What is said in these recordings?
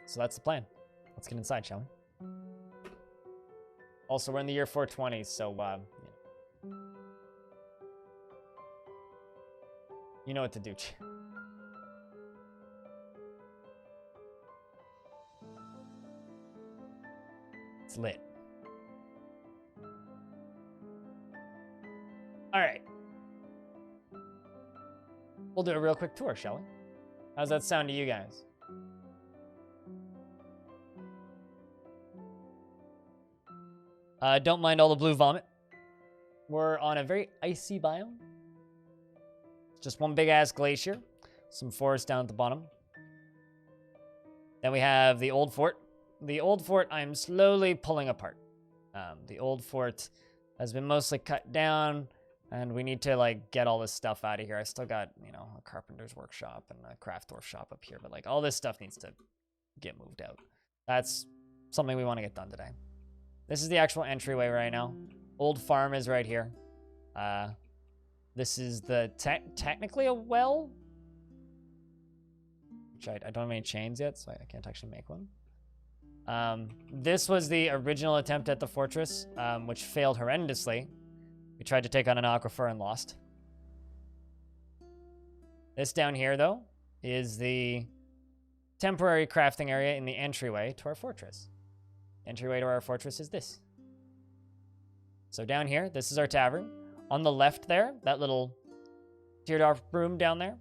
So that's the plan. Let's get inside, shall we? Also, we're in the year 420, so, you know what to do. It's lit. All right. We'll do a real quick tour, shall we? How's that sound to you guys? Don't mind all the blue vomit. We're on a very icy biome. Just one big ass glacier. Some forest down at the bottom. Then we have the old fort. The old fort I'm slowly pulling apart. The old fort has been mostly cut down, and we need to, like, get all this stuff out of here. I still got, you know, a carpenter's workshop and a craft dwarf shop up here, but, like, all this stuff needs to get moved out. That's something we want to get done today. This is the actual entryway right now. Old farm is right here. This is the technically a well, which I don't have any chains yet, so I can't actually make one. This was the original attempt at the fortress, which failed horrendously. We tried to take on an aquifer and lost. This down here, though, is the temporary crafting area in the entryway to our fortress. Entryway to our fortress is this. So down here, this is our tavern. On the left there, that little teardrop room down there,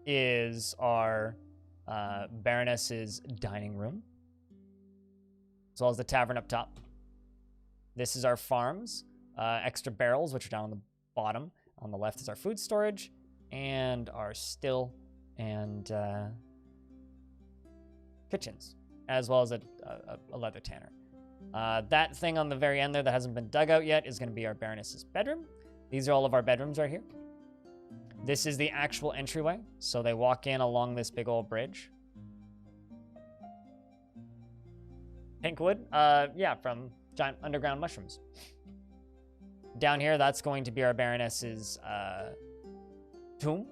is our Baroness's dining room, as well as the tavern up top. This is our farms, extra barrels, which are down on the bottom. On the left is our food storage, and our still and kitchens, as well as a leather tanner. That thing on the very end there that hasn't been dug out yet is going to be our Baroness's bedroom. These are all of our bedrooms right here. This is the actual entryway, so they walk in along this big old bridge. Pinkwood, yeah, from giant underground mushrooms. Down here, that's going to be our Baroness's tomb.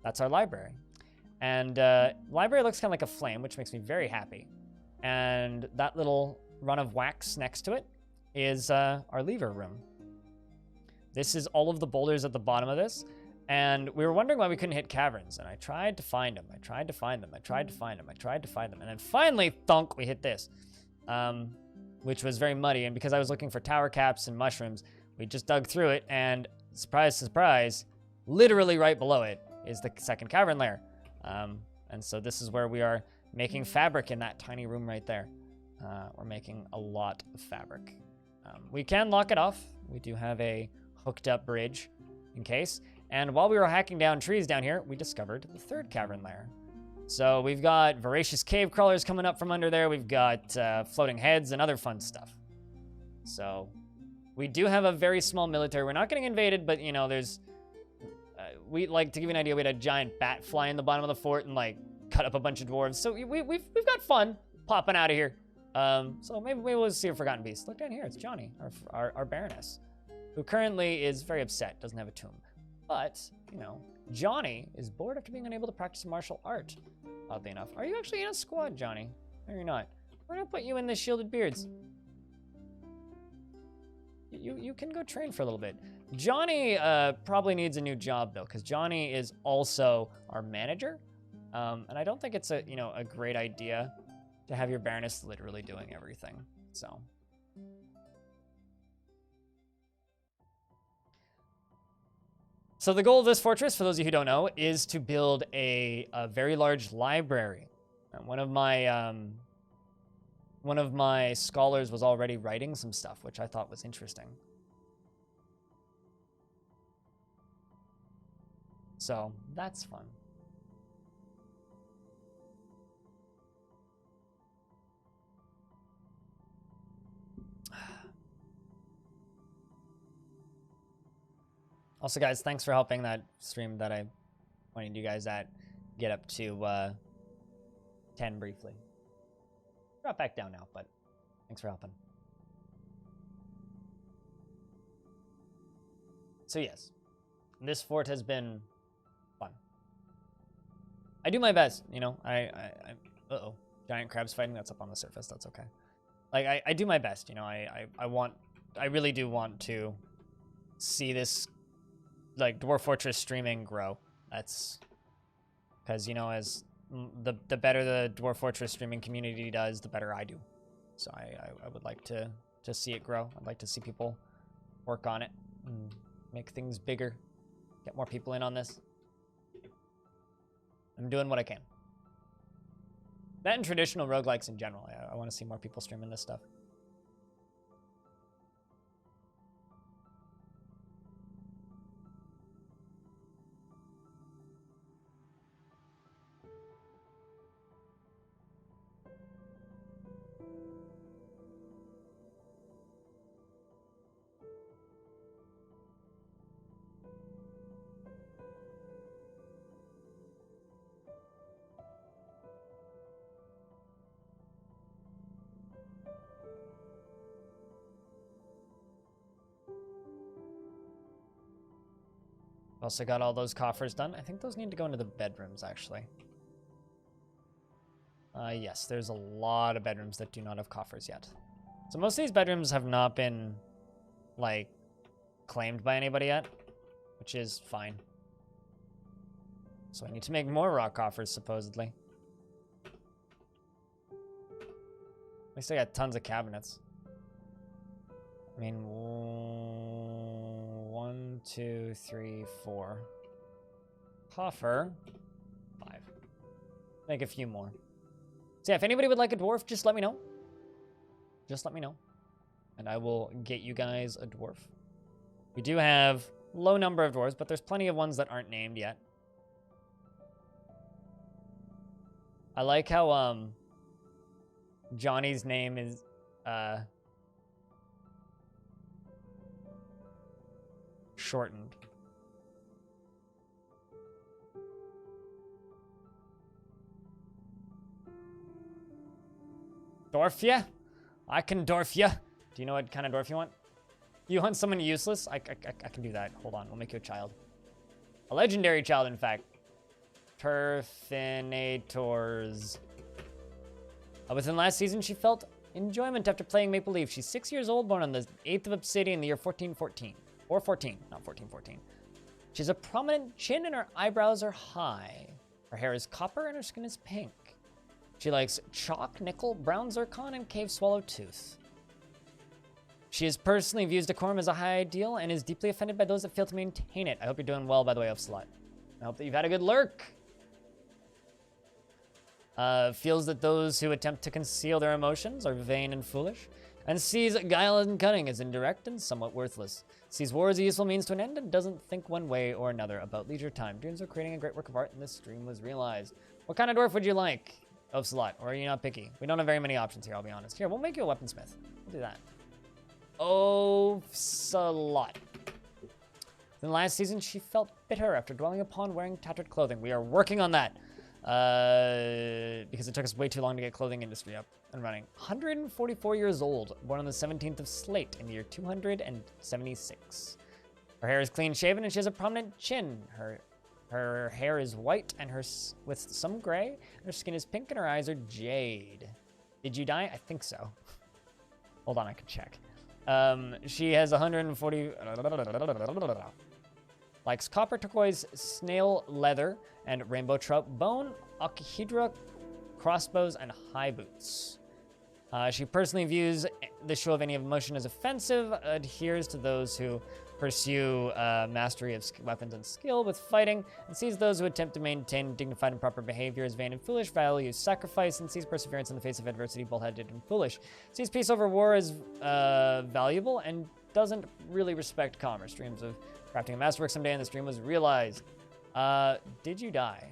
That's our library. And library looks kind of like a flame, which makes me very happy. And that little run of wax next to it is our lever room. This is all of the boulders at the bottom of this. And we were wondering why we couldn't hit caverns. And I tried to find them. I tried to find them. I tried to find them. I tried to find them. And then finally, thunk, we hit this. Which was very muddy. And because I was looking for tower caps and mushrooms, we just dug through it. And surprise, surprise, literally right below it is the second cavern lair. And so this is where we are making fabric in that tiny room right there. We're making a lot of fabric. We can lock it off. We do have a hooked up bridge in case. And while we were hacking down trees down here, we discovered the third cavern lair. So we've got voracious cave crawlers coming up from under there. We've got floating heads and other fun stuff. So we do have a very small military. We're not getting invaded, but you know, there's... we, like, to give you an idea, we had a giant bat fly in the bottom of the fort and, like, cut up a bunch of dwarves. So we've got fun popping out of here. So maybe we'll see a forgotten beast. Look down here, it's Johnny, our Baroness, who currently is very upset, doesn't have a tomb. But, you know, Johnny is bored after being unable to practice martial art, oddly enough. Are you actually in a squad, Johnny? No, you're not. We're gonna put you in the Shielded Beards. You can go train for a little bit. Johnny probably needs a new job, though, because Johnny is also our manager. And I don't think it's a great idea to have your Baroness literally doing everything. So the goal of this fortress, for those of you who don't know, is to build a very large library. And one of my scholars was already writing some stuff, which I thought was interesting. So that's fun. Also, guys, thanks for helping that stream that I pointed you guys at get up to 10 briefly. Drop back down now, but thanks for helping. So yes, this fort has been fun. I do my best, you know. Uh-oh. Giant crabs fighting, that's up on the surface, that's okay. Like, I do my best, you know. I really do want to see this, like, Dwarf Fortress streaming grow. That's, because, you know, as the better the Dwarf Fortress streaming community does, the better I do. So I would like to see it grow. I'd like to see people work on it and make things bigger, get more people in on this. I'm doing what I can. That and traditional roguelikes in general. I want to see more people streaming this stuff. Also got all those coffers done. I think those need to go into the bedrooms, actually. Yes, there's a lot of bedrooms that do not have coffers yet. So most of these bedrooms have not been, like, claimed by anybody yet, which is fine. So I need to make more rock coffers, supposedly. At least I got tons of cabinets. I mean, 1, 2, 3, 4. Coffer. 5. Make a few more. So yeah, if anybody would like a dwarf, just let me know. Just let me know. And I will get you guys a dwarf. We do have low number of dwarves, but there's plenty of ones that aren't named yet. I like how Johnny's name is shortened. Dwarf ya? I can dwarf ya. Do you know what kind of dwarf you want? You want someone useless? I can do that. Hold on, we'll make you a child. A legendary child, in fact. Turfinators. Within last season, she felt enjoyment after playing Maple Leaf. She's 6 years old, born on the 8th of Obsidian in the year 1414. Or 14, not 1414. She has a prominent chin and her eyebrows are high. Her hair is copper and her skin is pink. She likes chalk, nickel, brown zircon, and cave swallow tooth. She is personally views decorum as a high ideal and is deeply offended by those that fail to maintain it. I hope you're doing well, by the way, Slut. I hope that you've had a good lurk. Feels that those who attempt to conceal their emotions are vain and foolish, and sees guile and cunning as indirect and somewhat worthless. Sees war as a useful means to an end and doesn't think one way or another about leisure time. Dreams of creating a great work of art, and this dream was realized. What kind of dwarf would you like? Slut, or are you not picky? We don't have very many options here, I'll be honest. Here, we'll make you a weaponsmith. We'll do that. Slut. In last season, she felt bitter after dwelling upon wearing tattered clothing. We are working on that. Because it took us way too long to get clothing industry up and running. 144 years old, born on the 17th of Slate in the year 276. Her hair is clean shaven and she has a prominent chin. Her hair is white and with some gray. Her skin is pink and her eyes are jade. Did you die? I think so. Hold on, I can check. She has 140... Likes copper, turquoise, snail leather, and rainbow trout bone, octahedra, crossbows, and high boots. She personally views the show of any emotion as offensive, adheres to those who pursue mastery of weapons and skill with fighting, and sees those who attempt to maintain dignified and proper behavior as vain and foolish, values sacrifice, and sees perseverance in the face of adversity, bullheaded and foolish. Sees peace over war as valuable, and doesn't really respect commerce. Dreams of crafting a masterwork someday, and this dream was realized. Did you die?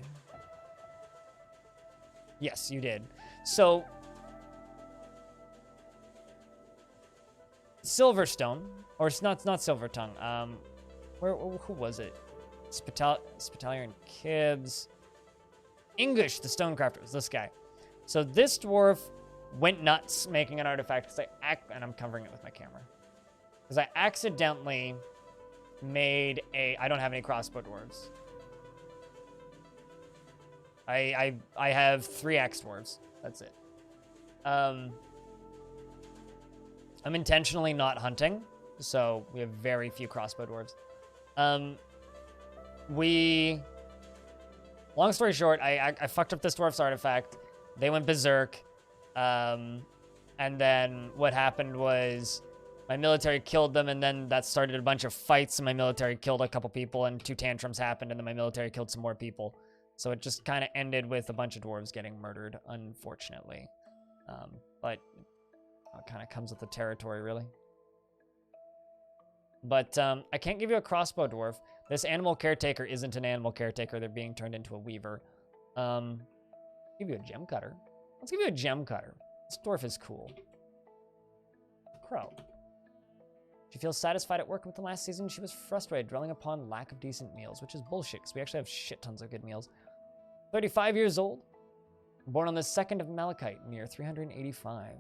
Yes, you did. So, Silverstone, or it's not Silvertongue. Who was it? Spitalier and Kibbs. English, the stonecrafter, was this guy. So this dwarf went nuts making an artifact and I'm covering it with my camera. Because I accidentally made I don't have any crossbow dwarves. I have 3 axe dwarves. That's it. I'm intentionally not hunting, so we have very few crossbow dwarves. Long story short, I fucked up this dwarf's artifact. They went berserk. And then what happened was my military killed them, and then that started a bunch of fights, and my military killed a couple people, and 2 tantrums happened, and then my military killed some more people. So it just kind of ended with a bunch of dwarves getting murdered, unfortunately. But it kind of comes with the territory, really. But I can't give you a crossbow dwarf. This animal caretaker isn't an animal caretaker. They're being turned into a weaver. Give you a gem cutter. Let's give you a gem cutter. This dwarf is cool. Crow. She feels satisfied at work with the last season. She was frustrated, dwelling upon lack of decent meals, which is bullshit, because we actually have shit tons of good meals. 35 years old. Born on the 2nd of Malachite, near 385.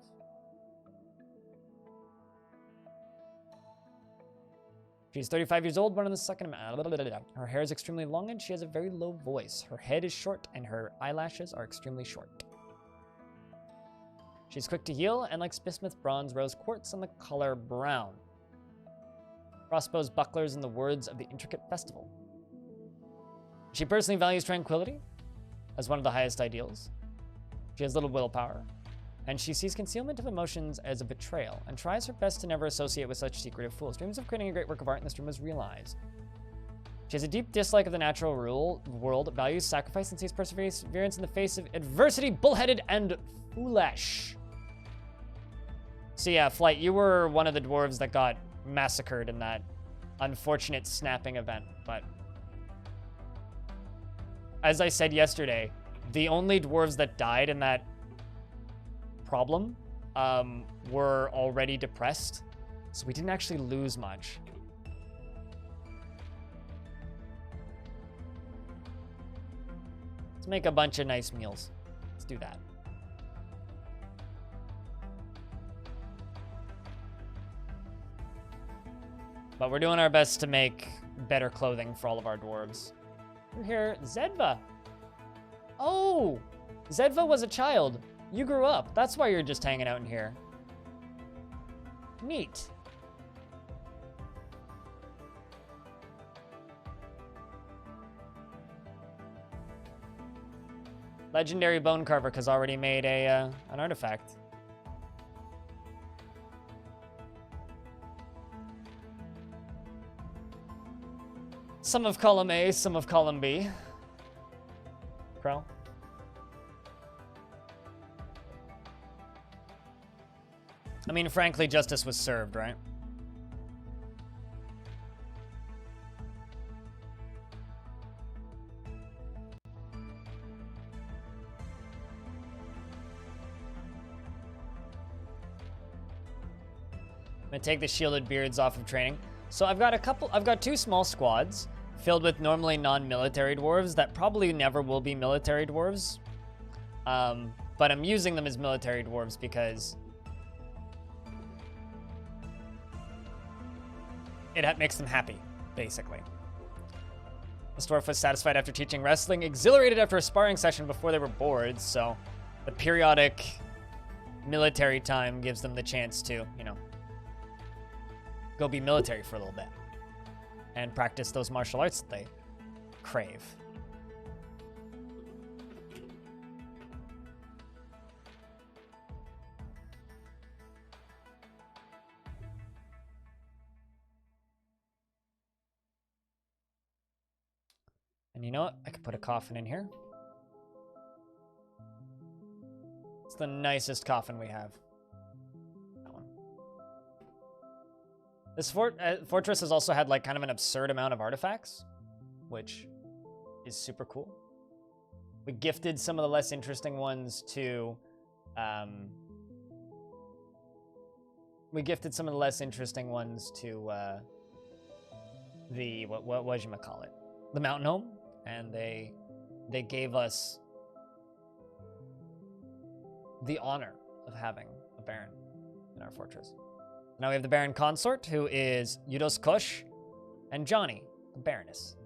She's 35 years old, born on the 2nd of... Her hair is extremely long, and she has a very low voice. Her head is short, and her eyelashes are extremely short. She's quick to heal, and likes bismuth, bronze, rose quartz, and the color brown. Crossbows, bucklers, in the words of the intricate festival. She personally values tranquility as one of the highest ideals. She has little willpower, and she sees concealment of emotions as a betrayal, and tries her best to never associate with such secretive fools. Dreams of creating a great work of art in this dream was realized. She has a deep dislike of the natural world, values sacrifice, and sees perseverance in the face of adversity, bullheaded, and foolish. So yeah, Flight, you were one of the dwarves that got massacred in that unfortunate snapping event, but as I said yesterday, the only dwarves that died in that problem were already depressed, so we didn't actually lose much. Let's make a bunch of nice meals. Let's do that. But we're doing our best to make better clothing for all of our dwarves. We're here, Zedva. Oh, Zedva was a child. You grew up. That's why you're just hanging out in here. Neat. Legendary bone carver, because already made an artifact. Some of column A, some of column B. Crow. I mean, frankly, justice was served, right? I'm gonna take the shielded beards off of training. So I've got 2 small squads filled with normally non-military dwarves that probably never will be military dwarves. But I'm using them as military dwarves because it makes them happy, basically. This dwarf was satisfied after teaching wrestling, exhilarated after a sparring session before they were bored, so the periodic military time gives them the chance to, you know, go be military for a little bit and practice those martial arts that they crave. And you know what? I could put a coffin in here. It's the nicest coffin we have. That one. This fortress has also had like kind of an absurd amount of artifacts, which is super cool. We gifted some of the less interesting ones to the what you call it, the mountain home, and they gave us the honor of having a baron in our fortress. Now we have the Baron Consort, who is Yudos Kush, and Johnny, the Baroness.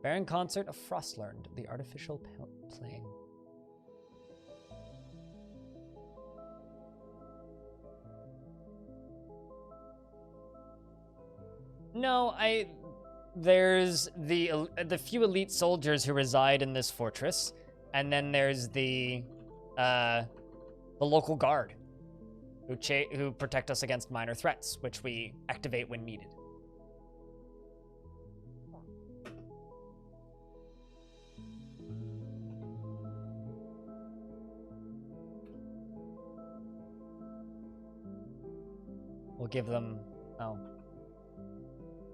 Baron Consort of Frostlearned, the artificial plane. No, there's the few elite soldiers who reside in this fortress, and then there's the local guard who protect us against minor threats, which we activate when needed. We'll give them... Oh.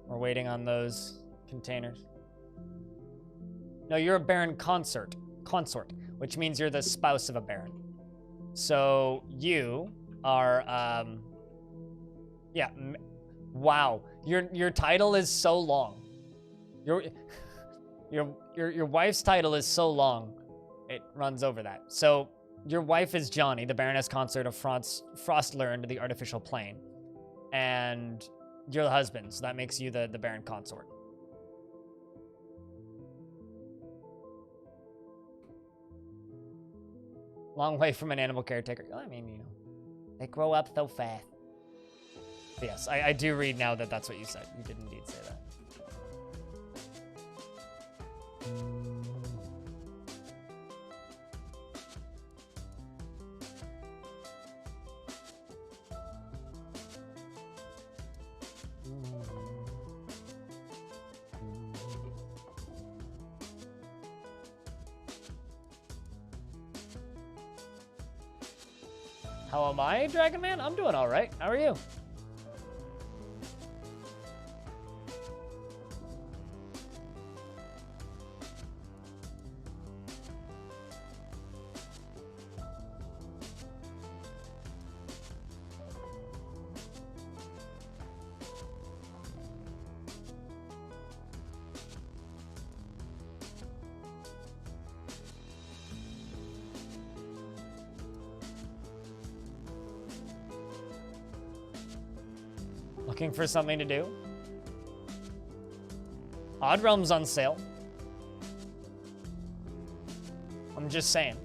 We're waiting on those containers. No, you're a Baron Consort, which means you're the spouse of a Baron. So you are, yeah. Wow, your title is so long. Your wife's title is so long, it runs over that. So your wife is Johnny, the Baroness Consort of Frostlearned, the artificial plane, and you're the husband, so that makes you the Baron Consort. Long way from an animal caretaker. I mean, you know, they grow up so fast. But yes, I do read now that that's what you said. You did indeed say that. How am I, Dragon Man? I'm doing all right. How are you? Looking for something to do? Odd Realm's on sale. I'm just saying.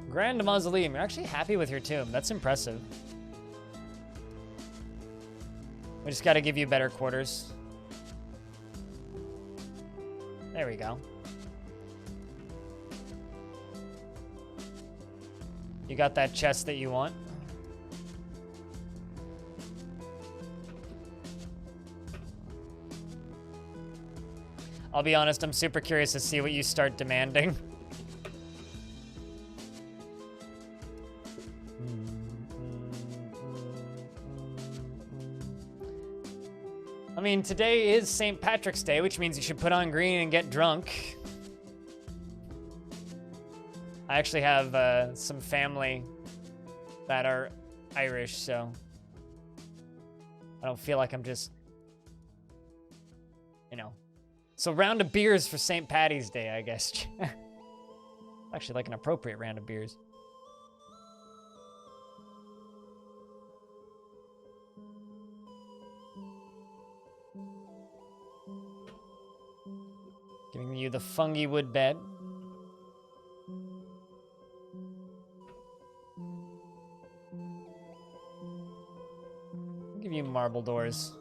Grand Mausoleum. You're actually happy with your tomb. That's impressive. We just gotta give you better quarters. There we go. You got that chest that you want? I'll be honest, I'm super curious to see what you start demanding. I mean, today is St. Patrick's Day, which means you should put on green and get drunk. I actually have some family that are Irish, so I don't feel like I'm just, you know. So round of beers for St. Patty's Day, I guess. Actually like an appropriate round of beers. Giving you the fungi wood bed. Give you marble doors.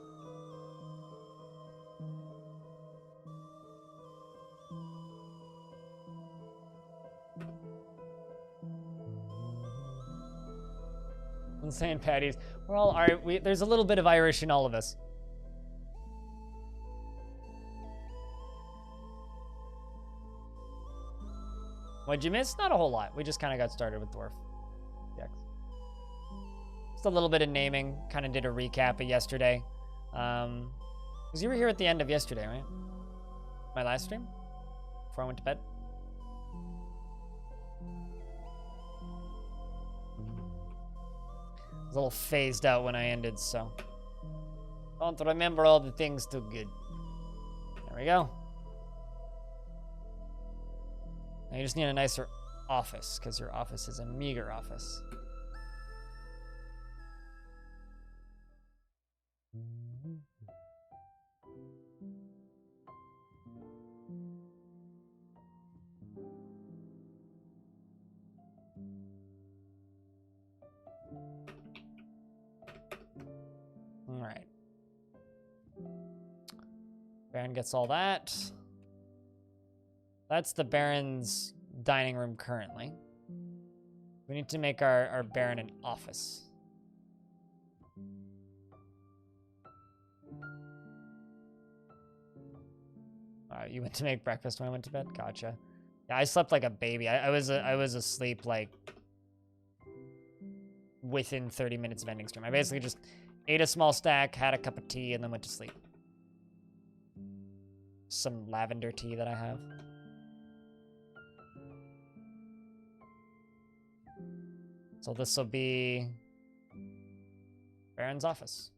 On St. Patty's, we're all there's a little bit of Irish in all of us. What'd you miss? Not a whole lot. We just kind of got started with Dwarf. Yes. Just a little bit of naming. Kind of did a recap of yesterday. Because you were here at the end of yesterday, right? My last stream? Before I went to bed? I was a little phased out when I ended, so don't remember all the things too good. There we go. Now you just need a nicer office, because your office is a meager office. Baron gets all that. That's the Baron's dining room currently. We need to make our Baron an office. You went to make breakfast when I went to bed? Gotcha. Yeah, I slept like a baby. I was asleep like within 30 minutes of ending stream. I basically just ate a small stack, had a cup of tea, and then went to sleep. Some lavender tea that I have. So this will be Baron's office.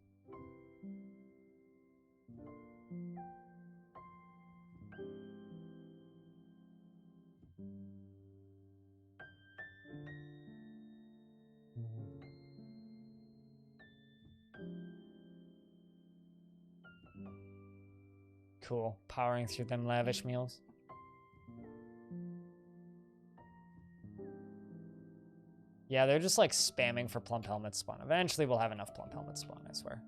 Cool. Powering through them lavish meals. Yeah, they're just like spamming for plump helmets spawn. Eventually we'll have enough plump helmets spawn, I swear.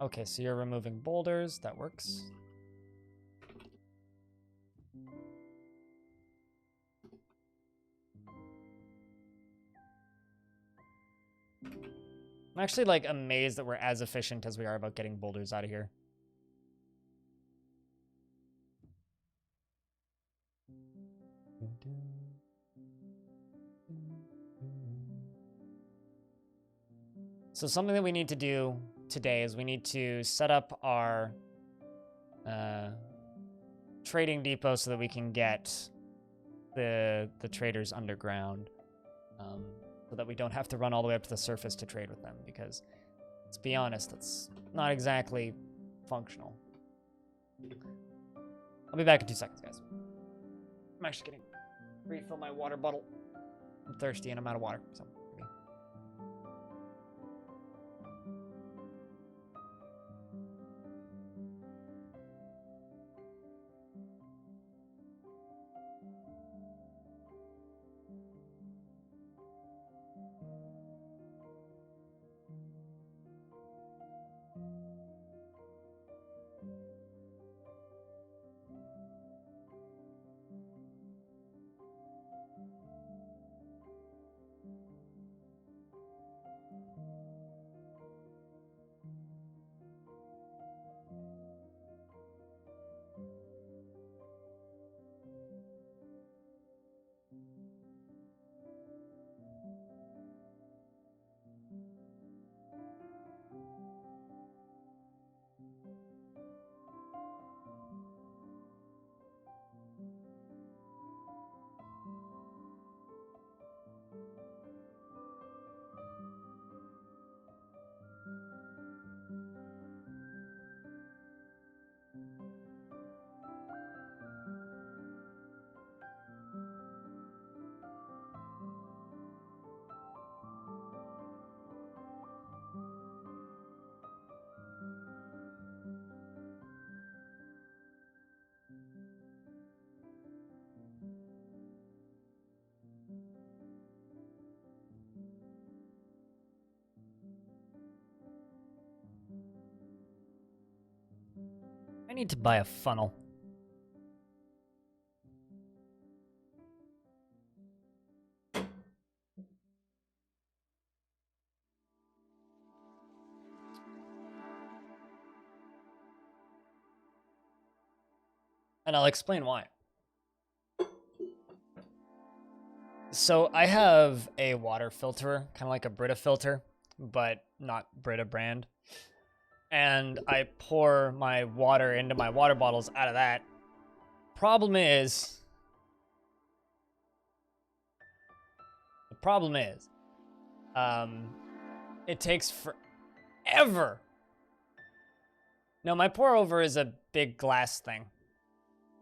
Okay, so you're removing boulders. That works. I'm actually like amazed that we're as efficient as we are about getting boulders out of here. So something that we need to do today is we need to set up our trading depot so that we can get the traders underground, so that we don't have to run all the way up to the surface to trade with them, because let's be honest, that's not exactly functional. I'll be back in 2 seconds, guys. I'm actually getting refill my water bottle. I'm thirsty and I'm out of water, so. I need to buy a funnel. And I'll explain why. So I have a water filter, kind of like a Brita filter, but not Brita brand. And I pour my water into my water bottles out of that. The problem is, it takes forever. No, my pour over is a big glass thing.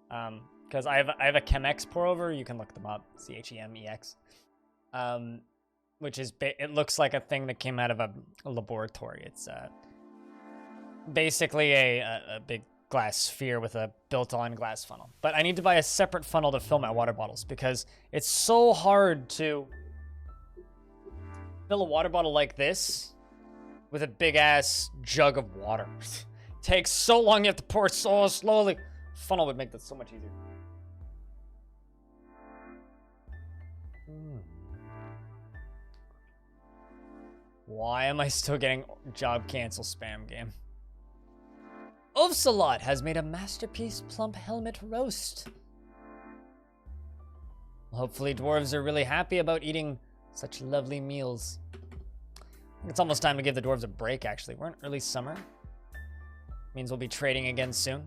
Because I have a Chemex pour over. You can look them up, CHEMEX. which is it looks like a thing that came out of a laboratory. It's basically a big glass sphere with a built-on glass funnel. But I need to buy a separate funnel to fill my water bottles because it's so hard to fill a water bottle like this with a big-ass jug of water. Takes so long, you have to pour so slowly. Funnel would make that so much easier. Why am I still getting job cancel spam game? Ovsalot has made a masterpiece plump helmet roast. Hopefully dwarves are really happy about eating such lovely meals. It's almost time to give the dwarves a break, actually. We're in early summer. Means we'll be trading again soon.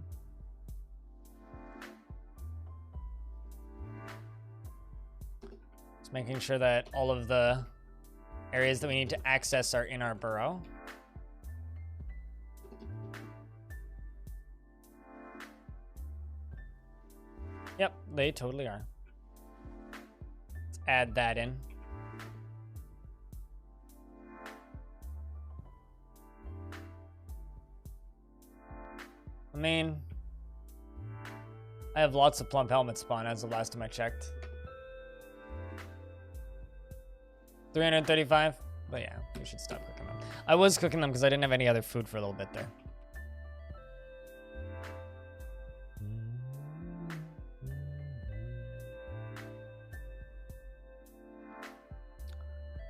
Just making sure that all of the areas that we need to access are in our burrow. Yep, they totally are. Let's add that in. I mean, I have lots of plump helmets spawn as the last time I checked. 335, but yeah, we should stop cooking them. I was cooking them because I didn't have any other food for a little bit there.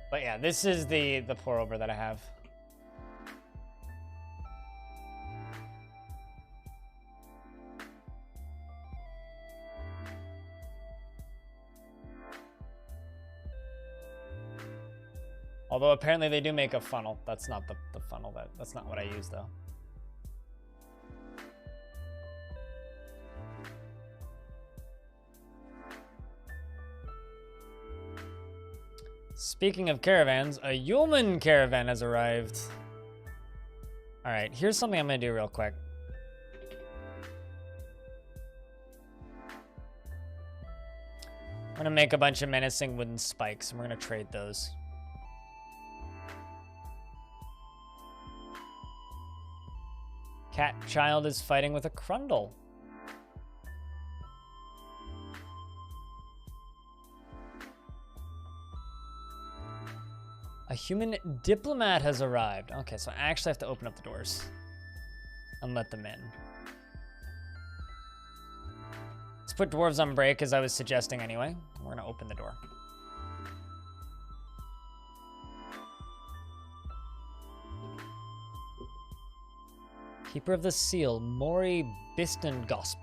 But yeah, this is the pour over that I have. Although apparently they do make a funnel. That's not the funnel that's not what I use though. Speaking of caravans, a human caravan has arrived. All right, here's something I'm gonna do real quick. I'm gonna make a bunch of menacing wooden spikes and we're gonna trade those. Cat child is fighting with a crundle. A human diplomat has arrived. Okay, so I actually have to open up the doors and let them in. Let's put dwarves on break, as I was suggesting anyway. We're gonna open the door. Keeper of the Seal, Mori Bistengosp.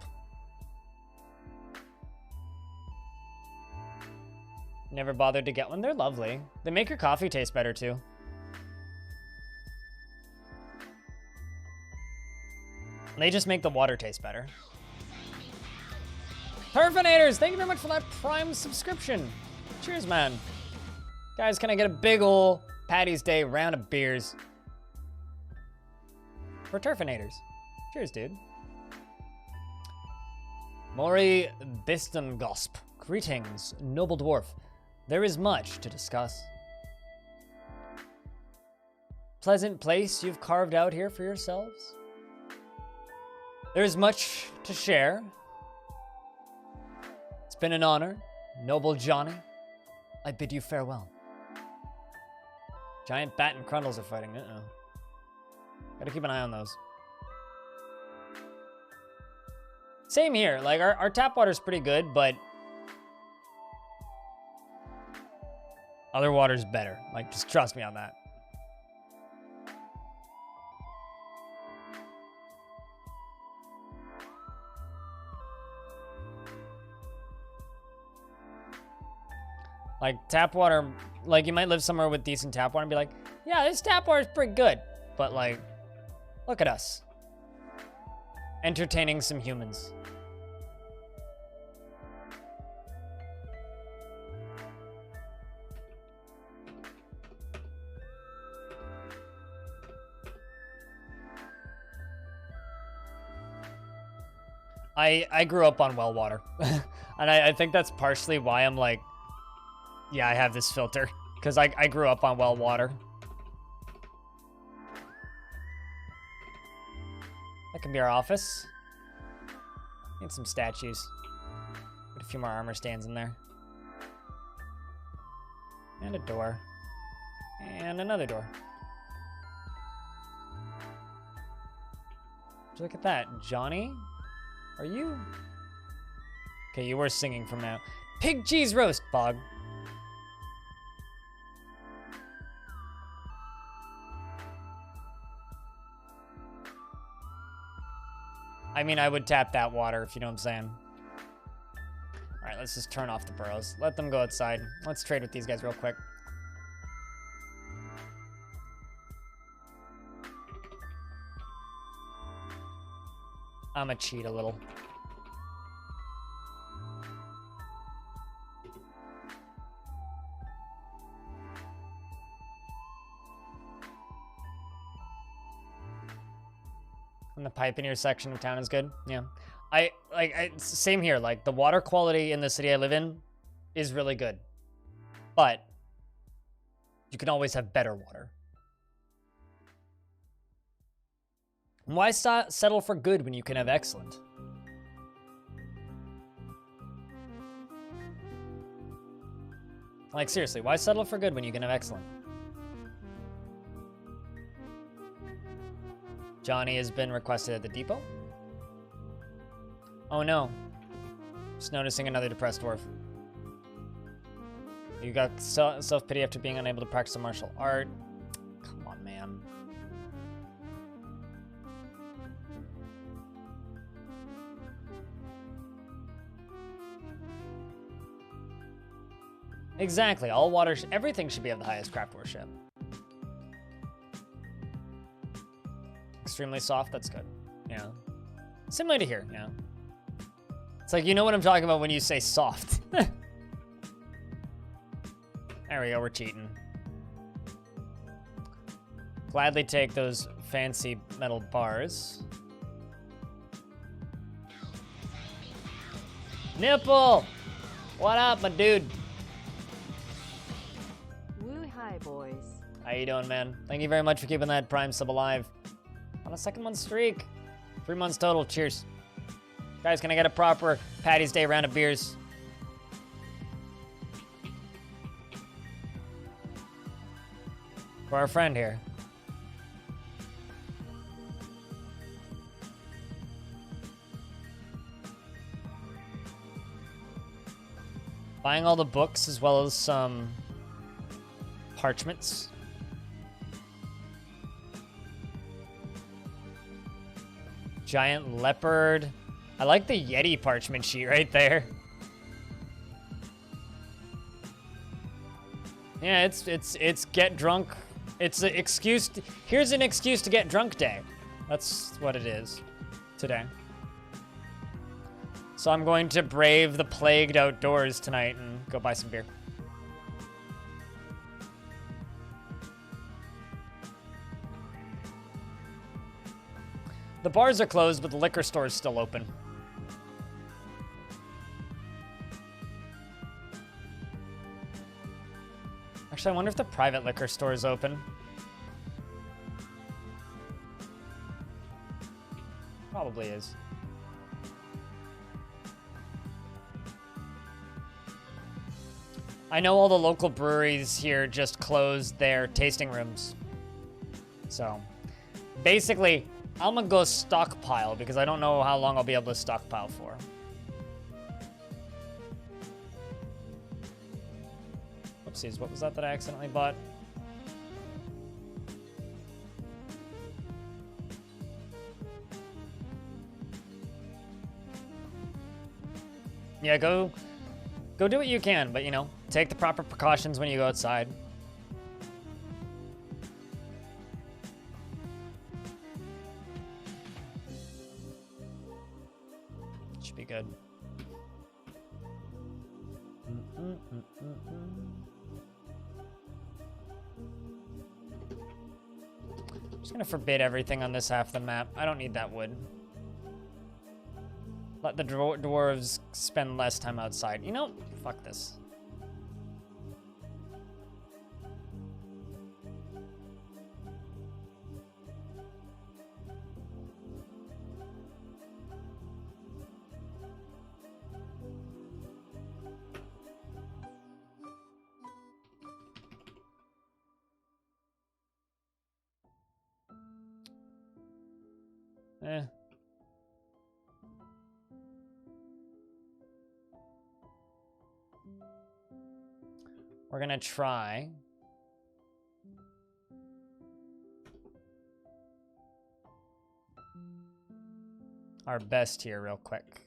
Never bothered to get one. They're lovely. They make your coffee taste better too. They just make the water taste better. Turfinators, thank you very much for that Prime subscription. Cheers, man. Guys, can I get a big ol' Patty's Day round of beers? For Turfinators. Cheers, dude. Mori Bistengosp. Greetings, noble dwarf. There is much to discuss. Pleasant place you've carved out here for yourselves. There is much to share. It's been an honor, noble Johnny. I bid you farewell. Giant bat and crundles are fighting. Uh-oh. Gotta keep an eye on those. Same here. Like, our tap water's pretty good, but other water's better. Like, just trust me on that. Like, tap water, like, you might live somewhere with decent tap water and be like, yeah, this tap water is pretty good. But, like, look at us. Entertaining some humans. I grew up on well water. And I think that's partially why I'm like, yeah, I have this filter. because I grew up on well water. That can be our office. Need some statues. Put a few more armor stands in there. And a door. And another door. Look at that. Johnny? Are you? Okay, you were singing from now. Pig cheese roast, Bog. I mean, I would tap that water, if you know what I'm saying. All right, let's just turn off the burrows. Let them go outside. Let's trade with these guys real quick. I'm gonna cheat a little. And the pipe in your section of town is good. Yeah. Same here. Like, the water quality in the city I live in is really good. But you can always have better water. Why settle for good when you can have excellent? Like, seriously, why settle for good when you can have excellent? Johnny has been requested at the depot. Oh no. Just noticing another depressed dwarf. You got self-pity after being unable to practice a martial art. Come on, man. Exactly. All water, everything should be of the highest craft worship. Extremely soft, that's good. Yeah. Similar to here, yeah. It's like, you know what I'm talking about when you say soft. There we go, we're cheating. Gladly take those fancy metal bars. Nipple! What up, my dude? Woo, hi, boys. How you doing, man? Thank you very much for keeping that Prime sub alive. On a 2nd-month streak. 3 months total, cheers. Guys, can I get a proper Patty's Day round of beers? For our friend here. Buying all the books as well as some parchments. Giant leopard. I like the Yeti parchment sheet right there. Yeah, it's get drunk. It's an excuse. Here's an excuse to get drunk day. That's what it is today. So I'm going to brave the plagued outdoors tonight and go buy some beer. The bars are closed, but the liquor store is still open. Actually, I wonder if the private liquor store is open. Probably is. I know all the local breweries here just closed their tasting rooms. So, basically, I'm gonna go stockpile because I don't know how long I'll be able to stockpile for. Oopsies, what was that I accidentally bought? Yeah, go do what you can, but you know, take the proper precautions when you go outside. Should be good. Just gonna forbid everything on this half of the map. I don't need that wood. Let the dwarves spend less time outside. You know, fuck this. Eh. We're gonna try. Our best here real quick.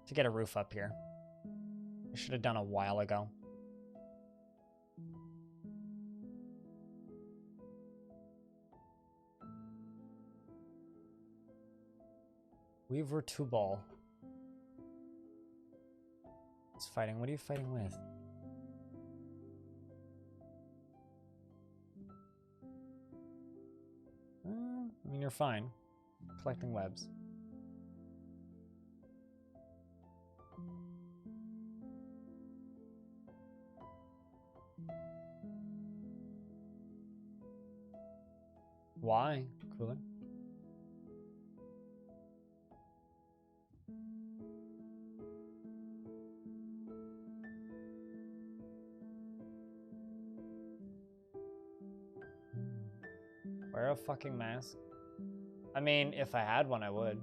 To get a roof up here. I should have done a while ago. Weaver 2-ball. It's fighting. What are you fighting with? I mean, you're fine. Collecting webs. Why? Cooler. Wear a fucking mask? I mean, if I had one, I would.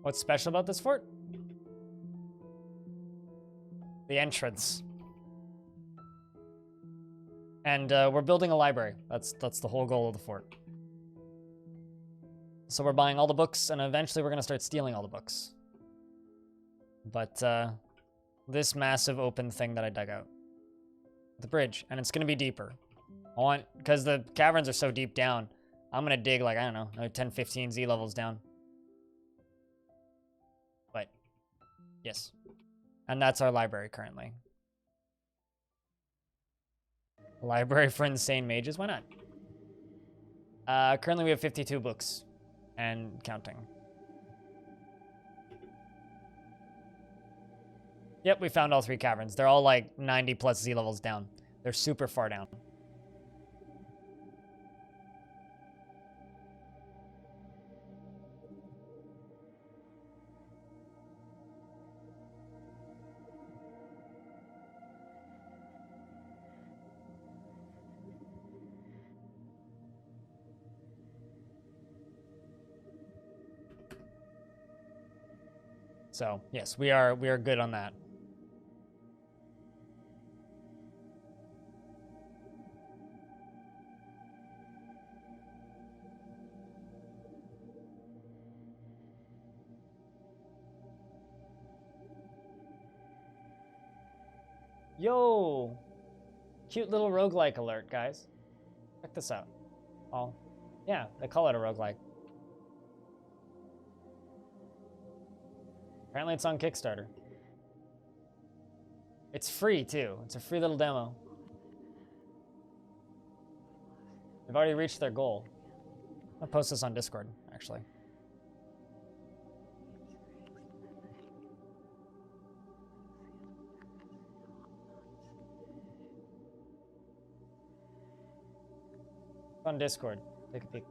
What's special about this fort? The entrance. And we're building a library. That's the whole goal of the fort. So we're buying all the books, and eventually we're gonna start stealing all the books. But this massive open thing that I dug out. The bridge, and it's gonna be deeper. Because the caverns are so deep down, I'm gonna dig like, I don't know, like 10, 15 Z levels down. But, yes. And that's our library currently. Library for insane mages? Why not? Currently we have 52 books. And counting. Yep, we found all 3 caverns. They're all like 90 plus Z levels down. They're super far down. So, yes, we are good on that. Yo! Cute little roguelike alert, guys. Check this out. Oh, yeah, they call it a roguelike. Apparently it's on Kickstarter. It's free, too. It's a free little demo. They've already reached their goal. I'll post this on Discord, actually. On Discord. Take a peek.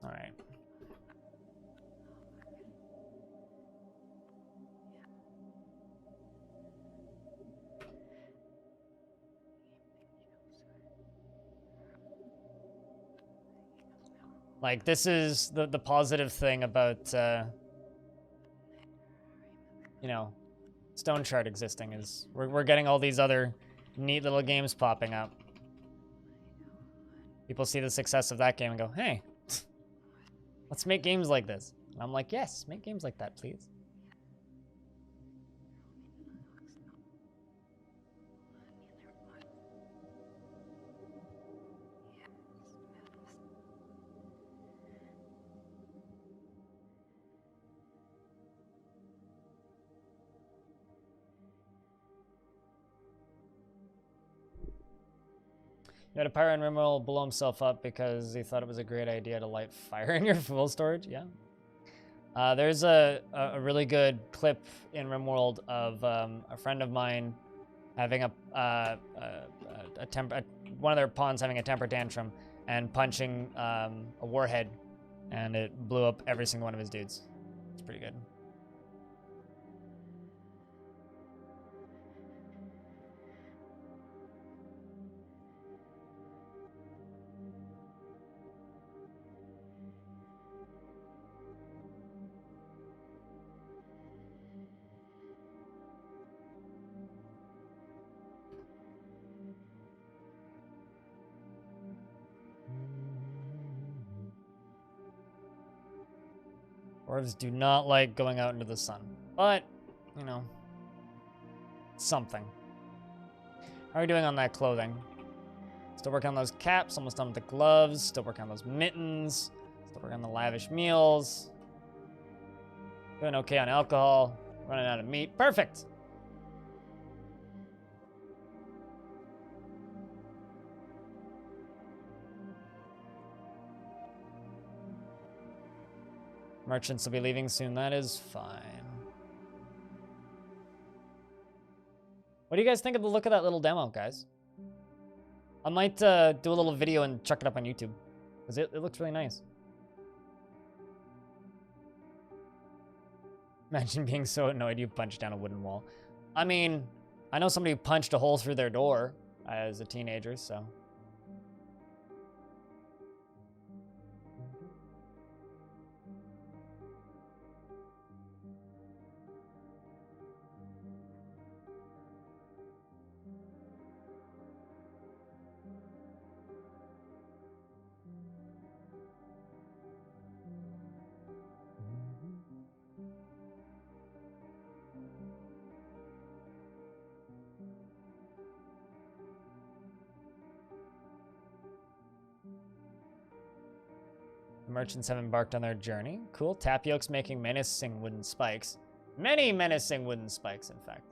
All right. Like, this is the positive thing about, you know, Stone Shard existing is we're getting all these other neat little games popping up. People see the success of that game and go, hey, let's make games like this. And I'm like, yes, make games like that, please. You had a pyro in Rimworld blow himself up because he thought it was a great idea to light fire in your fuel storage. Yeah. There's a really good clip in Rimworld of a friend of mine having one of their pawns having a temper tantrum and punching a warhead, and it blew up every single one of his dudes. It's pretty good. Dwarves do not like going out into the sun, but, you know, something. How are we doing on that clothing? Still working on those caps, almost done with the gloves, still working on those mittens, still working on the lavish meals. Doing okay on alcohol, running out of meat. Perfect! Merchants will be leaving soon. That is fine. What do you guys think of the look of that little demo, guys? I might do a little video and chuck it up on YouTube, because it looks really nice. Imagine being so annoyed you punched down a wooden wall. I mean, I know somebody who punched a hole through their door as a teenager, so... The merchants have embarked on their journey. Cool. Tapioca's making menacing wooden spikes. Many menacing wooden spikes, in fact.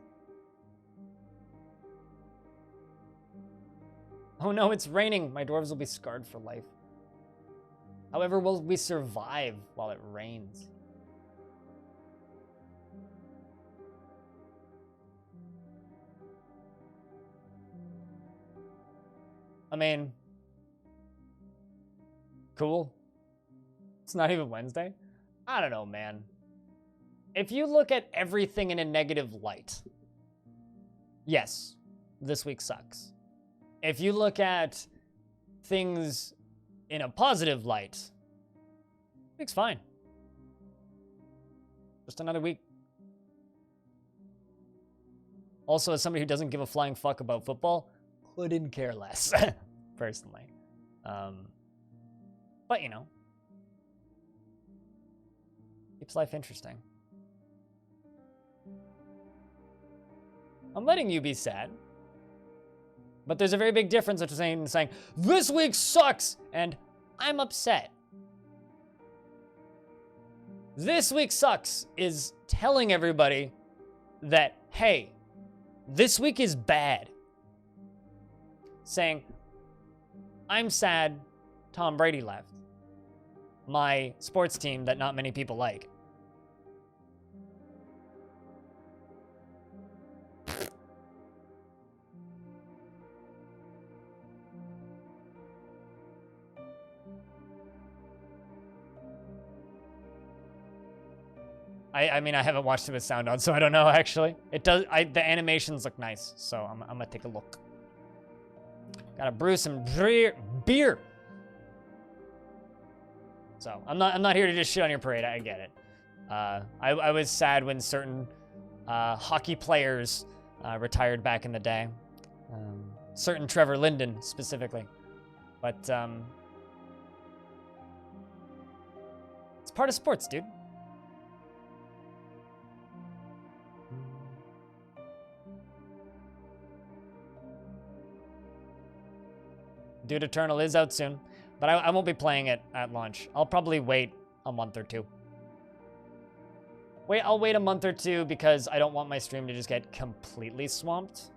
Oh no, it's raining. My dwarves will be scarred for life. However, will we survive while it rains? I mean, cool. It's not even Wednesday. I don't know, man. If you look at everything in a negative light, yes, this week sucks. If you look at things in a positive light, week's fine. Just another week. Also, as somebody who doesn't give a flying fuck about football, couldn't care less, personally. But, you know, keeps life interesting. I'm letting you be sad. But there's a very big difference between saying, this week sucks, and I'm upset. This week sucks is telling everybody that, hey, this week is bad. Saying, I'm sad Tom Brady left. My sports team that not many people like. I mean, I haven't watched it with sound on, so I don't know, actually. It does, the animations look nice, so I'm gonna take a look. Gotta brew some beer. So, I'm not here to just shit on your parade, I get it. I was sad when certain hockey players retired back in the day. Certain Trevor Linden, specifically. But, it's part of sports, dude. Dude Eternal is out soon, but I won't be playing it at launch. I'll probably wait a month or two. I'll wait a month or two because I don't want my stream to just get completely swamped.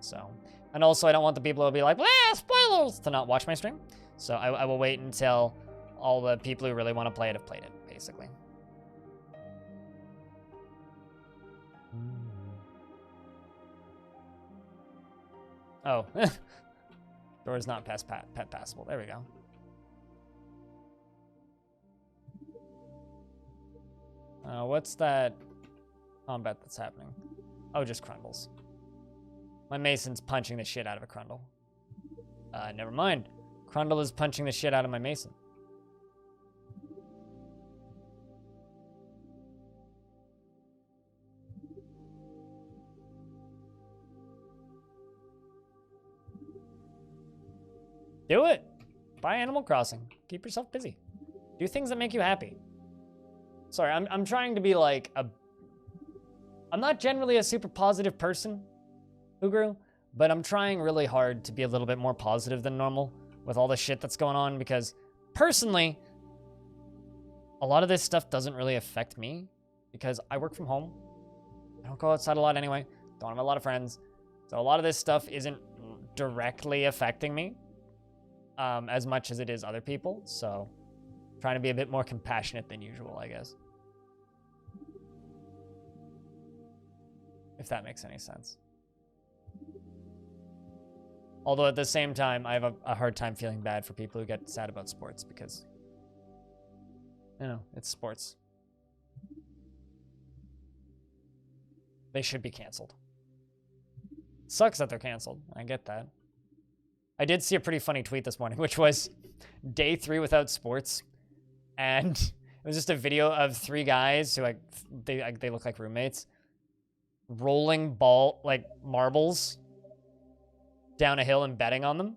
So, and also I don't want the people who will be like, "Ah, spoilers," to not watch my stream. So I will wait until all the people who really want to play it have played it, basically. Oh, door is not pet passable. There we go. What's that combat that's happening? Oh, just Crundles. My Mason's punching the shit out of a Crundle. Never mind. Crundle is punching the shit out of my Mason. Do it! Buy Animal Crossing. Keep yourself busy. Do things that make you happy. Sorry, I'm trying to be like a... I'm not generally a super positive person, Uguru, but I'm trying really hard to be a little bit more positive than normal with all the shit that's going on, because personally, a lot of this stuff doesn't really affect me because I work from home. I don't go outside a lot anyway. Don't have a lot of friends. So a lot of this stuff isn't directly affecting me as much as it is other people. So trying to be a bit more compassionate than usual, I guess. If that makes any sense. Although at the same time, I have a hard time feeling bad for people who get sad about sports because, you know, it's sports. They should be canceled. Sucks that they're canceled. I get that. I did see a pretty funny tweet this morning, which was day 3 without sports. And it was just a video of 3 guys who they look like roommates rolling marbles down a hill and betting on them.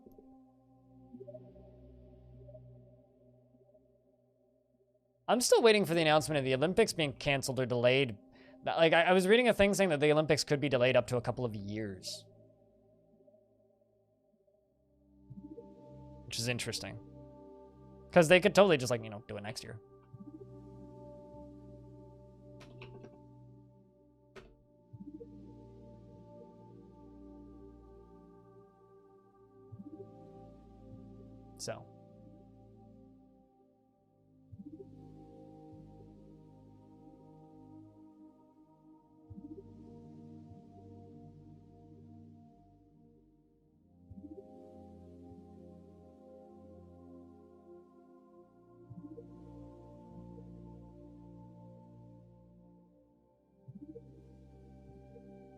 I'm still waiting for the announcement of the Olympics being canceled or delayed. Like, I was reading a thing saying that the Olympics could be delayed up to a couple of years. Which is interesting. Because they could totally just, like, you know, do it next year. So.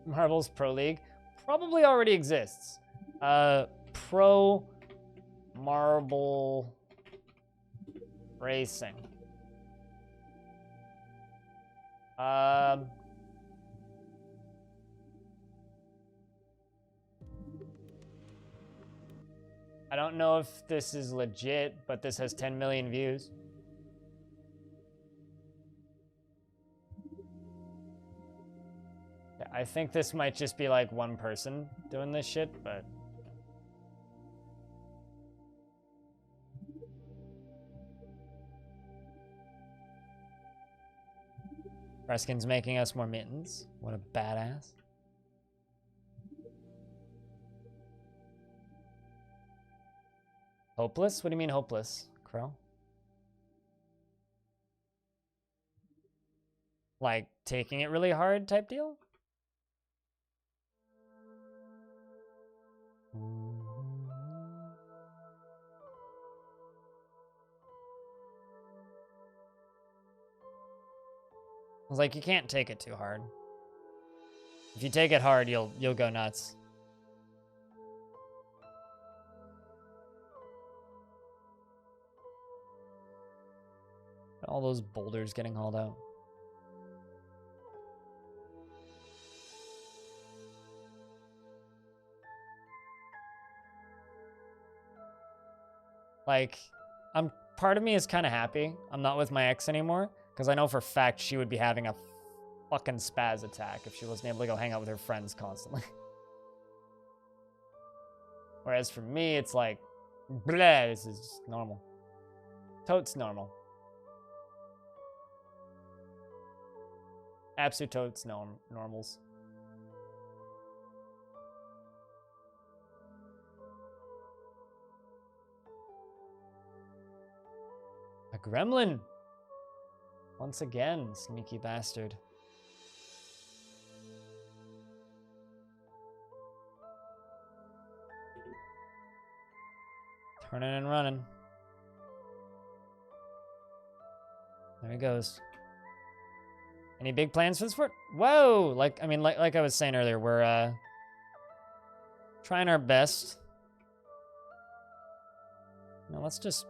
Marvel's Pro League probably already exists. Pro Marble Racing. I don't know if this is legit, but this has 10 million views. I think this might just be like one person doing this shit, but... Reskin's making us more mittens. What a badass. Hopeless? What do you mean hopeless, Crow? Like, taking it really hard type deal? I was like, you can't take it too hard. If you take it hard, you'll go nuts. All those boulders getting hauled out. Like, part of me is kind of happy I'm not with my ex anymore, because I know for a fact she would be having a fucking spaz attack if she wasn't able to go hang out with her friends constantly. Whereas for me, it's like, bleh, this is just normal. Totes normal. Absolute totes normals. gremlin. Once again, sneaky bastard. Turning and running. There he goes. Any big plans for this fort? Whoa! Like I was saying earlier, we're trying our best. Now let's just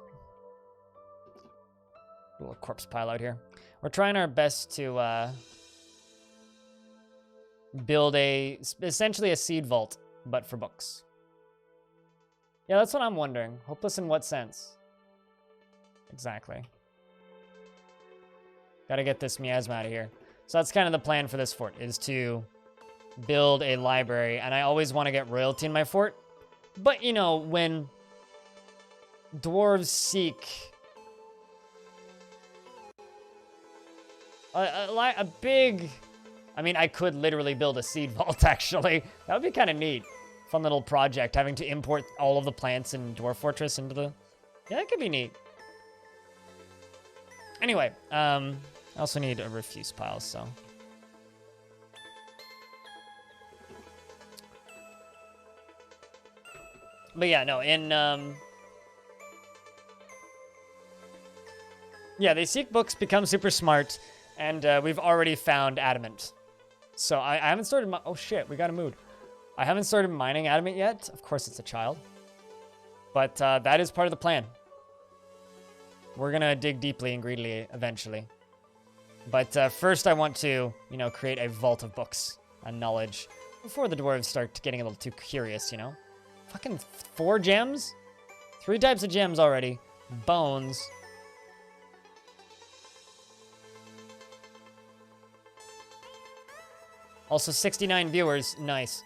a little corpse pile out here. We're trying our best to build essentially a seed vault, but for books. Yeah, that's what I'm wondering. Hopeless in what sense? Exactly. Gotta get this miasma out of here. So that's kind of the plan for this fort, is to build a library. And I always want to get royalty in my fort. But, you know, when dwarves seek a big... I mean, I could literally build a seed vault, actually. That would be kind of neat. Fun little project, having to import all of the plants in Dwarf Fortress into the... Yeah, that could be neat. Anyway, I also need a refuse pile, so... But yeah, no, in... Yeah, they seek books, become super smart, and we've already found adamant. So I haven't started... Oh shit, we got a mood. I haven't started mining adamant yet. Of course, it's a child. But that is part of the plan. We're going to dig deeply and greedily eventually. But first I want to, you know, create a vault of books and knowledge before the dwarves start getting a little too curious, you know? Fucking 4 gems? 3 types of gems already. Bones. Also 69 viewers. Nice.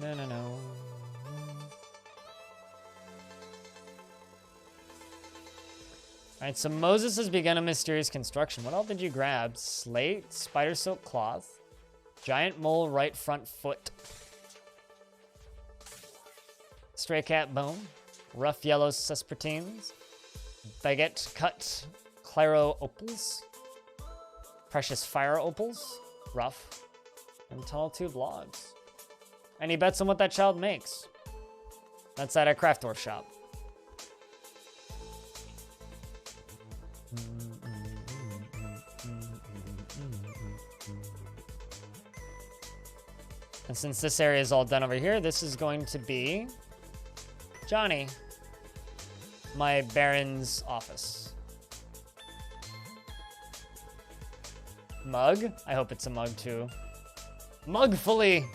No. Alright, so Moses has begun a mysterious construction. What all did you grab? Slate, spider silk cloth, giant mole right front foot, stray cat bone, rough yellow sespertines, baguette cut claro opals, precious fire opals, rough, and tall tube logs. Any bets on what that child makes? That's at a craft dwarf shop. And since this area is all done over here, this is going to be Johnny, my Baron's office. Mug? I hope it's a mug too. Mugfully!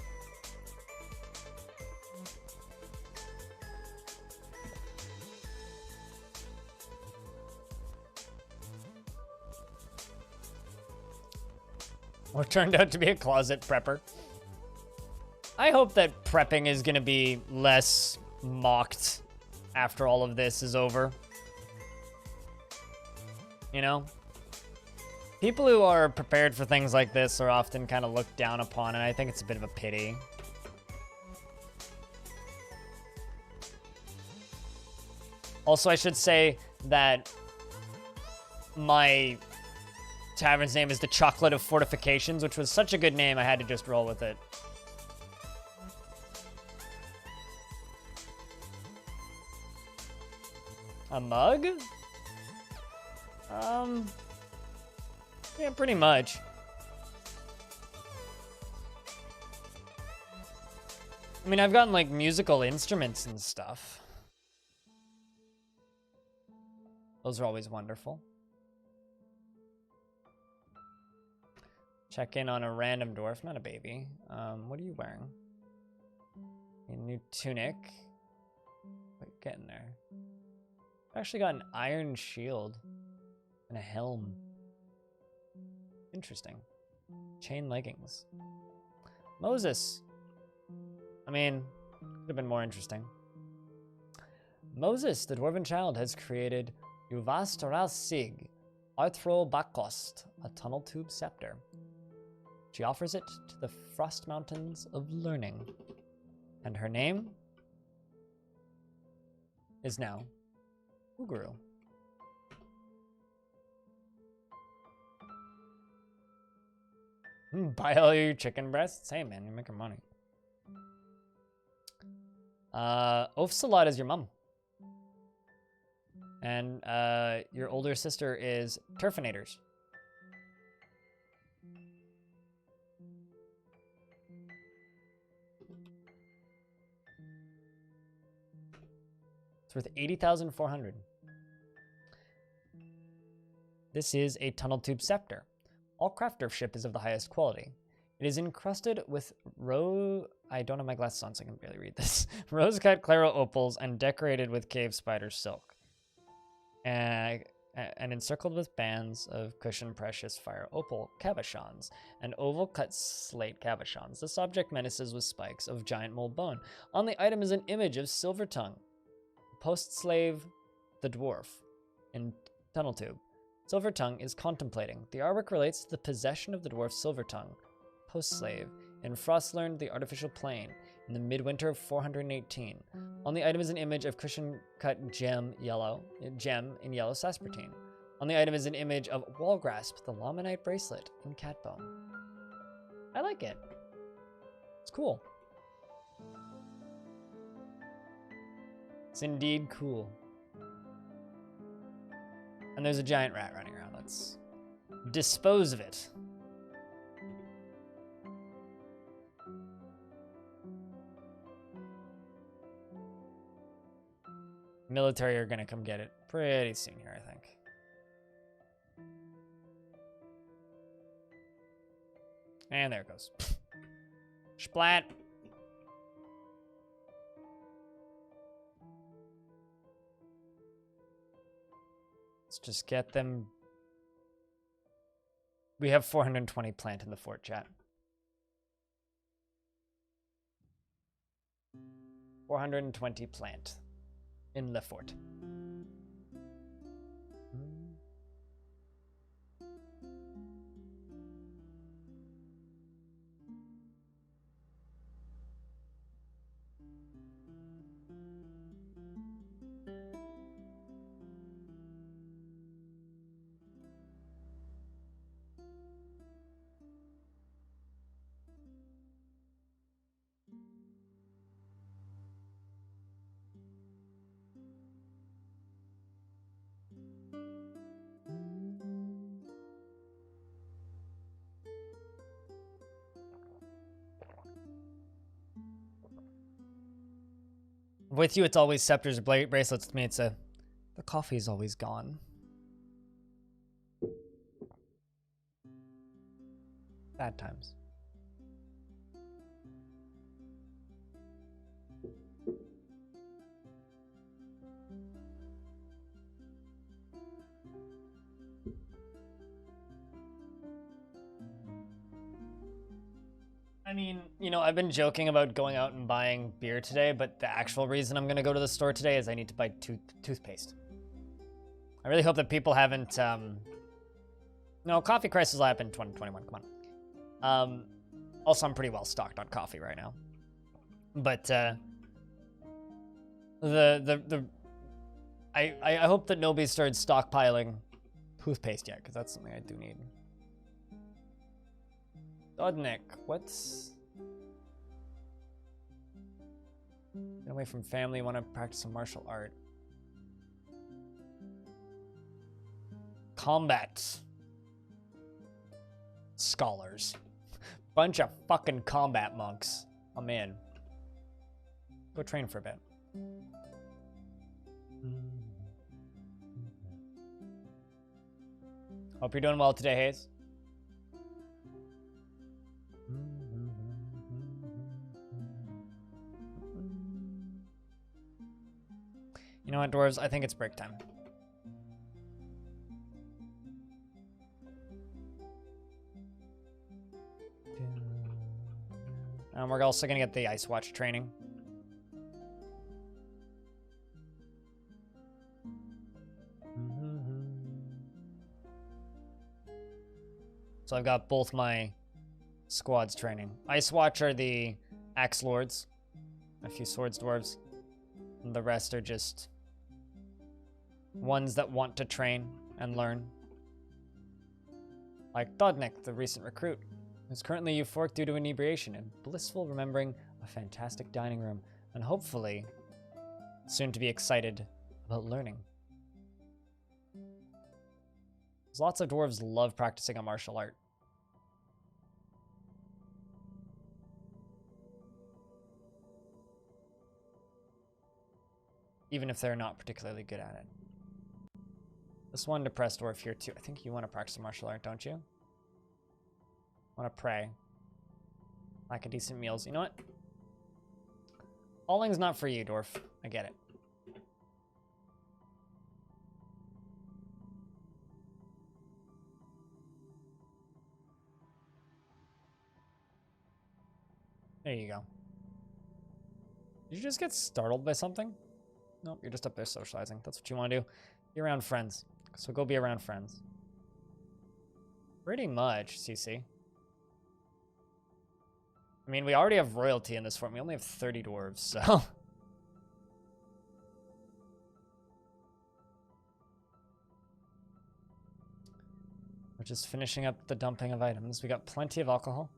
What turned out to be a closet prepper. I hope that prepping is going to be less mocked after all of this is over. You know? People who are prepared for things like this are often kind of looked down upon, and I think it's a bit of a pity. Also, I should say that my tavern's name is the Chocolate of Fortifications, which was such a good name, I had to just roll with it. A mug? Yeah, pretty much. I mean, I've gotten, like, musical instruments and stuff. Those are always wonderful. Check in on a random dwarf, not a baby. What are you wearing? A new tunic. Wait, get in there. I've actually got an iron shield and a helm. Interesting. Chain leggings. Moses. I mean, could have been more interesting. Moses, the dwarven child, has created Uvastoral Sig, Arthro Bakost, a tunnel tube scepter. She offers it to the Frost Mountains of Learning. And her name is now Uguru. Buy all your chicken breasts? Hey man, you're making money. Ofsalot is your mom. And your older sister is Turfinators. It's worth 80,400. This is a tunnel tube scepter. All craftership is of the highest quality. It is encrusted with I don't have my glasses on, so I can barely read this. Rose-cut claro opals and decorated with cave spider silk. And encircled with bands of cushioned precious fire opal cabochons and oval-cut slate cabochons. This object menaces with spikes of giant mold bone. On the item is an image of Silvertongue, post-slave the Dwarf, in tunnel tube. Silvertongue is contemplating. The artwork relates to the possession of the dwarf Silvertongue, post-slave, in Frostlearned the artificial plane, in the midwinter of 418. On the item is an image of cushion-cut gem in yellow saspartine. On the item is an image of Wallgrasp, the Lamanite bracelet, in catbone. I like it. It's cool. It's indeed cool. And there's a giant rat running around. Let's dispose of it. Military are gonna come get it pretty soon here, I think. And there it goes. Splat. Let's just get them. We have 420 plant in the fort, chat. 420 plant in the fort. With you, it's always scepters or bracelets. With me, it's the coffee's always gone. Bad times. I mean, you know, I've been joking about going out and buying beer today, but the actual reason I'm going to go to the store today is I need to buy toothpaste. I really hope that people haven't, no, coffee crisis will happen in 2021, come on. Also, I'm pretty well stocked on coffee right now. But, I hope that nobody started stockpiling toothpaste yet, because that's something I do need. Dodnik, what's... Get away from family, want to practice some martial art. Combat. Scholars. Bunch of fucking combat monks. I'm in. Go train for a bit. Hope you're doing well today, Hayes. You know what, dwarves? I think it's break time. We're also gonna get the Ice Watch training. So I've got both my squads training. Ice Watch are the Axe Lords, a few Swords Dwarves, and the rest are just ones that want to train and learn. Like Dodnik, the recent recruit, who's currently euphoric due to inebriation and blissful remembering a fantastic dining room, and hopefully soon to be excited about learning. Lots of dwarves love practicing a martial art. Even if they're not particularly good at it. This one depressed dwarf here too. I think you want to practice a martial art, don't you? Want to pray. Lack of decent meals. You know what? Falling's not for you, dwarf. I get it. There you go. Did you just get startled by something? Nope, you're just up there socializing. That's what you want to do. Be around friends. So go be around friends. Pretty much, CC. I mean, we already have royalty in this form. We only have 30 dwarves, so... We're just finishing up the dumping of items. We got plenty of alcohol.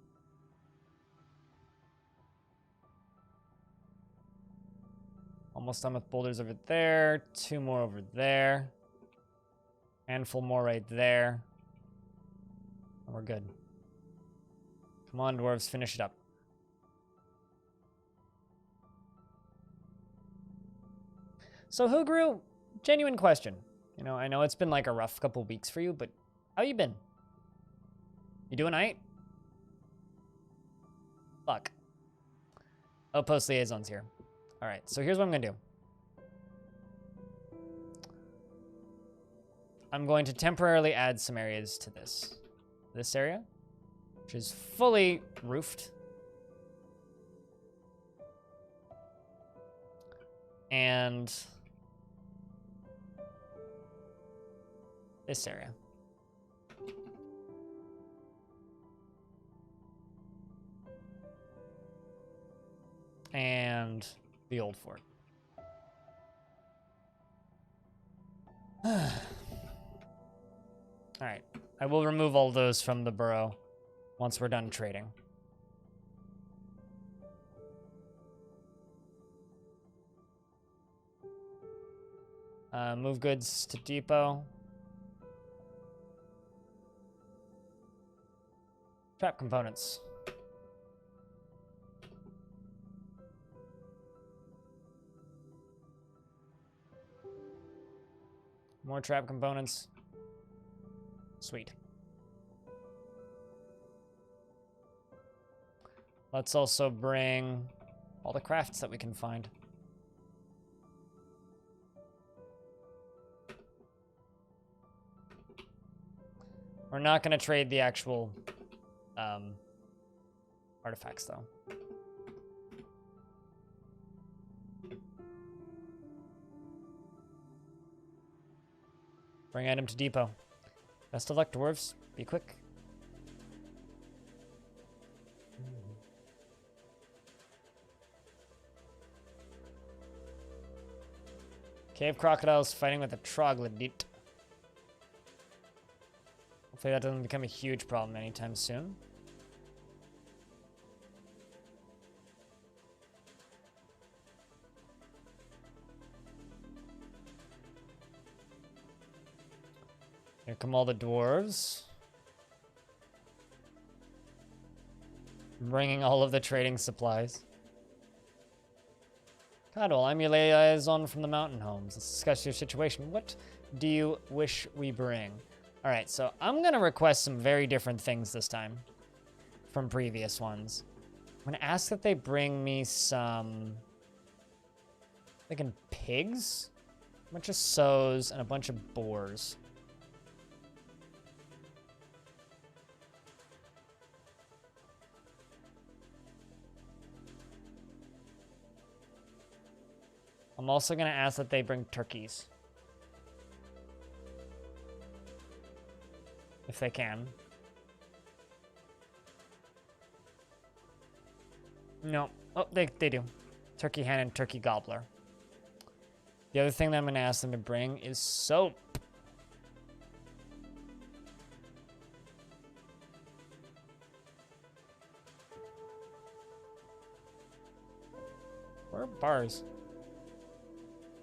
Almost done with boulders over there. 2 more over there. Handful more right there. And we're good. Come on, dwarves, finish it up. So, Hugru, genuine question. You know, I know it's been like a rough couple weeks for you, but how you been? You doing alright? Fuck. Outpost liaison's here. Alright, so here's what I'm gonna do. I'm going to temporarily add some areas to this area, which is fully roofed. And this area. And the old fort. Alright, I will remove all those from the burrow once we're done trading. Move goods to depot. Trap components. More trap components. Sweet. Let's also bring all the crafts that we can find. We're not going to trade the actual artifacts, though. Bring item to depot. Best of luck, dwarves. Be quick. Cave crocodiles fighting with a troglodyte. Hopefully that doesn't become a huge problem anytime soon. Here come all the dwarves. Bringing all of the trading supplies. Cuddle, I'm your liaison from the mountain homes. Let's discuss your situation. What do you wish we bring? Alright, so I'm gonna request some very different things this time from previous ones. I'm gonna ask that they bring me some... thinking pigs? A bunch of sows and a bunch of boars. I'm also going to ask that they bring turkeys. If they can. No. Oh, they do. Turkey hen and turkey gobbler. The other thing that I'm going to ask them to bring is soap. Where are bars?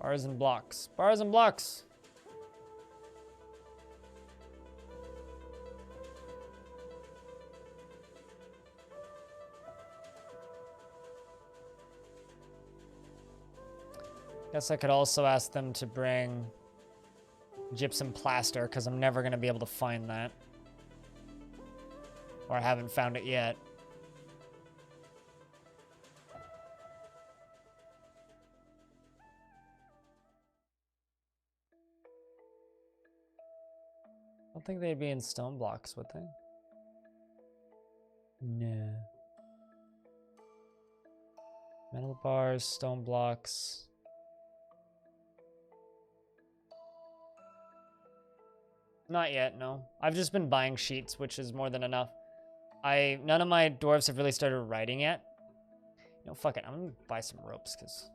Bars and blocks. Bars and blocks. Guess I could also ask them to bring gypsum plaster, because I'm never going to be able to find that. Or I haven't found it yet. I don't think they'd be in stone blocks, would they? No. Metal bars, stone blocks. Not yet, no. I've just been buying sheets, which is more than enough. None of my dwarves have really started writing yet. You know, fuck it. I'm gonna buy some ropes, because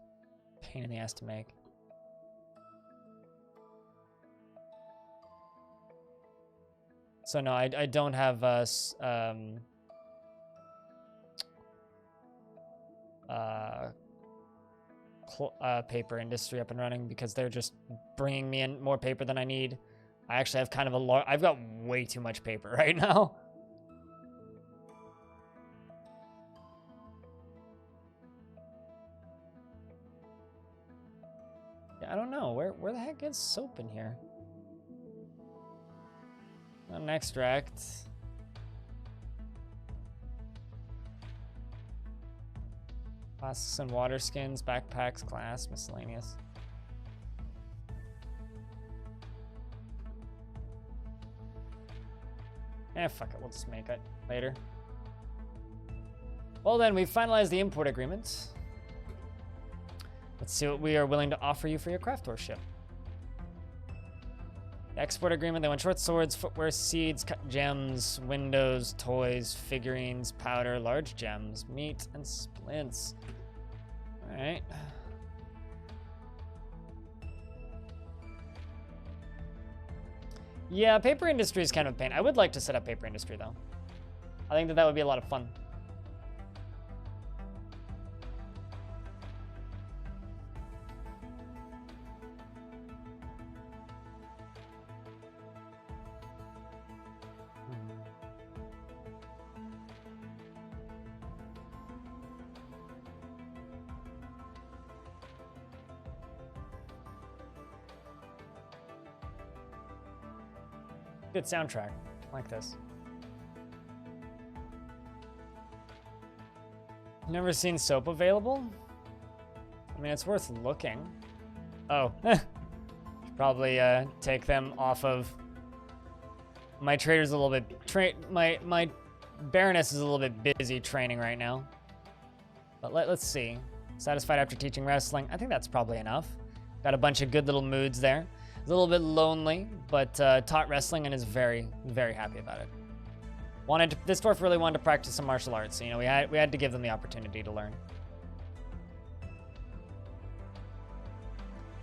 pain in the ass to make. So no, I don't have paper industry up and running, because they're just bringing me in more paper than I need. I actually have kind of I've got way too much paper right now. Yeah, I don't know. Where the heck is soap in here? Not an extract. Plastics and water skins, backpacks, glass, miscellaneous. Fuck it, we'll just make it later. Well then, we've finalized the import agreement. Let's see what we are willing to offer you for your craft worship. The export agreement, they want short swords, footwear, seeds, cut gems, windows, toys, figurines, powder, large gems, meat, and splints. Alright. Yeah, paper industry is kind of a pain. I would like to set up paper industry, though. I think that would be a lot of fun. Good soundtrack. I like this. Never seen soap available? I mean, it's worth looking. Oh. Should probably take them off of... My trader's a little bit... My Baroness is a little bit busy training right now. But let's see. Satisfied after teaching wrestling. I think that's probably enough. Got a bunch of good little moods there. A little bit lonely, but taught wrestling and is very, very happy about it. This dwarf really wanted to practice some martial arts. So, you know, we had to give them the opportunity to learn.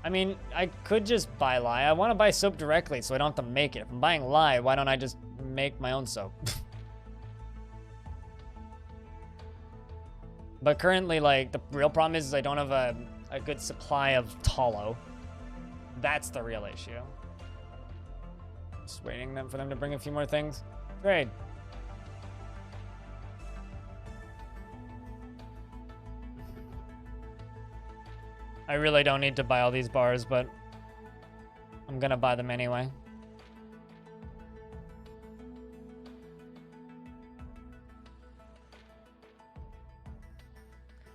I mean, I could just buy lye. I want to buy soap directly, so I don't have to make it. If I'm buying lye, why don't I just make my own soap? But currently, like, the real problem is I don't have a good supply of tallow. That's the real issue. Just waiting for them to bring a few more things. Trade. I really don't need to buy all these bars, but I'm gonna buy them anyway.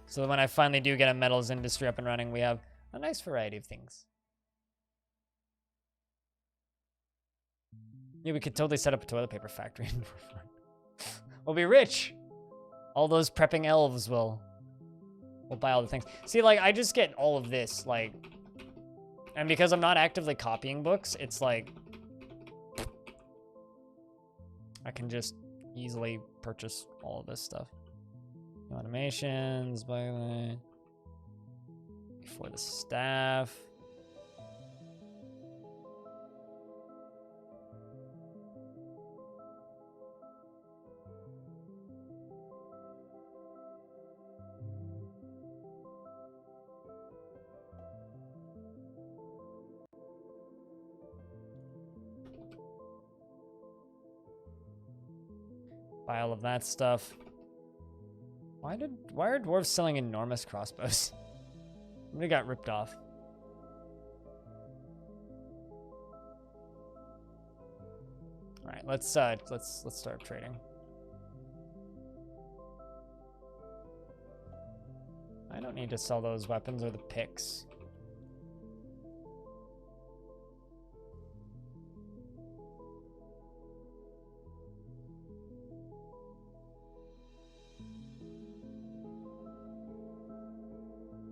So when I finally do get a metals industry up and running, we have a nice variety of things. Yeah, we could totally set up a toilet paper factory. We'll be rich. All those prepping elves will buy all the things. See, like, I just get all of this, like, and because I'm not actively copying books, it's like, I can just easily purchase all of this stuff. Automations, by the way. For the staff. Buy all of that stuff. Why are dwarves selling enormous crossbows? They got ripped off. All right, let's start trading. I don't need to sell those weapons or the picks.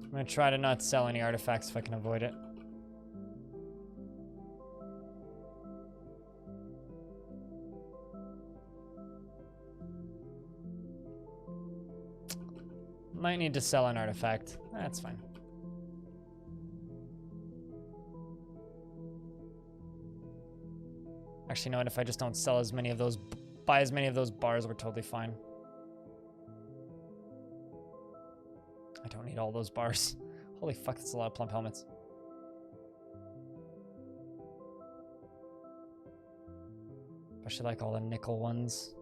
I'm gonna try to not sell any artifacts if I can avoid it. Might need to sell an artifact. That's fine. Actually, you know what? If I just don't sell as many of those, buy as many of those bars, we're totally fine. I don't need all those bars. Holy fuck, that's a lot of plump helmets. Especially like all the nickel ones.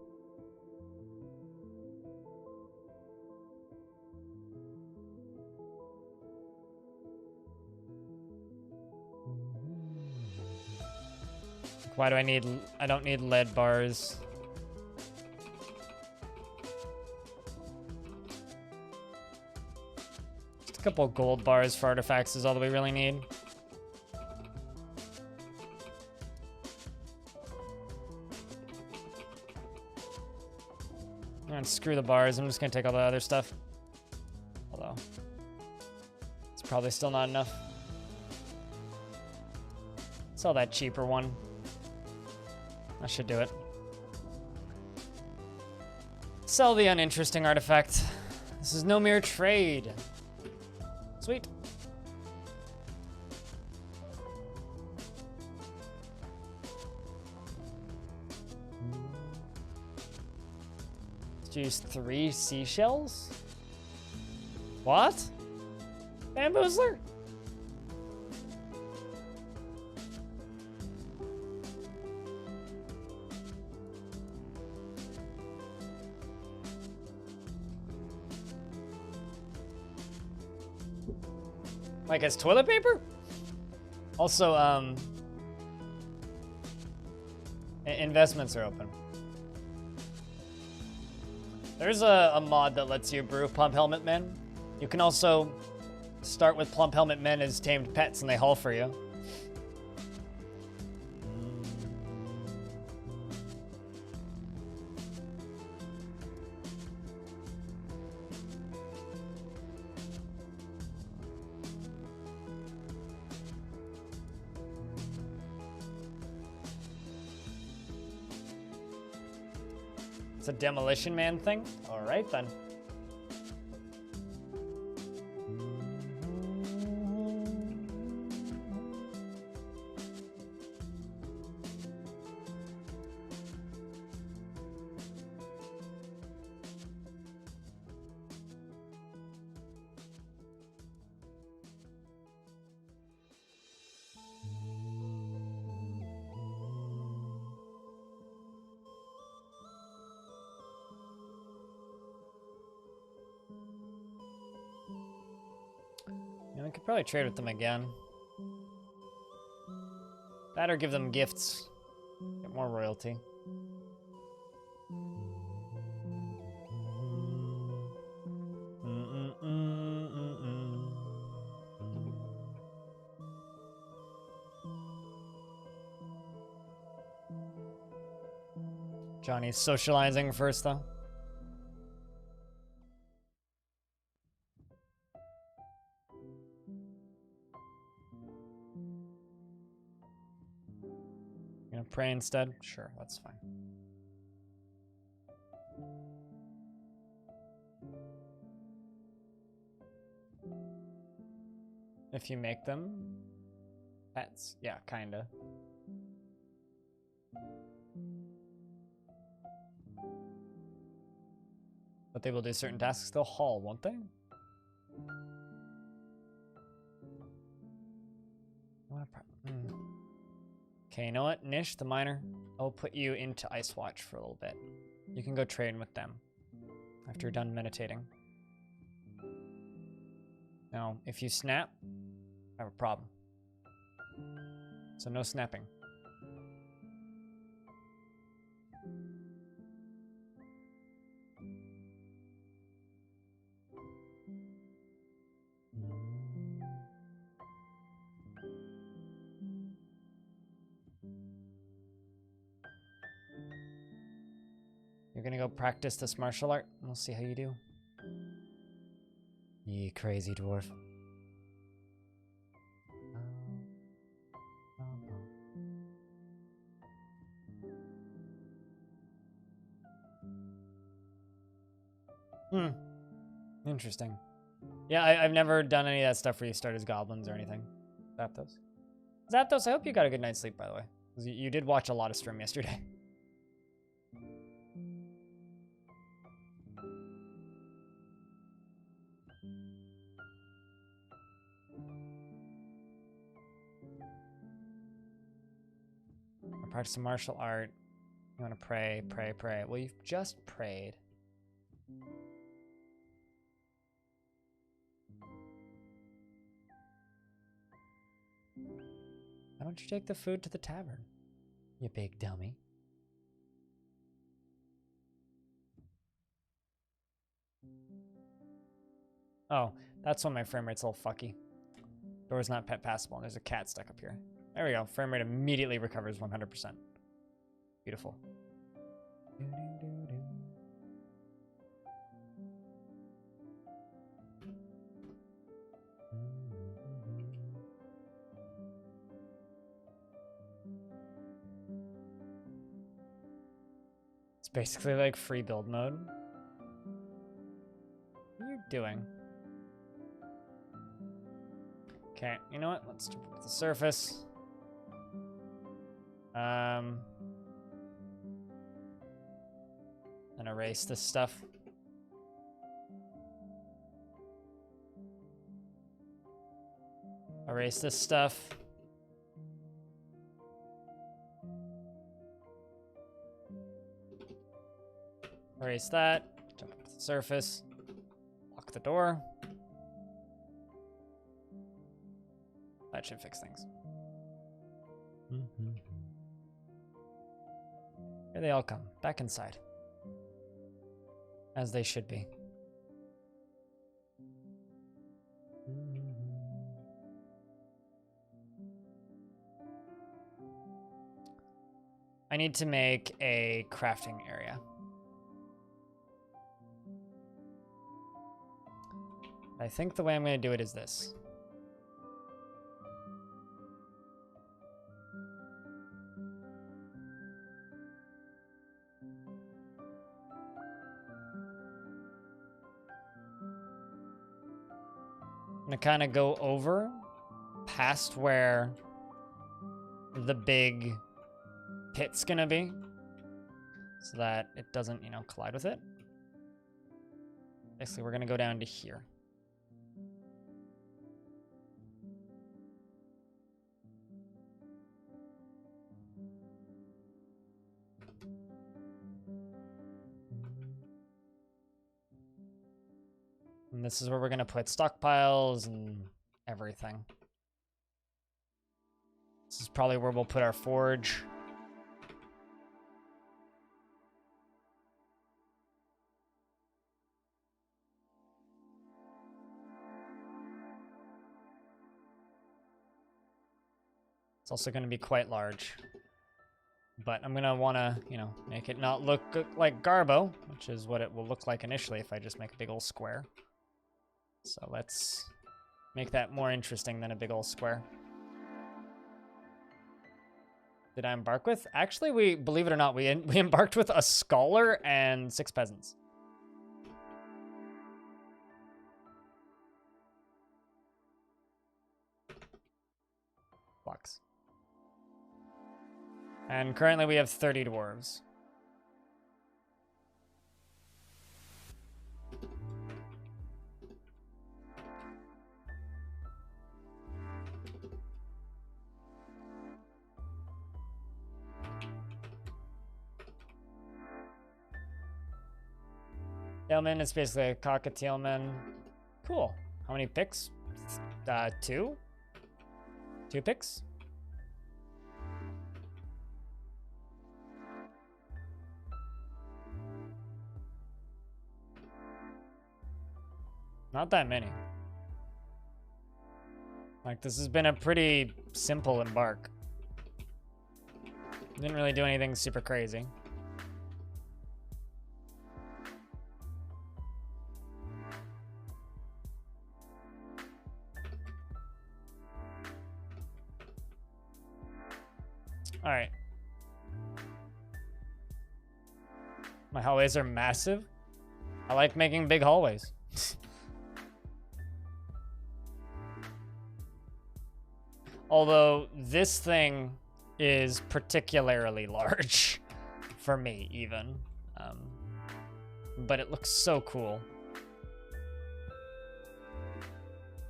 Why do I don't need lead bars. Just a couple gold bars for artifacts is all that we really need. And screw the bars, I'm just gonna take all the other stuff. Although, it's probably still not enough. Sell that cheaper one. That should do it. Sell the uninteresting artifact. This is no mere trade. Sweet. Let's use 3 seashells? What? Bamboozler? Like as toilet paper? Also, investments are open. There's a mod that lets you brew plump helmet men. You can also start with plump helmet men as tamed pets and they haul for you. It's a demolition man thing? All right then. I could probably trade with them again. That or give them gifts. Get more royalty. Johnny's socializing first, though. Pray instead? Sure, that's fine. if you make them pets. Yeah, kinda. But they will do certain tasks. They'll haul, won't they? Okay, you know what? Nish, the miner, I'll put you into Ice Watch for a little bit. You can go train with them after you're done meditating. Now, if you snap, I have a problem. So no snapping. You're gonna go practice this martial art. We'll see how you do. Ye crazy dwarf. Interesting. Yeah, I've never done any of that stuff where you start as goblins or anything. Zapdos. Zapdos, I hope you got a good night's sleep, by the way. 'Cause you did watch a lot of stream yesterday. Practice martial art. You want to pray, pray, pray. Well, you've just prayed. Why don't you take the food to the tavern, you big dummy? Oh, that's when my frame rate's a little fucky. Door's not pet passable, and there's a cat stuck up here. There we go. Frame rate immediately recovers 100%. Beautiful. It's basically like free build mode. What are you doing? Okay, you know what? Let's jump up to the surface. And erase this stuff. Erase this stuff. Erase that. Jump up to the surface. Lock the door. That should fix things. Here they all come. Back inside. As they should be. I need to make a crafting area. I think the way I'm going to do it is this. I'm gonna kind of go over past where the big pit's gonna be so that it doesn't, you know, collide with it. Basically, we're gonna go down to here. And this is where we're going to put stockpiles and everything. This is probably where we'll put our forge. It's also going to be quite large. But I'm going to want to, you know, make it not look like Garbo, which is what it will look like initially if I just make a big old square. So let's make that more interesting than a big old square. Did I embark with? Actually, we, believe it or not, we embarked with a scholar and 6 peasants. And currently we have 30 dwarves. Tailman is basically a cockatielman. Cool. How many picks? 2? 2 picks? Not that many. Like, this has been a pretty simple embark. Didn't really do anything super crazy. All right. My hallways are massive. I like making big hallways. Although this thing is particularly large for me, even. But it looks so cool.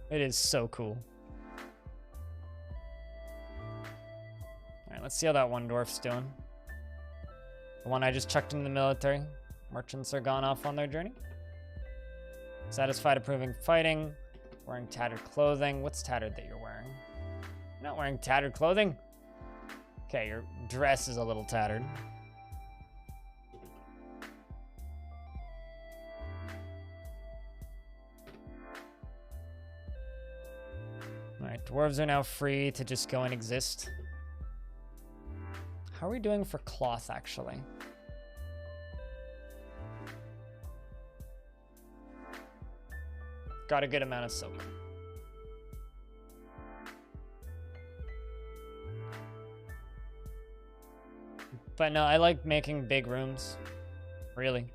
It is so cool. Alright, let's see how that one dwarf's doing. The one I just chucked into the military. Merchants are gone off on their journey. Satisfied, approving fighting. Wearing tattered clothing. What's tattered that you're wearing? You're not wearing tattered clothing. Okay, your dress is a little tattered. Alright, dwarves are now free to just go and exist. How are we doing for cloth, actually? Got a good amount of silk. But no, I like making big rooms. Really.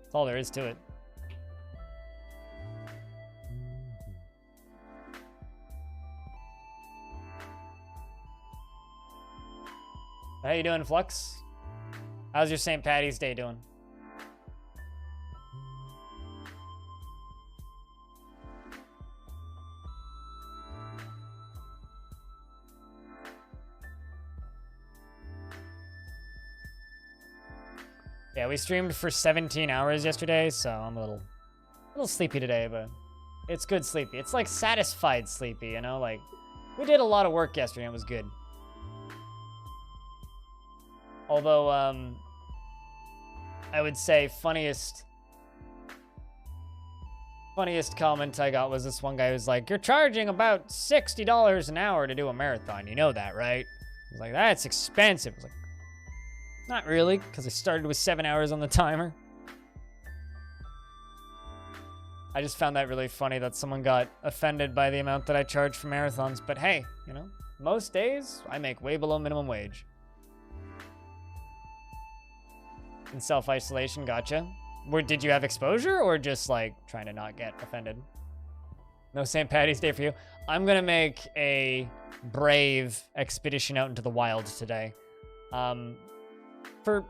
That's all there is to it. How you doing, Flux? How's your St. Patty's Day doing? Yeah, we streamed for 17 hours yesterday, so I'm a little sleepy today, but it's good sleepy. It's like satisfied sleepy, you know? Like, we did a lot of work yesterday and it was good. Although, I would say funniest comment I got was this one guy who's like, "You're charging about $60 an hour to do a marathon. You know that, right?" I was like, "That's expensive." I was like, "Not really, because I started with 7 hours on the timer." I just found that really funny that someone got offended by the amount that I charge for marathons. But hey, you know, most days I make way below minimum wage. In self-isolation, gotcha. Did you have exposure or just like trying to not get offended? No St. Patty's Day for you. I'm gonna make a brave expedition out into the wild today. For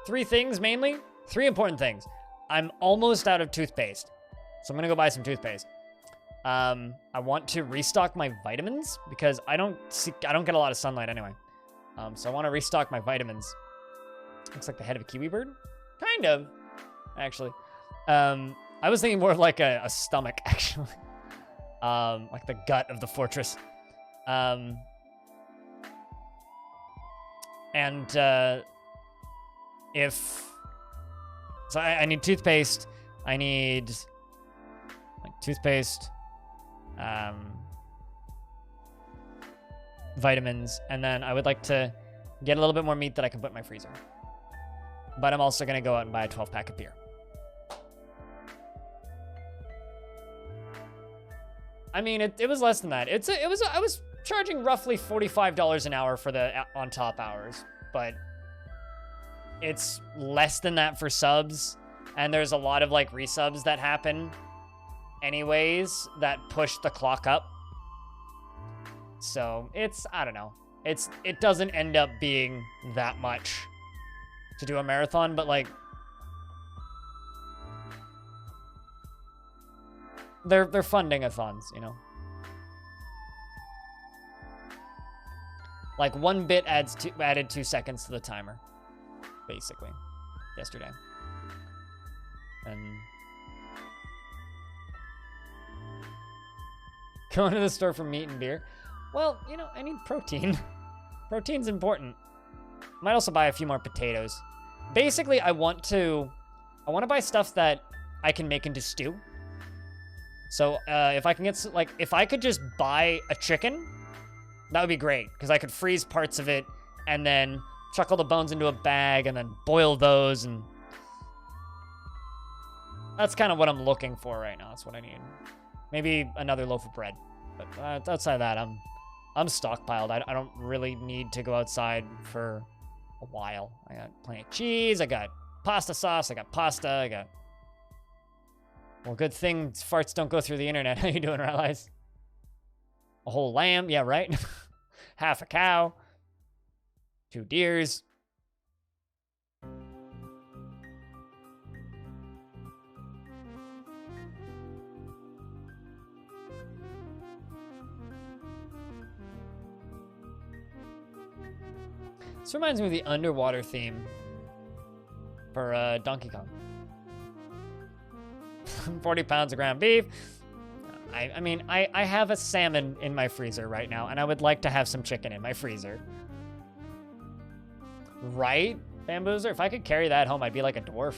3 things mainly. 3 important things. I'm almost out of toothpaste, so I'm gonna go buy some toothpaste. I want to restock my vitamins because I don't get a lot of sunlight anyway. So I want to restock my vitamins. Looks like the head of a kiwi bird. Kind of, actually. I was thinking more of like a stomach, actually. Like the gut of the fortress. I need toothpaste. I need like toothpaste, vitamins, and then I would like to get a little bit more meat that I can put in my freezer. But I'm also gonna go out and buy a 12-pack of beer. I mean, it was less than that. I was charging roughly $45 an hour for the on top hours, but it's less than that for subs, and there's a lot of like resubs that happen anyways that push the clock up. So I don't know. it doesn't end up being that much to do a marathon, but like they're funding-a-thons, you know. Like 1 bit added 2 seconds to the timer, basically, yesterday. And going to the store for meat and beer. Well, you know, I need protein. Protein's important. Might also buy a few more potatoes. Basically, I want to buy stuff that I can make into stew. So if I can get, like, if I could just buy a chicken, that would be great, because I could freeze parts of it and then chuck all the bones into a bag and then boil those, and that's kind of what I'm looking for right now. That's what I need. Maybe another loaf of bread, but outside of that, I'm stockpiled. I don't really need to go outside for a while. I got plenty of cheese. I got pasta sauce. I got pasta. I got. Well, good thing farts don't go through the internet. How you doing, Rallies? A whole lamb, yeah, right? Half a cow. 2 deers. This reminds me of the underwater theme for Donkey Kong. 40 pounds of ground beef. I mean, I have a salmon in my freezer right now, and I would like to have some chicken in my freezer. Right, Bamboozer? If I could carry that home, I'd be like a dwarf.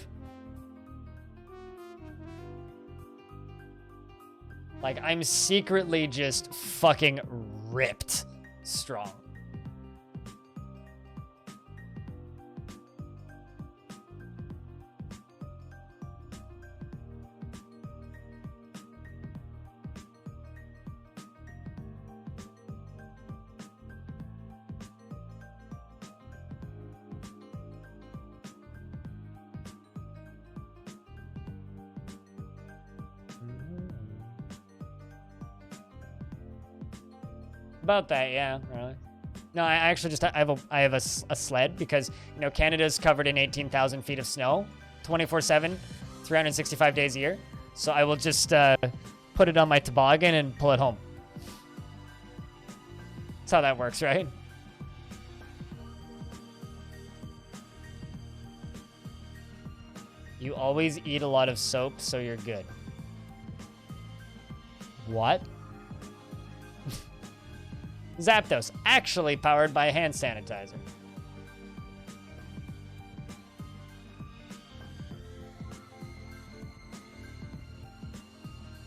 Like, I'm secretly just fucking ripped strong. About that, yeah, really. No, I actually just I have a sled because, you know, Canada's covered in 18,000 feet of snow, 24/7, 365 days a year. So I will just put it on my toboggan and pull it home. That's how that works, right? You always eat a lot of soap, so you're good. What? Zapdos, actually powered by hand sanitizer.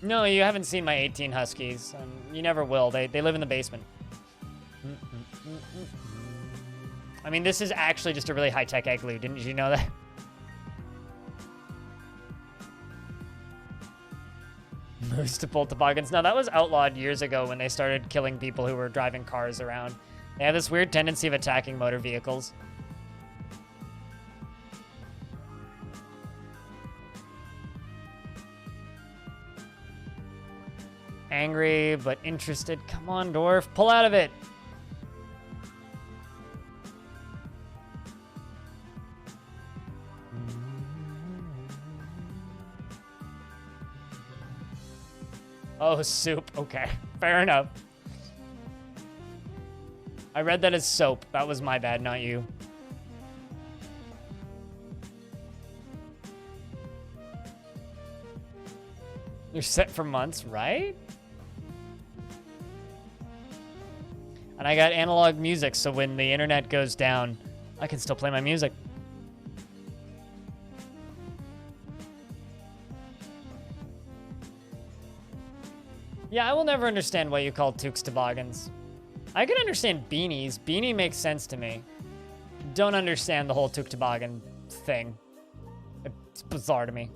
No, you haven't seen my 18 Huskies. You never will. They live in the basement. I mean, this is actually just a really high-tech igloo. Didn't you know that? Moves to pull toboggans. No, that was outlawed years ago when they started killing people who were driving cars around. They have this weird tendency of attacking motor vehicles. Angry, but interested. Come on, Dwarf. Pull out of it. Oh, soup. Okay, fair enough. I read that as soap. That was my bad, not you. You're set for months, right? And I got analog music, so when the internet goes down, I can still play my music. Yeah, I will never understand why you call toques toboggans. I can understand beanies. Beanie makes sense to me. Don't understand the whole toque toboggan thing. It's bizarre to me.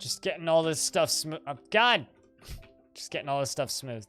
Just getting all this stuff smooth. God! Just getting all this stuff smooth.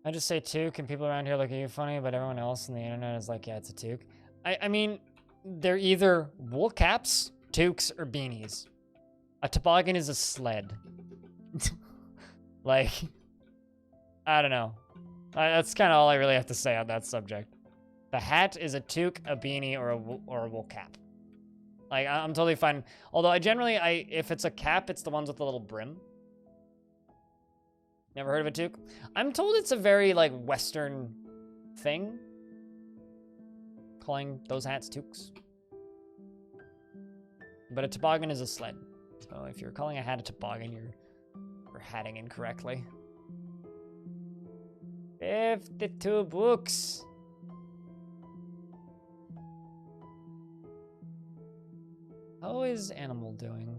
I just say toque, and people around here look at you funny, but everyone else on the internet is like, yeah, it's a toque. I mean, they're either wool caps, toques, or beanies. A toboggan is a sled. Like, I don't know. That's kind of all I really have to say on that subject. The hat is a toque, a beanie, or a wool cap. Like, I'm totally fine. Although if it's a cap, it's the ones with the little brim. Never heard of a toque? I'm told it's a very, like, Western thing. Calling those hats toques. But a toboggan is a sled. So if you're calling a hat a toboggan, you're hatting incorrectly. 52 books. How is Animal doing?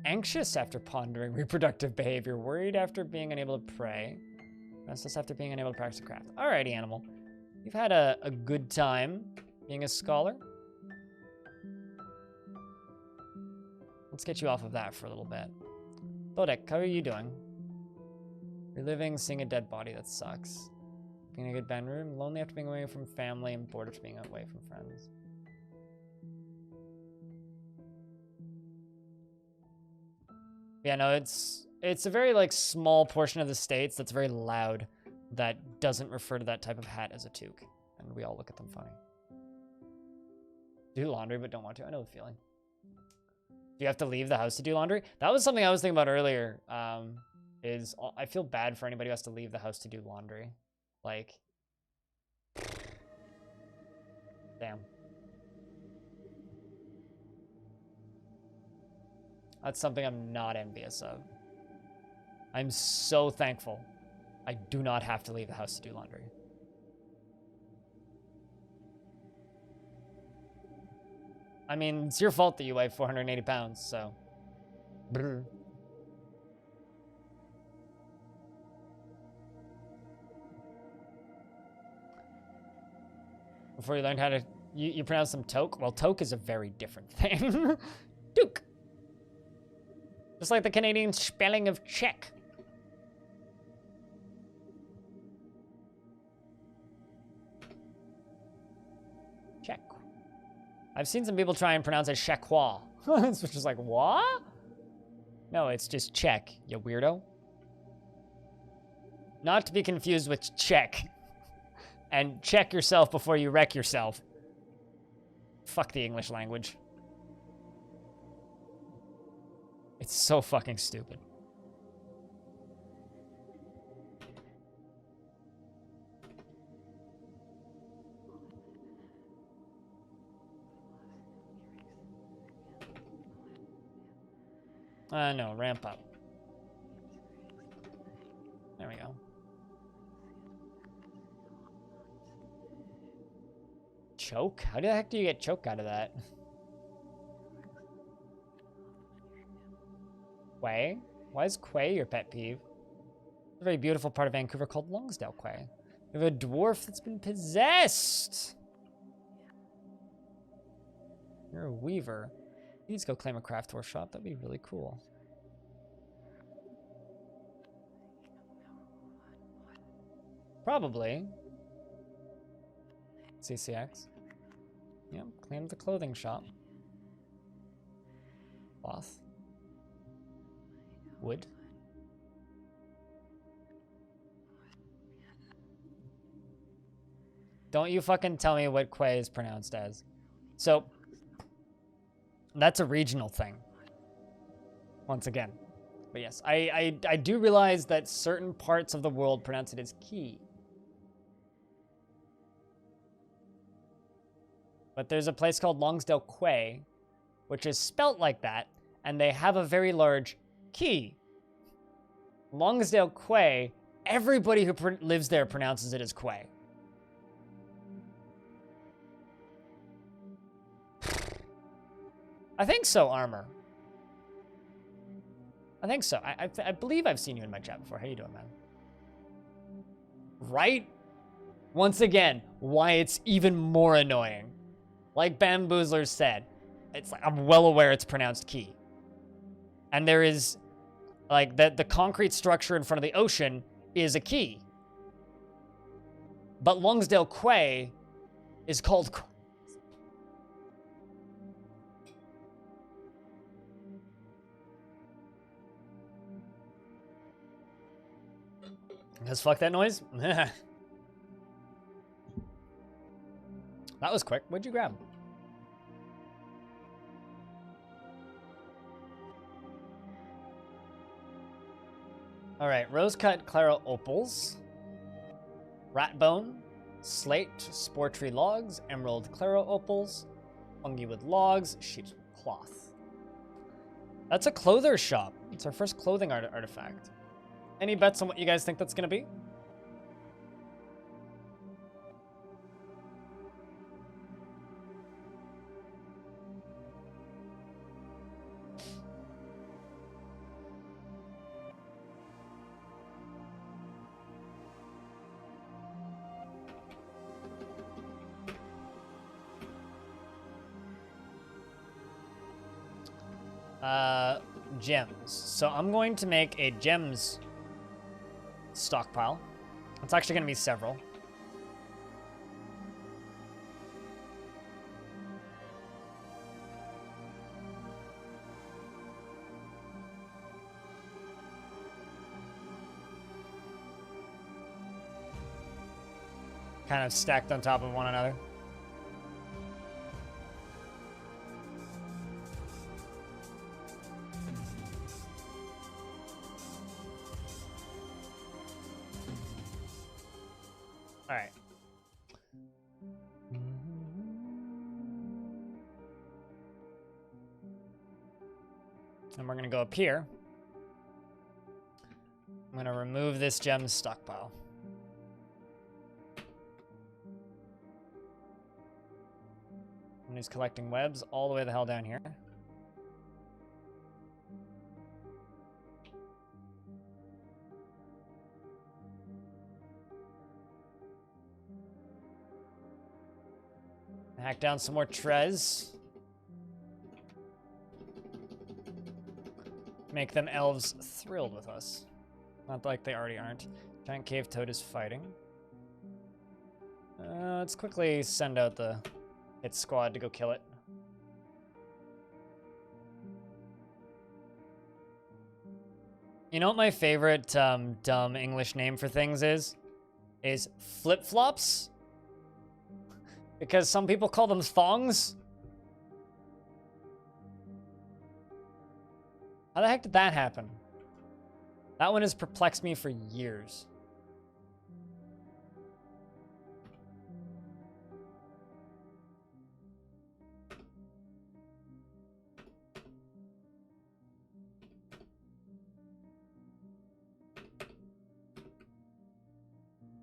Anxious after pondering reproductive behavior, worried after being unable to pray, restless after being unable to practice craft. Alrighty, Animal. You've had a good time being a scholar. Let's get you off of that for a little bit. Bodek, how are you doing? You're living, seeing a dead body, that sucks. Being in a good bedroom, lonely after being away from family, and bored after being away from friends. Yeah, no, it's a very, like, small portion of the States that's very loud that doesn't refer to that type of hat as a toque. And we all look at them funny. Do laundry, but don't want to. I know the feeling. Do you have to leave the house to do laundry? That was something I was thinking about earlier, I feel bad for anybody who has to leave the house to do laundry. Like, damn. That's something I'm not envious of. I'm so thankful I do not have to leave the house to do laundry. I mean, it's your fault that you weigh 480 pounds, so. Brr. Before you learned how to, you pronounce them toque? Well, toque is a very different thing. Toque. Just like the Canadian spelling of check. Check. I've seen some people try and pronounce it chequois. Which is like, what? No, it's just check, you weirdo. Not to be confused with check. And check yourself before you wreck yourself. Fuck the English language. It's so fucking stupid. No, ramp up. There we go. Choke? How the heck do you get choke out of that? Quay? Why is Quay your pet peeve? It's a very beautiful part of Vancouver called Longsdale Quay. We have a dwarf that's been possessed. You're a weaver. You need to go claim a craft workshop. That'd be really cool. Probably. CCX. Yep, claim the clothing shop. Cloth. Wood. Don't you fucking tell me what Quay is pronounced as. So, that's a regional thing. Once again. But yes, I do realize that certain parts of the world pronounce it as key. But there's a place called Longsdale Quay, which is spelt like that, and they have a very large key. Longsdale Quay, everybody who lives there pronounces it as Quay. I think so, Armor. I think so. I believe I've seen you in my chat before. How you doing, man? Right? Once again, why it's even more annoying. Like Bamboozler said, it's like, I'm well aware it's pronounced key. And there is, like, the concrete structure in front of the ocean is a key. But Lonsdale Quay is called... Let's fuck that noise. That was quick. What'd you grab? All right, rose-cut Claro opals, ratbone, slate, spore tree logs, emerald Claro opals, fungi wood logs, sheep's cloth. That's a clother shop. It's our first clothing artifact. Any bets on what you guys think that's gonna be? Gems. So I'm going to make a gems stockpile. It's actually going to be several. Kind of stacked on top of one another. All right. And we're going to go up here. I'm going to remove this gem stockpile. And he's collecting webs all the way the hell down here. Hack down some more trez. Make them elves thrilled with us. Not like they already aren't. Giant cave toad is fighting. Let's quickly send out the hit squad to go kill it. You know what my favorite dumb English name for things is? Is flip-flops. Because some people call them thongs. How the heck did that happen? That one has perplexed me for years.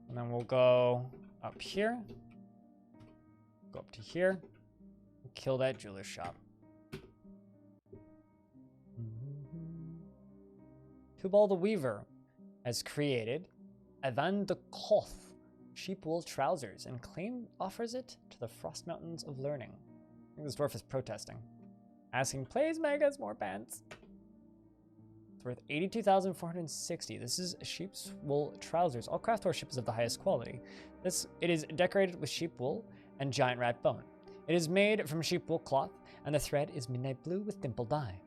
And then we'll go up here. Go up to here. Kill that jeweler shop. Tubal the Weaver has created Avan de Koth sheep wool trousers and offers it to the Frost Mountains of Learning. I think this dwarf is protesting. Asking, please make us more pants. It's worth 82,460. This is sheep's wool trousers. All craft horse sheep is of the highest quality. It is decorated with sheep wool and giant rat bone. It is made from sheep wool cloth, and the thread is midnight blue with dimple dye.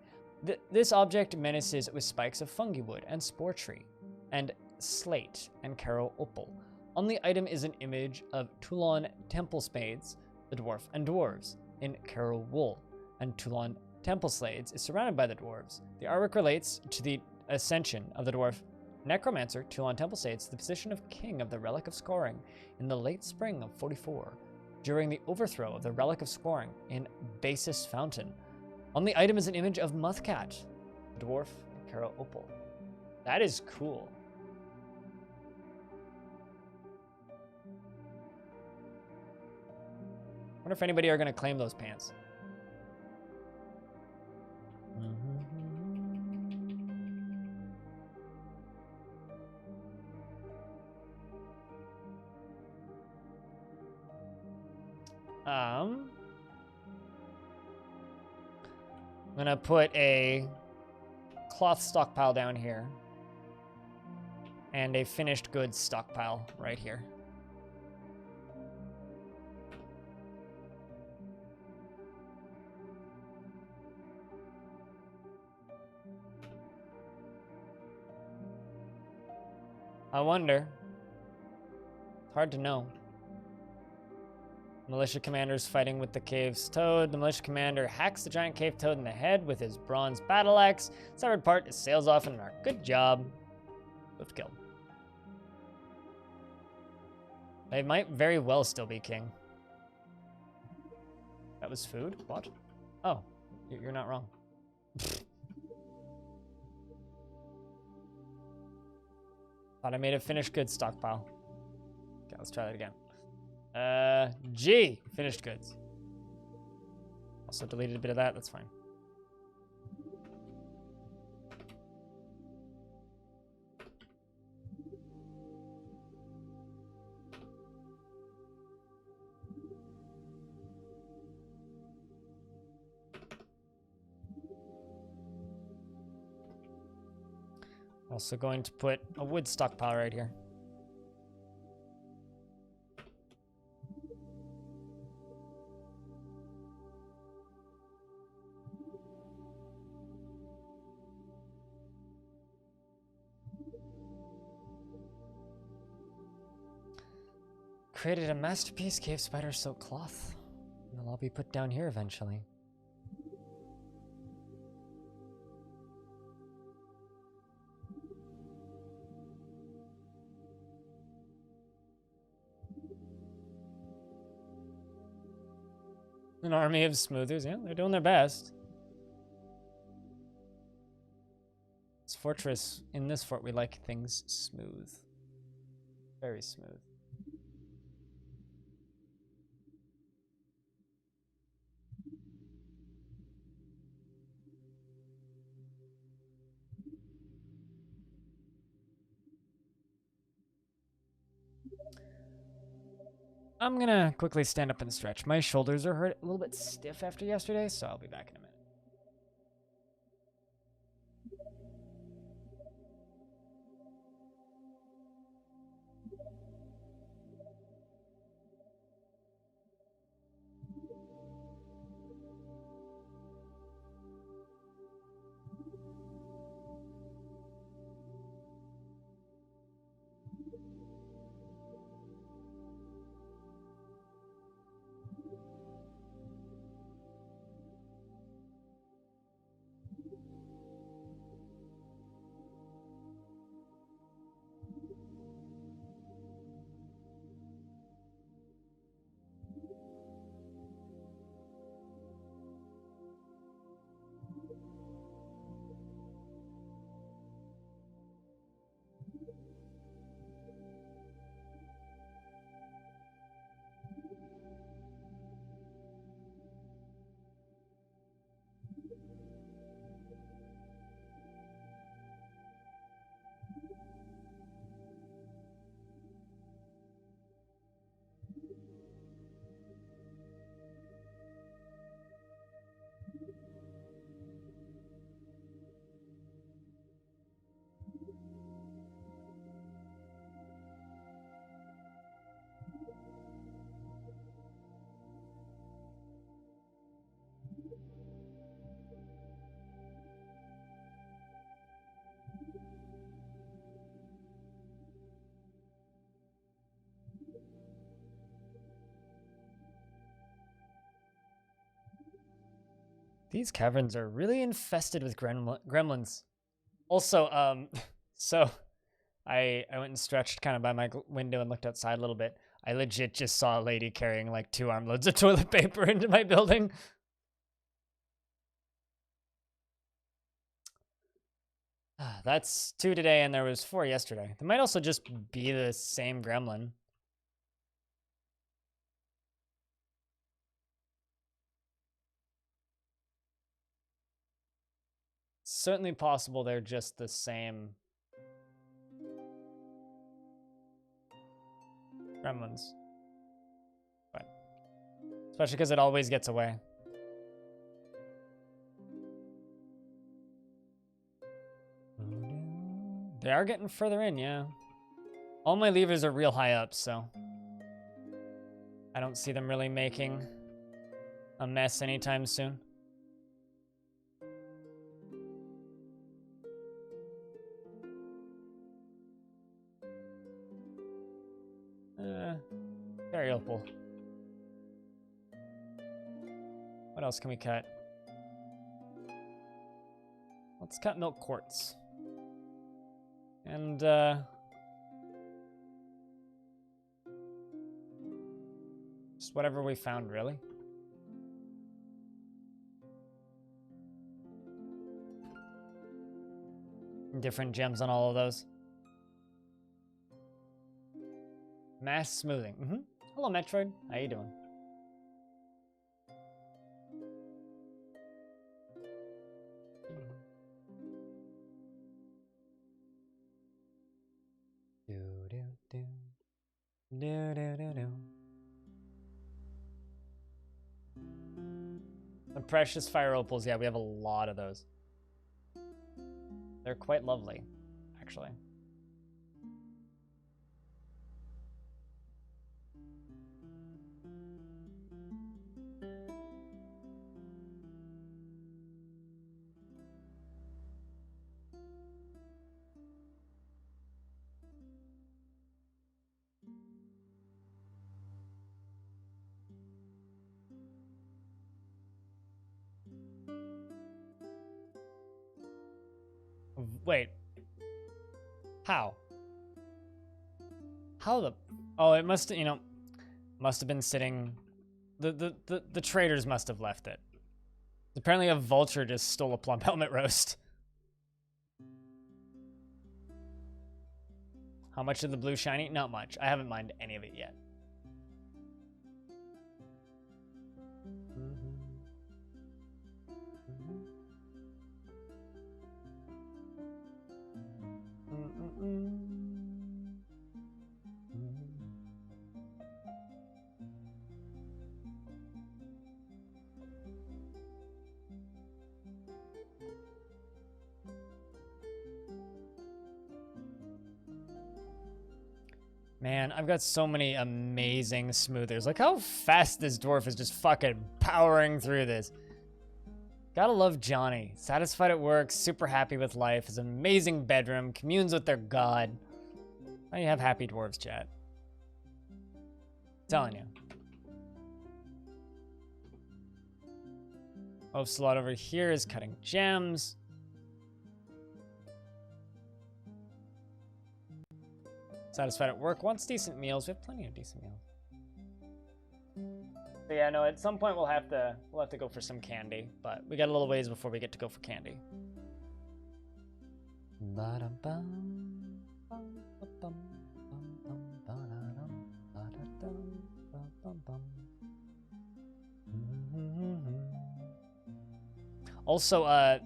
This object menaces with spikes of fungi wood and spore tree, and slate and caro opal. On the item is an image of Toulon temple spades, the dwarf, and dwarves in caro wool, and Toulon temple slades is surrounded by the dwarves. The artwork relates to the ascension of the dwarf necromancer Toulon temple spades to the position of king of the Relic of Scoring in the late spring of 44. During the overthrow of the Relic of Scoring in Basis Fountain. On the item is an image of Muthcat, the dwarf, and caro opal. That is cool. Wonder if anybody are going to claim those pants. I'm gonna put a cloth stockpile down here and a finished goods stockpile right here. I wonder. It's hard to know. Militia commander's fighting with the cave's toad. The militia commander hacks the giant cave toad in the head with his bronze battle axe. Severed part sails off in an arc. Good job. Swift kill. They might very well still be king. That was food? What? Oh, you're not wrong. Thought I made a finished goods stockpile. Okay, let's try that again. G, finished goods. Also deleted a bit of that, that's fine. Also going to put a wood stockpile right here. Created a masterpiece cave spider silk cloth. They'll all be put down here eventually. An army of smoothers, yeah, they're doing their best. This fortress, in this fort, we like things smooth. Very smooth. I'm gonna quickly stand up and stretch. My shoulders are hurt, a little bit stiff after yesterday, so I'll be back in a minute. These caverns are really infested with gremlins. Also, so I went and stretched kind of by my window and looked outside a little bit. I legit just saw a lady carrying like 2 armloads of toilet paper into my building. That's 2 today, and there was 4 yesterday. They might also just be the same gremlin. Certainly possible they're just the same gremlins. But Especially because it always gets away. They are getting further in, yeah. All my levers are real high up, so I don't see them really making a mess anytime soon. Variable. What else can we cut? Let's cut milk quartz. And, just whatever we found, really. Different gems on all of those. Mass smoothing. Hello, Metroid. How you doing? The precious fire opals. Yeah, we have a lot of those. They're quite lovely, actually. Wait. How? How the... Oh, it must, you know, must have been sitting... The traders must have left it. Apparently a vulture just stole a plump helmet roast. How much of the blue shiny? Not much. I haven't mined any of it yet. Man, I've got so many amazing smoothers. Look how fast this dwarf is just fucking powering through this. Gotta love Johnny. Satisfied at work, super happy with life, his amazing bedroom, communes with their god. Now you have happy dwarves, chat. Telling you. Ocelot over here is cutting gems. Satisfied at work, wants decent meals. We have plenty of decent meals. But yeah, no, at some point we'll have to go for some candy, but we got a little ways before we get to go for candy. Also,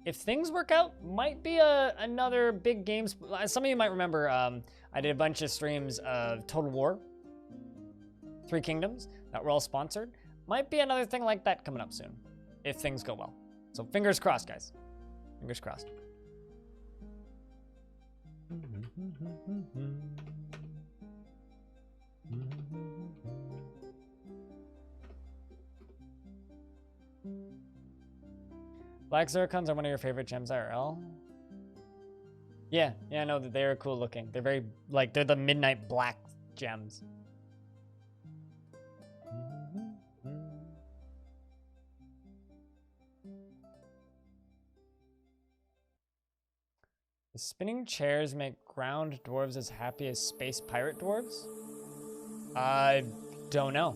if things work out, might be another big game. Some of you might remember I did a bunch of streams of Total War, Three Kingdoms, that were all sponsored. Might be another thing like that coming up soon, if things go well. So fingers crossed, guys. Fingers crossed. Black zircons are one of your favorite gems IRL? Yeah, I know that they're cool looking. They're very, like, they're the midnight black gems. The spinning chairs make ground dwarves as happy as space pirate dwarves? I don't know.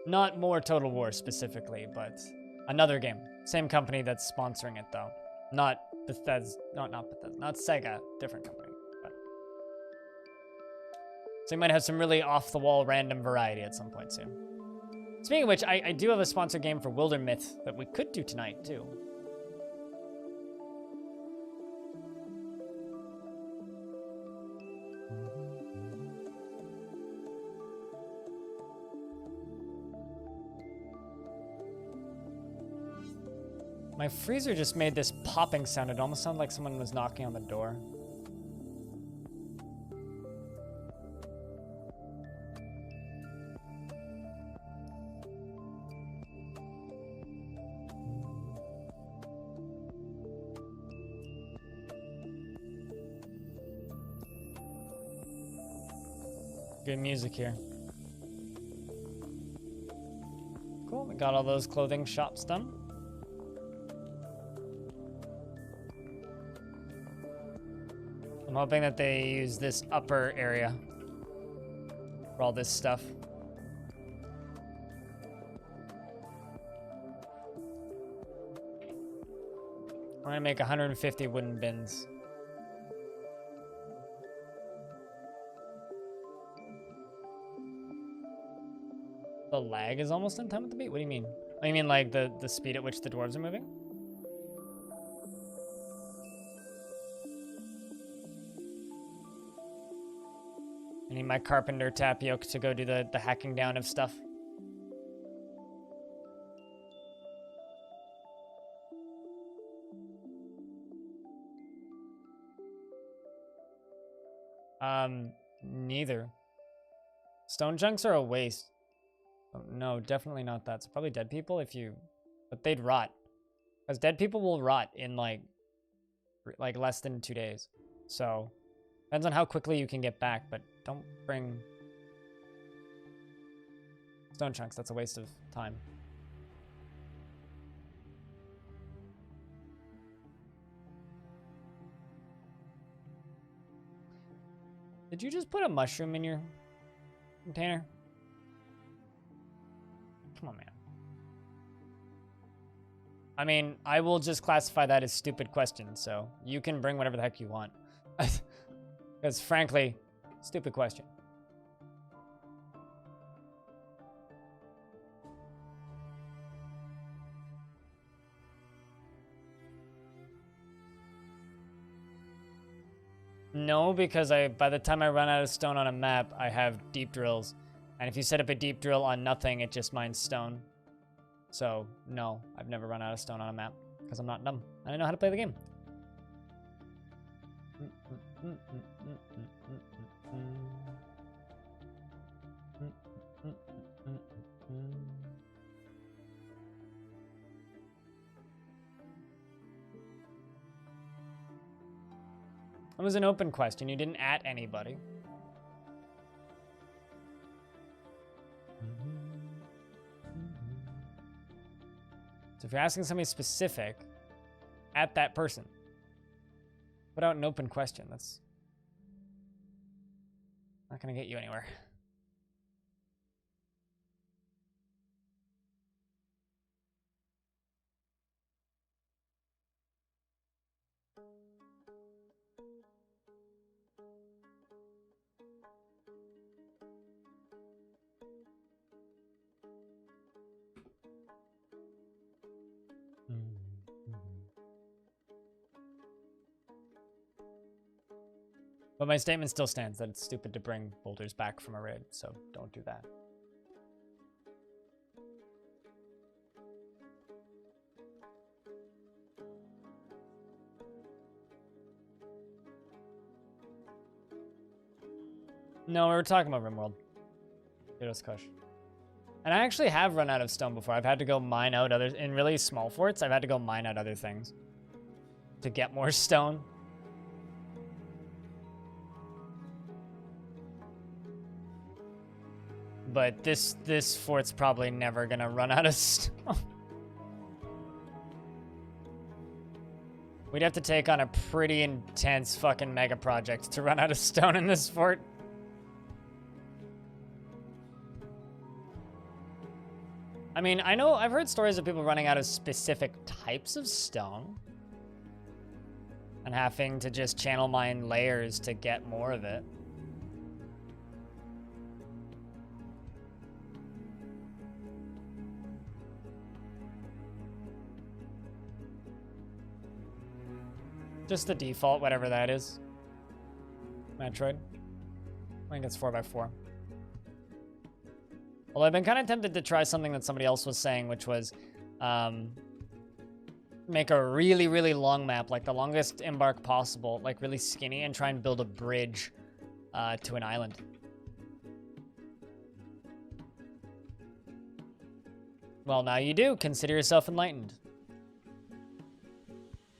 Not more Total War specifically, but another game. Same company that's sponsoring it though. Not Bethesda, not Bethesda, not Sega, different company. But. So you might have some really off-the-wall random variety at some point soon. Speaking of which, I do have a sponsored game for Wilder Myth that we could do tonight too. My freezer just made this popping sound. It almost sounded like someone was knocking on the door. Good music here. Cool, we got all those clothing shops done. I'm hoping that they use this upper area for all this stuff. I'm gonna make 150 wooden bins. The lag is almost in time with the beat? What do you mean? Oh, you mean like the speed at which the dwarves are moving? I need my carpenter tapioca to go do the hacking down of stuff. Neither. Stone chunks are a waste. Oh, no, definitely not that. So probably dead people if you... But they'd rot. Because dead people will rot in like less than 2 days. So, depends on how quickly you can get back, but don't bring stone chunks. That's a waste of time. Did you just put a mushroom in your container? Come on, man. I mean, I will just classify that as stupid questions, so you can bring whatever the heck you want. Because frankly, stupid question. No, because by the time I run out of stone on a map, I have deep drills. And if you set up a deep drill on nothing, it just mines stone. So, no, I've never run out of stone on a map. Because I'm not dumb. And I know how to play the game. It was an open question. You didn't at anybody. So if you're asking somebody specific, at that person. Put out an open question. That's not going to get you anywhere. But my statement still stands that it's stupid to bring boulders back from a raid, so don't do that. No, we were talking about RimWorld. Kudos, Kush. And I actually have run out of stone before. I've had to go mine out others. In really small forts, I've had to go mine out other things to get more stone. But this fort's probably never gonna run out of stone. We'd have to take on a pretty intense fucking mega project to run out of stone in this fort. I mean, I know I've heard stories of people running out of specific types of stone and having to just channel mine layers to get more of it. Just the default, whatever that is. Metroid. I think it's 4x4. Well, I've been kind of tempted to try something that somebody else was saying, which was make a really, really long map, like the longest embark possible, like really skinny, and try and build a bridge to an island. Well, now you do. Consider yourself enlightened.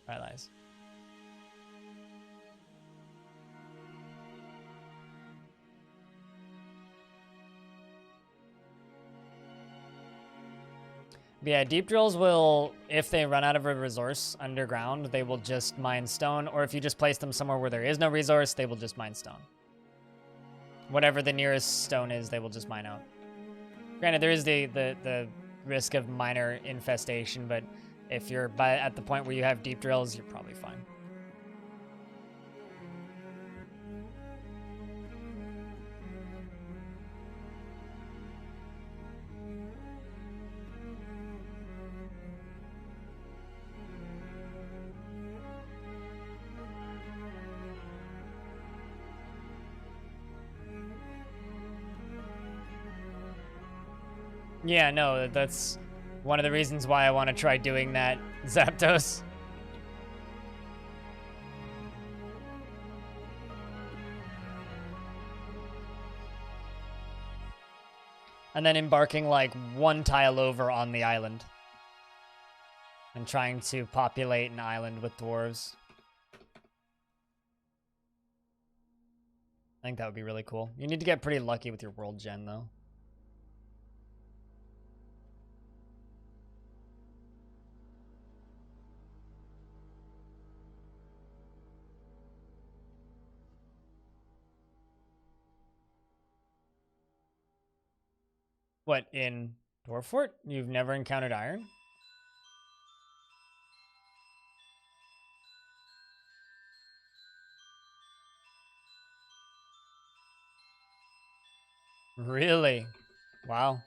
Right, lies. But yeah, deep drills will, if they run out of a resource underground, they will just mine stone, or if you just place them somewhere where there is no resource, they will just mine stone. Whatever the nearest stone is, they will just mine out. Granted, there is the risk of miner infestation, but if you're at the point where you have deep drills, you're probably fine. Yeah, no, that's one of the reasons why I want to try doing that, Zapdos. And then embarking like one tile over on the island. And trying to populate an island with dwarves. I think that would be really cool. You need to get pretty lucky with your world gen, though. What, in Dwarf Fort? You've never encountered iron? Really? Wow.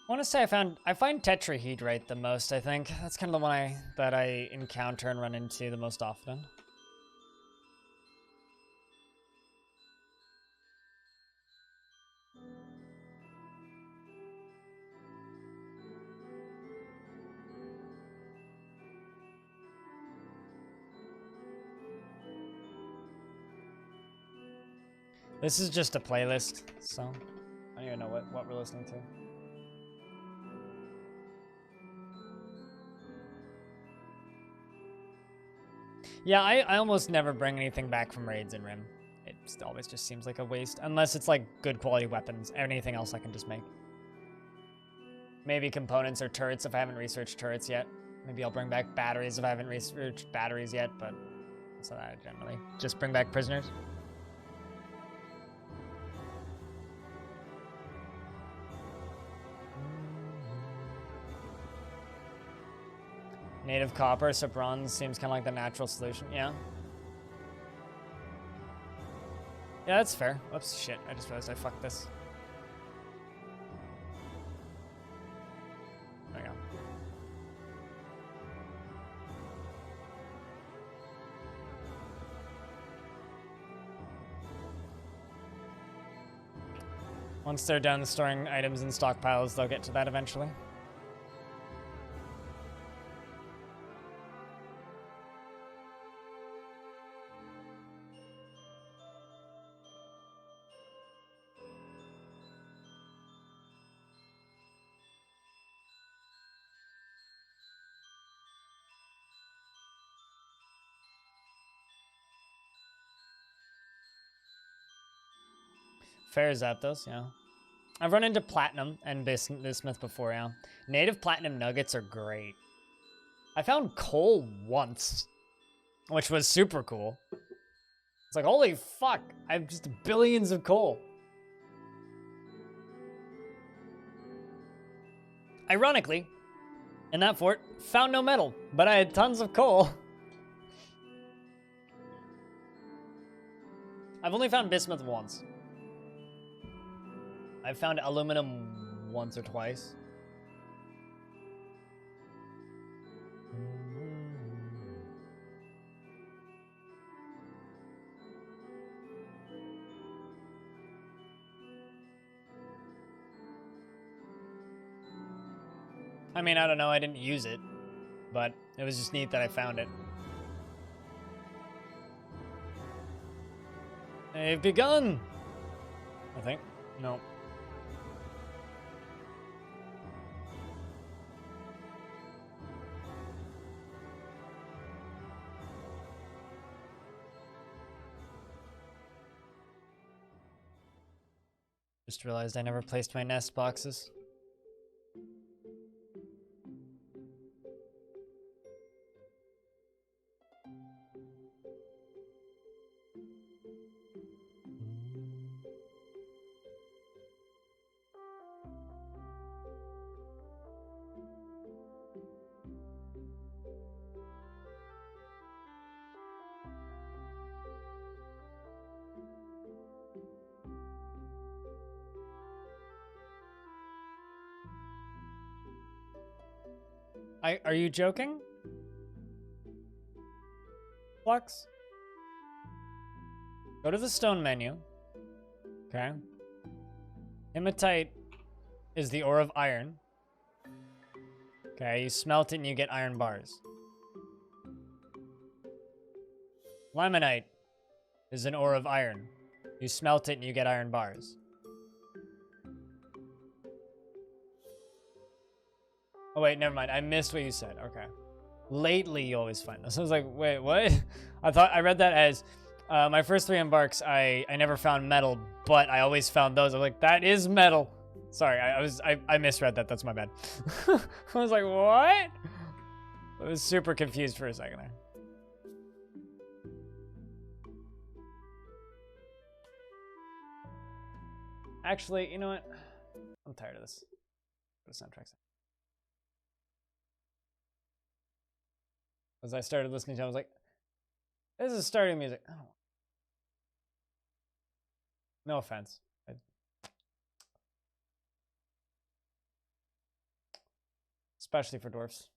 I want to say I find tetrahedrite the most, I think. That's kind of the one that I encounter and run into the most often. This is just a playlist, so I don't even know what we're listening to. Yeah, I almost never bring anything back from raids in Rim. It always just seems like a waste, unless it's like good quality weapons. Anything else I can just make. Maybe components or turrets if I haven't researched turrets yet. Maybe I'll bring back batteries if I haven't researched batteries yet, but that's what I generally just bring back prisoners. Native copper, so bronze seems kind of like the natural solution. Yeah. Yeah, that's fair. Oops, shit. I just realized I fucked this. There we go. Once they're done storing items in stockpiles, they'll get to that eventually. Fair Zapdos, yeah. I've run into platinum and bismuth before, yeah. Native platinum nuggets are great. I found coal once, which was super cool. It's like, holy fuck, I have just billions of coal. Ironically, in that fort, found no metal, but I had tons of coal. I've only found bismuth once. I've found aluminum once or twice. I mean, I don't know, I didn't use it, but it was just neat that I found it. They've begun! I think. No. Just realized I never placed my nest boxes. Are you joking? Flux? Go to the stone menu. Okay. Hematite is the ore of iron. Okay, you smelt it and you get iron bars. Limonite is an ore of iron. You smelt it and you get iron bars. Oh wait, never mind. I missed what you said. Okay. Lately, you always find this. I was like, wait, what? I read that as my first 3 embarks. I never found metal, but I always found those. I was like, that is metal. Sorry, I misread that. That's my bad. I was like, what? I was super confused for a second there. Actually, you know what? I'm tired of this. Go to soundtracks. As I started listening to it, I was like, this is starting music. Oh. No offense. Especially for dwarfs.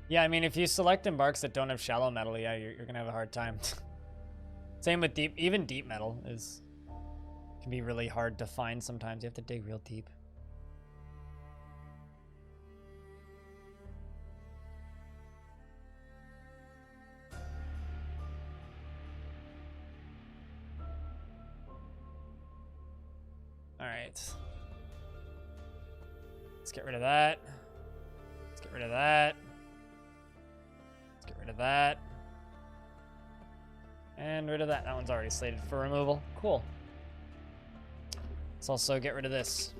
Yeah, I mean, if you select embarks that don't have shallow metal, yeah, you're gonna have a hard time. Same with deep, even deep metal can be really hard to find sometimes. You have to dig real deep. All right. Let's get rid of that. Let's get rid of that. Let's get rid of that. And rid of that. That one's already slated for removal. Cool. Let's also get rid of this.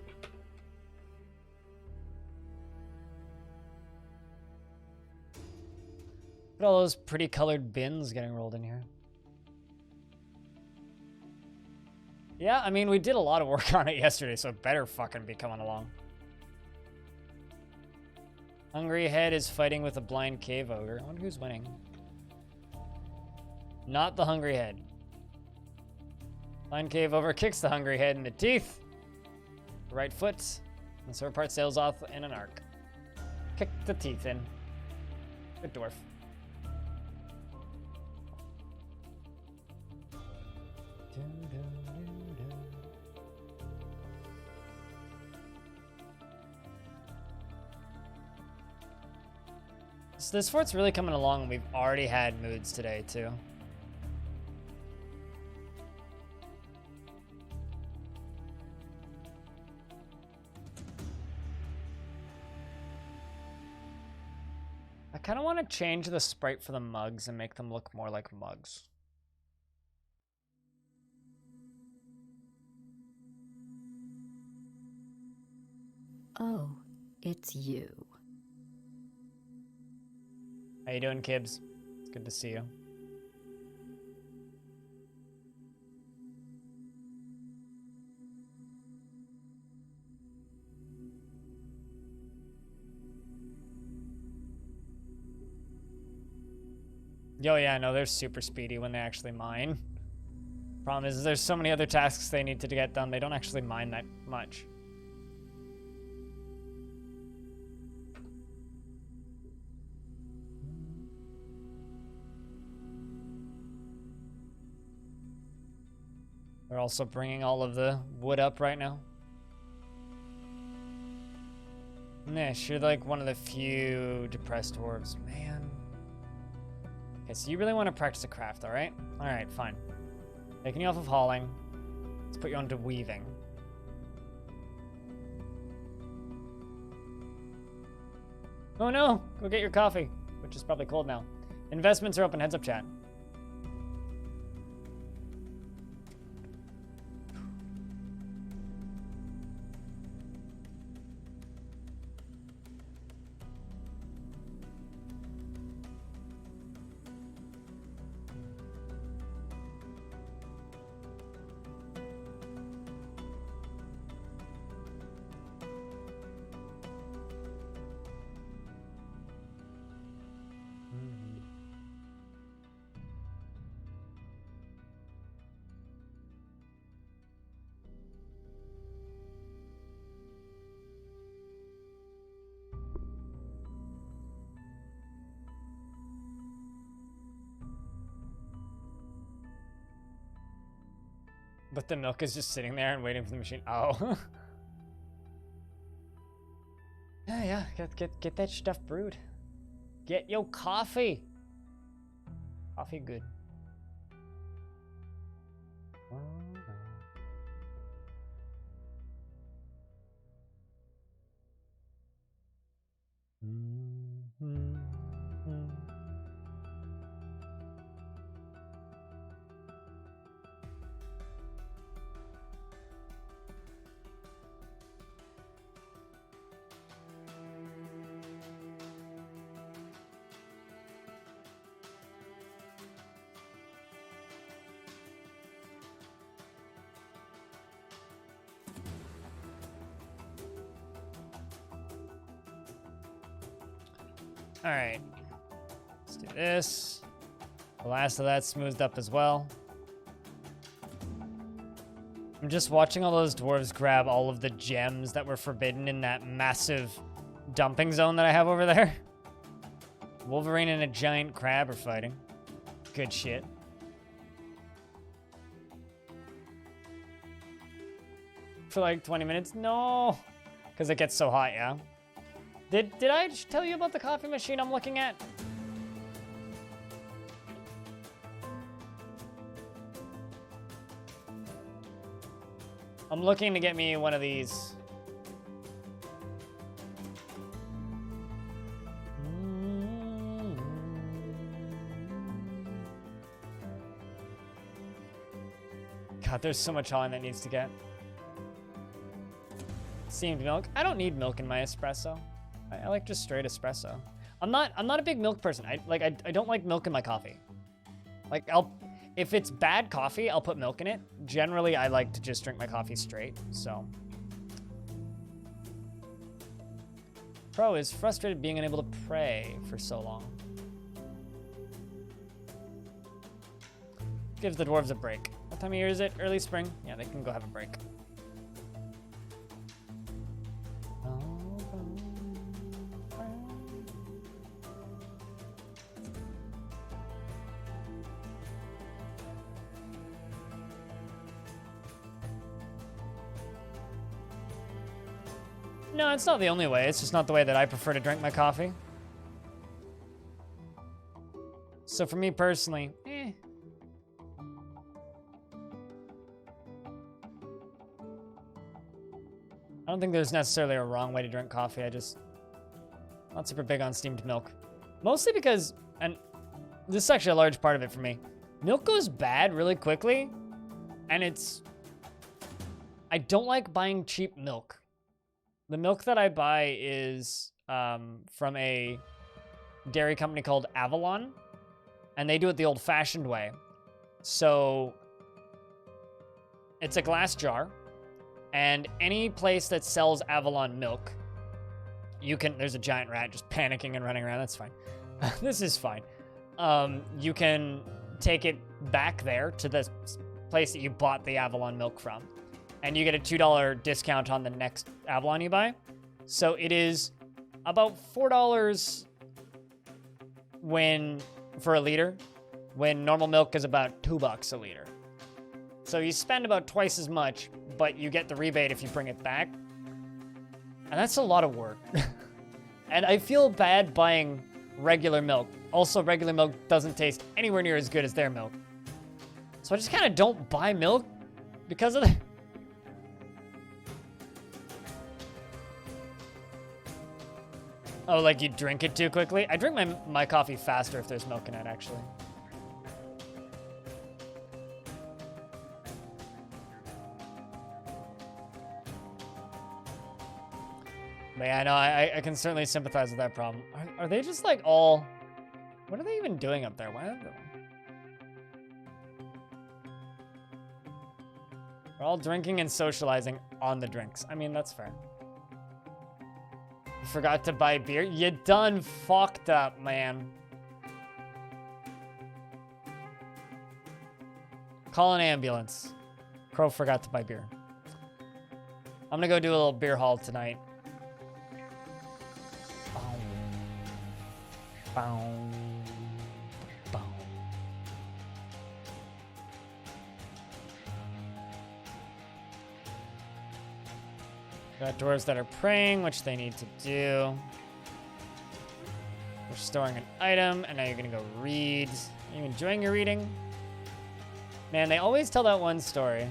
Look at all those pretty colored bins getting rolled in here. Yeah, I mean, we did a lot of work on it yesterday, so it better fucking be coming along. Hungry Head is fighting with a blind cave ogre. I wonder who's winning. Not the Hungry Head. Blind cave ogre kicks the Hungry Head in the teeth. The right foot. And the sword part sails off in an arc. Kick the teeth in. Good dwarf. So this fort's really coming along, and we've already had moods today, too. I kind of want to change the sprite for the mugs and make them look more like mugs. Oh, it's you. How you doing, Kibbs? It's good to see you. Yo, yeah, no, they're super speedy when they actually mine. Problem is there's so many other tasks they need to get done, they don't actually mine that much. They're also bringing all of the wood up right now. Nish, you're like one of the few depressed dwarves. Man. Okay, so you really want to practice a craft, alright? Alright, fine. Taking you off of hauling. Let's put you onto weaving. Oh no! Go get your coffee, which is probably cold now. Investments are open. Heads up, chat. But the milk is just sitting there and waiting for the machine. Oh. yeah, get that stuff brewed. Get your coffee. Coffee good. All right, let's do this. The last of that smoothed up as well. I'm just watching all those dwarves grab all of the gems that were forbidden in that massive dumping zone that I have over there. Wolverine and a giant crab are fighting. Good shit. For like 20 minutes? No! Because it gets so hot, yeah? Did I tell you about the coffee machine I'm looking at? I'm looking to get me one of these. God, there's so much hauling that needs to get. Steamed milk. I don't need milk in my espresso. I like just straight espresso. I'm not a big milk person. I don't like milk in my coffee. Like if it's bad coffee, I'll put milk in it. Generally, I like to just drink my coffee straight, so. Pro is frustrated being unable to pray for so long. Gives the dwarves a break. What time of year is it? Early spring? Yeah, they can go have a break. No, it's not the only way. It's just not the way that I prefer to drink my coffee. So for me personally, I don't think there's necessarily a wrong way to drink coffee. Not super big on steamed milk. Mostly because, and this is actually a large part of it for me, milk goes bad really quickly, and I don't like buying cheap milk. The milk that I buy is from a dairy company called Avalon, and they do it the old-fashioned way. So it's a glass jar, and any place that sells Avalon milk, there's a giant rat just panicking and running around. That's fine. This is fine. You can take it back there to the place that you bought the Avalon milk from, and you get a $2 discount on the next Avalon you buy. So it is about $4 for a liter, when normal milk is about $2 a liter. So you spend about twice as much, but you get the rebate if you bring it back. And that's a lot of work. And I feel bad buying regular milk. Also, regular milk doesn't taste anywhere near as good as their milk. So I just kind of don't buy milk because of that. Oh, like you drink it too quickly? I drink my coffee faster if there's milk in it, actually. But yeah, no, I can certainly sympathize with that problem. Are they just like all... What are they even doing up there? Why are they... We're all drinking and socializing on the drinks. I mean, that's fair. You forgot to buy beer? You done fucked up, man. Call an ambulance. Crow forgot to buy beer. I'm gonna go do a little beer haul tonight. Bow. Bow. Got dwarves that are praying, which they need to do. We're storing an item, and now you're gonna go read. Are you enjoying your reading? Man, they always tell that one story.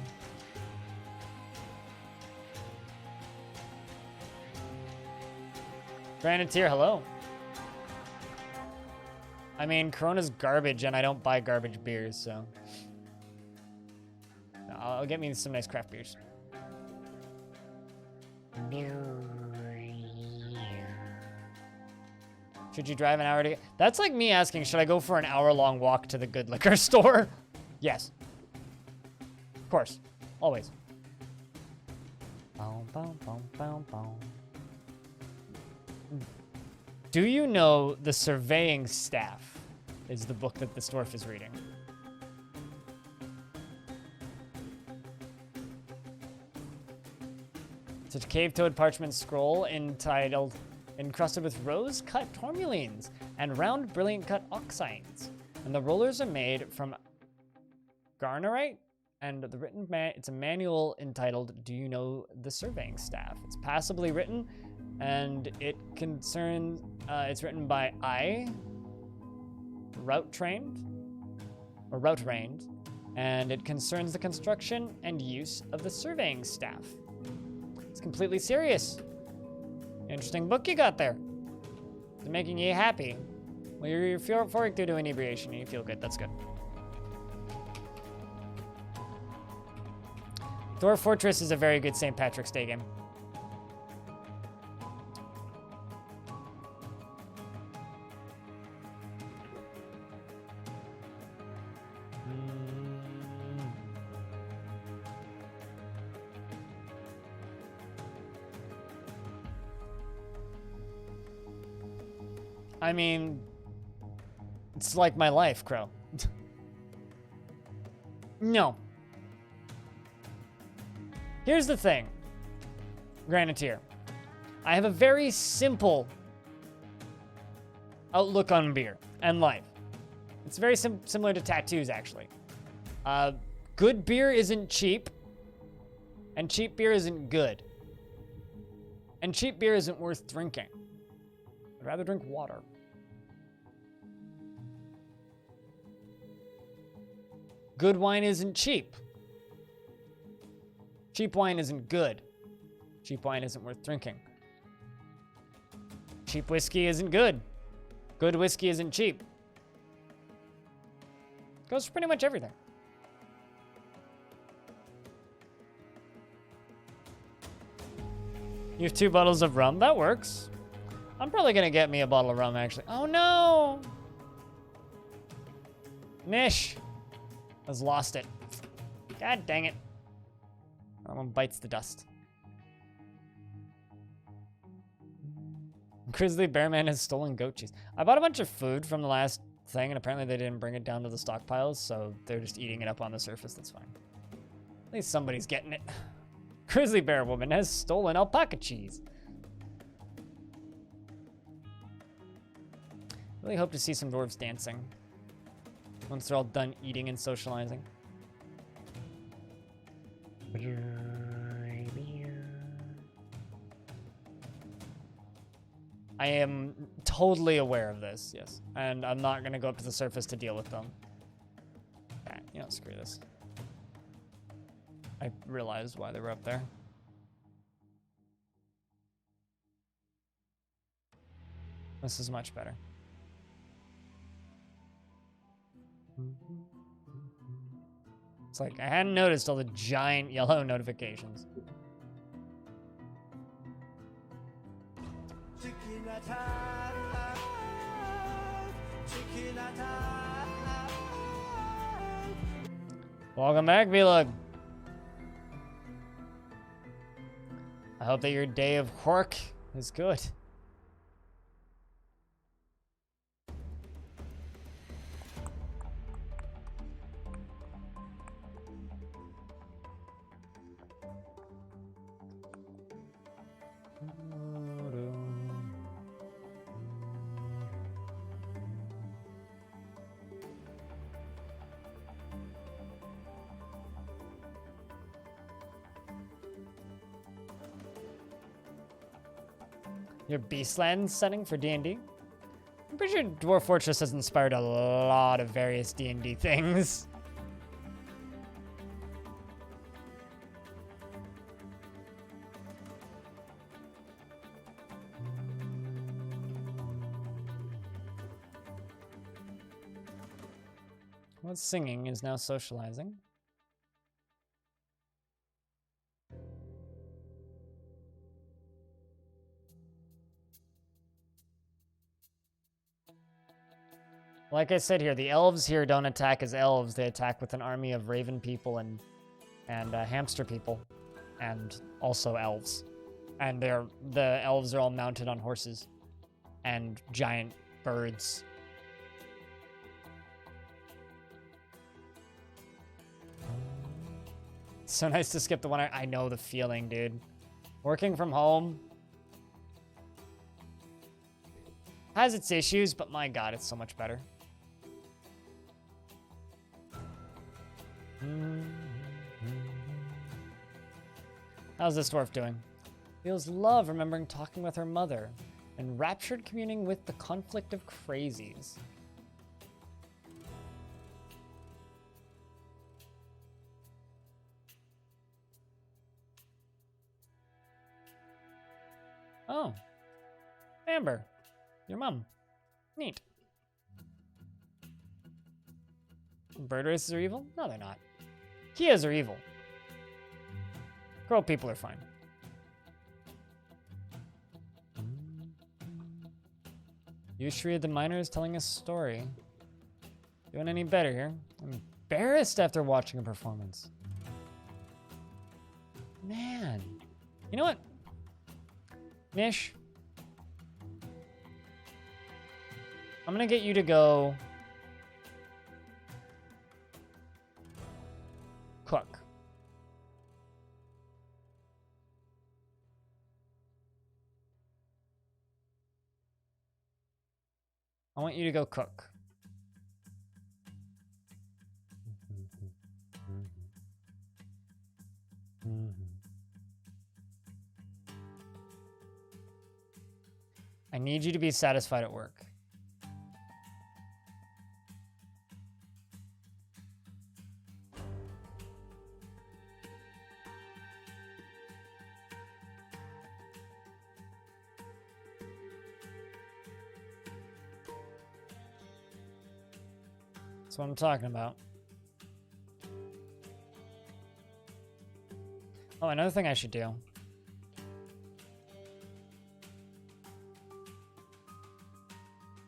Graniteer, hello. I mean, Corona's garbage, and I don't buy garbage beers, so... I'll get me some nice craft beers. Should you drive an hour to get... That's like me asking, should I go for an hour-long walk to the good liquor store? Yes. Of course. Always. Do you know The Surveying Staff is the book that this dwarf is reading? It's a cave-toed parchment scroll entitled Encrusted with Rose-Cut Tourmalines and Round Brilliant-Cut Oxines. And the rollers are made from garnerite, and it's a manual entitled Do You Know the Surveying Staff? It's passably written, and it's written by route trained, and it concerns the construction and use of the surveying staff. It's completely serious. Interesting book you got there. It's making you happy. Well, you're forward through to inebriation and you feel good. That's good. Dwarf Fortress is a very good St. Patrick's Day game. I mean, it's like my life, Crow. No. Here's the thing, Graniteer. I have a very simple outlook on beer and life. It's very similar to tattoos, actually. Good beer isn't cheap, and cheap beer isn't good. And cheap beer isn't worth drinking. I'd rather drink water. Good wine isn't cheap. Cheap wine isn't good. Cheap wine isn't worth drinking. Cheap whiskey isn't good. Good whiskey isn't cheap. Goes for pretty much everything. You have 2 bottles of rum? That works. I'm probably gonna get me a bottle of rum, actually. Oh no! Nish has lost it. God dang it. That one bites the dust. Grizzly Bearman has stolen goat cheese. I bought a bunch of food from the last thing, and apparently they didn't bring it down to the stockpiles, so they're just eating it up on the surface. That's fine. At least somebody's getting it. Grizzly Bear Woman has stolen alpaca cheese. Really hope to see some dwarves dancing once they're all done eating and socializing. I am totally aware of this, yes. And I'm not gonna go up to the surface to deal with them. Okay, you know, screw this. I realized why they were up there. This is much better. It's like I hadn't noticed all the giant yellow notifications. Welcome back, Vlog. I hope that your day of work is good. Your Beastland setting for D&D? I'm pretty sure Dwarf Fortress has inspired a lot of various D&D things. What's singing is now socializing. Like I said here, the elves here don't attack as elves. They attack with an army of raven people and hamster people, and also elves. And the elves are all mounted on horses and giant birds. It's so nice to skip the one. I know the feeling, dude. Working from home has its issues, but my God, it's so much better. How's this dwarf doing? Feels love remembering talking with her mother, and raptured communing with the conflict of crazies. Oh, Amber, your mom. Neat. Bird races are evil? No, they're not. Kias are evil. Crow people are fine. Yushri the miner is telling a story. Doing any better here? I'm embarrassed after watching a performance. Man. You know what? Nish. I'm gonna get you to go cook. I want you to go cook. I need you to be satisfied at work. That's what I'm talking about. Oh, another thing I should do.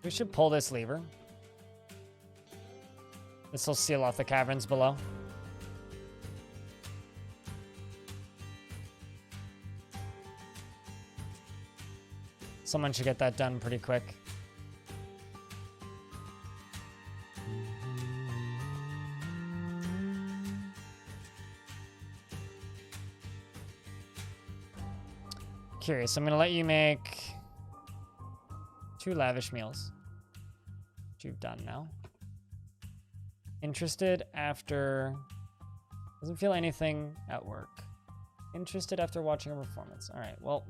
We should pull this lever. This will seal off the caverns below. Someone should get that done pretty quick. Curious, I'm gonna let you make 2 lavish meals, which you've done now. Interested after, doesn't feel anything at work. Interested after watching a performance. All right, well,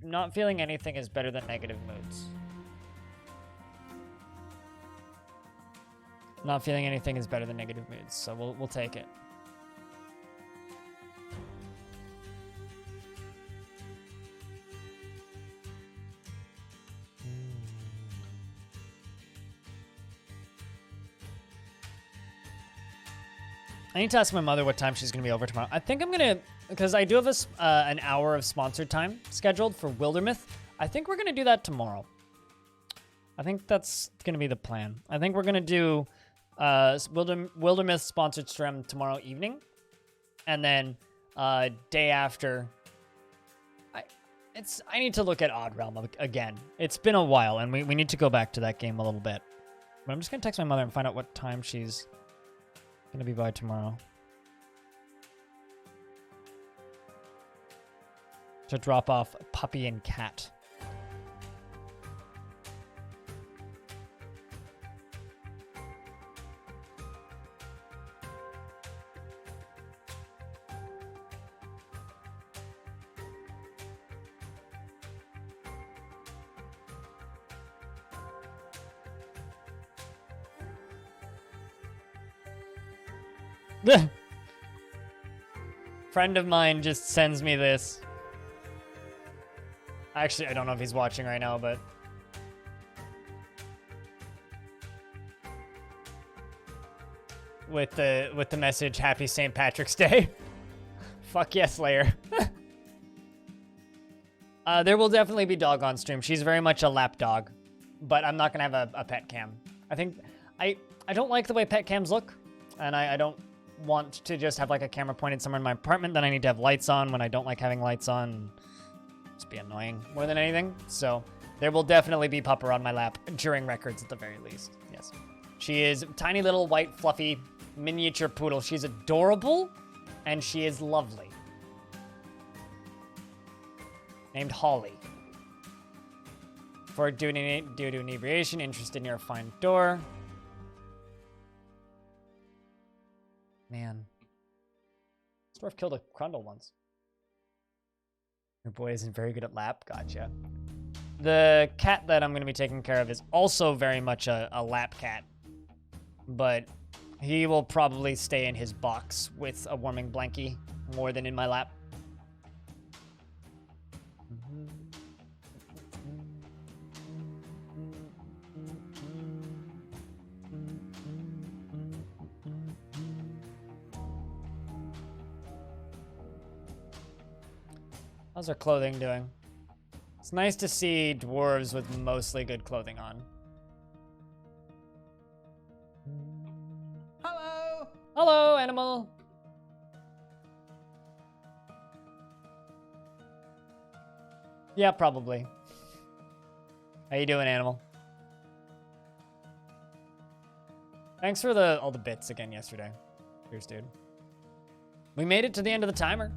not feeling anything is better than negative moods. Not feeling anything is better than negative moods, so we'll take it. I need to ask my mother what time she's going to be over tomorrow. I think I'm going to, because I do have an hour of sponsored time scheduled for Wildermyth. I think we're going to do that tomorrow. I think that's going to be the plan. I think we're going to do Wildermyth sponsored stream tomorrow evening. And then day after, I need to look at Odd Realm again. It's been a while, and we need to go back to that game a little bit. But I'm just going to text my mother and find out what time she's going to be by tomorrow. To drop off puppy and cat. Friend of mine just sends me this. Actually, I don't know if he's watching right now, but with the message, "Happy St. Patrick's Day." Fuck yes, Slayer. There will definitely be dog on stream. She's very much a lap dog, but I'm not gonna have a pet cam. I think I don't like the way pet cams look, and I don't want to just have like a camera pointed somewhere in my apartment. Then I need to have lights on when I don't like having lights on. Just be annoying more than anything. So there will definitely be Pupper on my lap during records at the very least. Yes. She is tiny little white fluffy miniature poodle. She's adorable and she is lovely. Named Holly. For due to inebriation, interested near a fine door. Man. Dwarf killed a Crundle once. Your boy isn't very good at lap. Gotcha. The cat that I'm going to be taking care of is also very much a lap cat. But he will probably stay in his box with a warming blankie more than in my lap. How's our clothing doing? It's nice to see dwarves with mostly good clothing on. Hello! Hello, animal! Yeah, probably. How you doing, animal? Thanks for all the bits again yesterday. Cheers, dude. We made it to the end of the timer.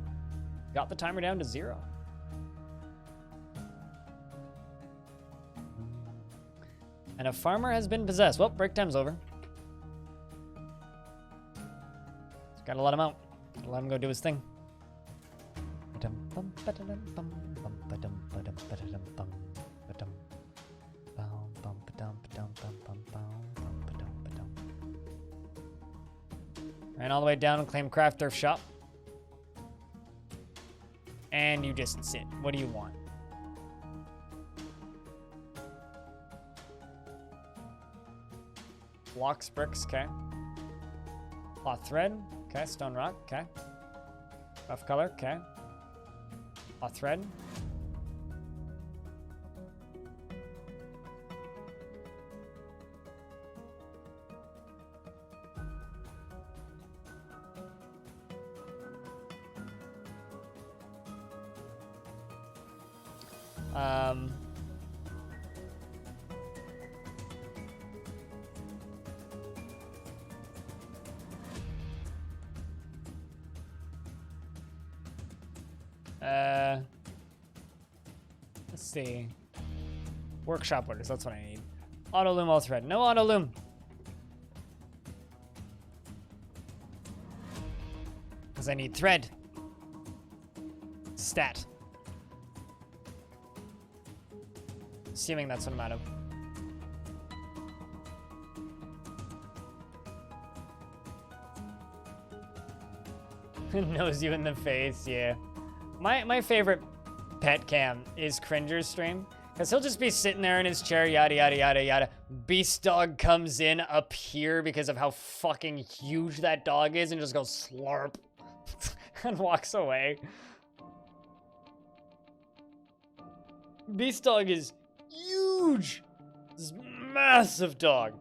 Got the timer down to 0. And a farmer has been possessed. Well, break time's over. Just gotta let him out. Gotta let him go do his thing. Ran all the way down and claim craft thrift shop. And you just sit. What do you want? Blocks, bricks, okay. Cloth thread, okay. Stone rock, okay. Rough color, okay. Cloth thread. Let's see. Workshop orders, that's what I need. Auto loom all thread. No auto loom. Because I need thread. Stat. Assuming that's what I'm out of. Knows you in the face, yeah. My favorite pet cam is Cringer's stream. Because he'll just be sitting there in his chair, yada, yada, yada, yada. Beast Dog comes in up here because of how fucking huge that dog is and just goes slurp and walks away. Beast Dog is huge. This massive dog.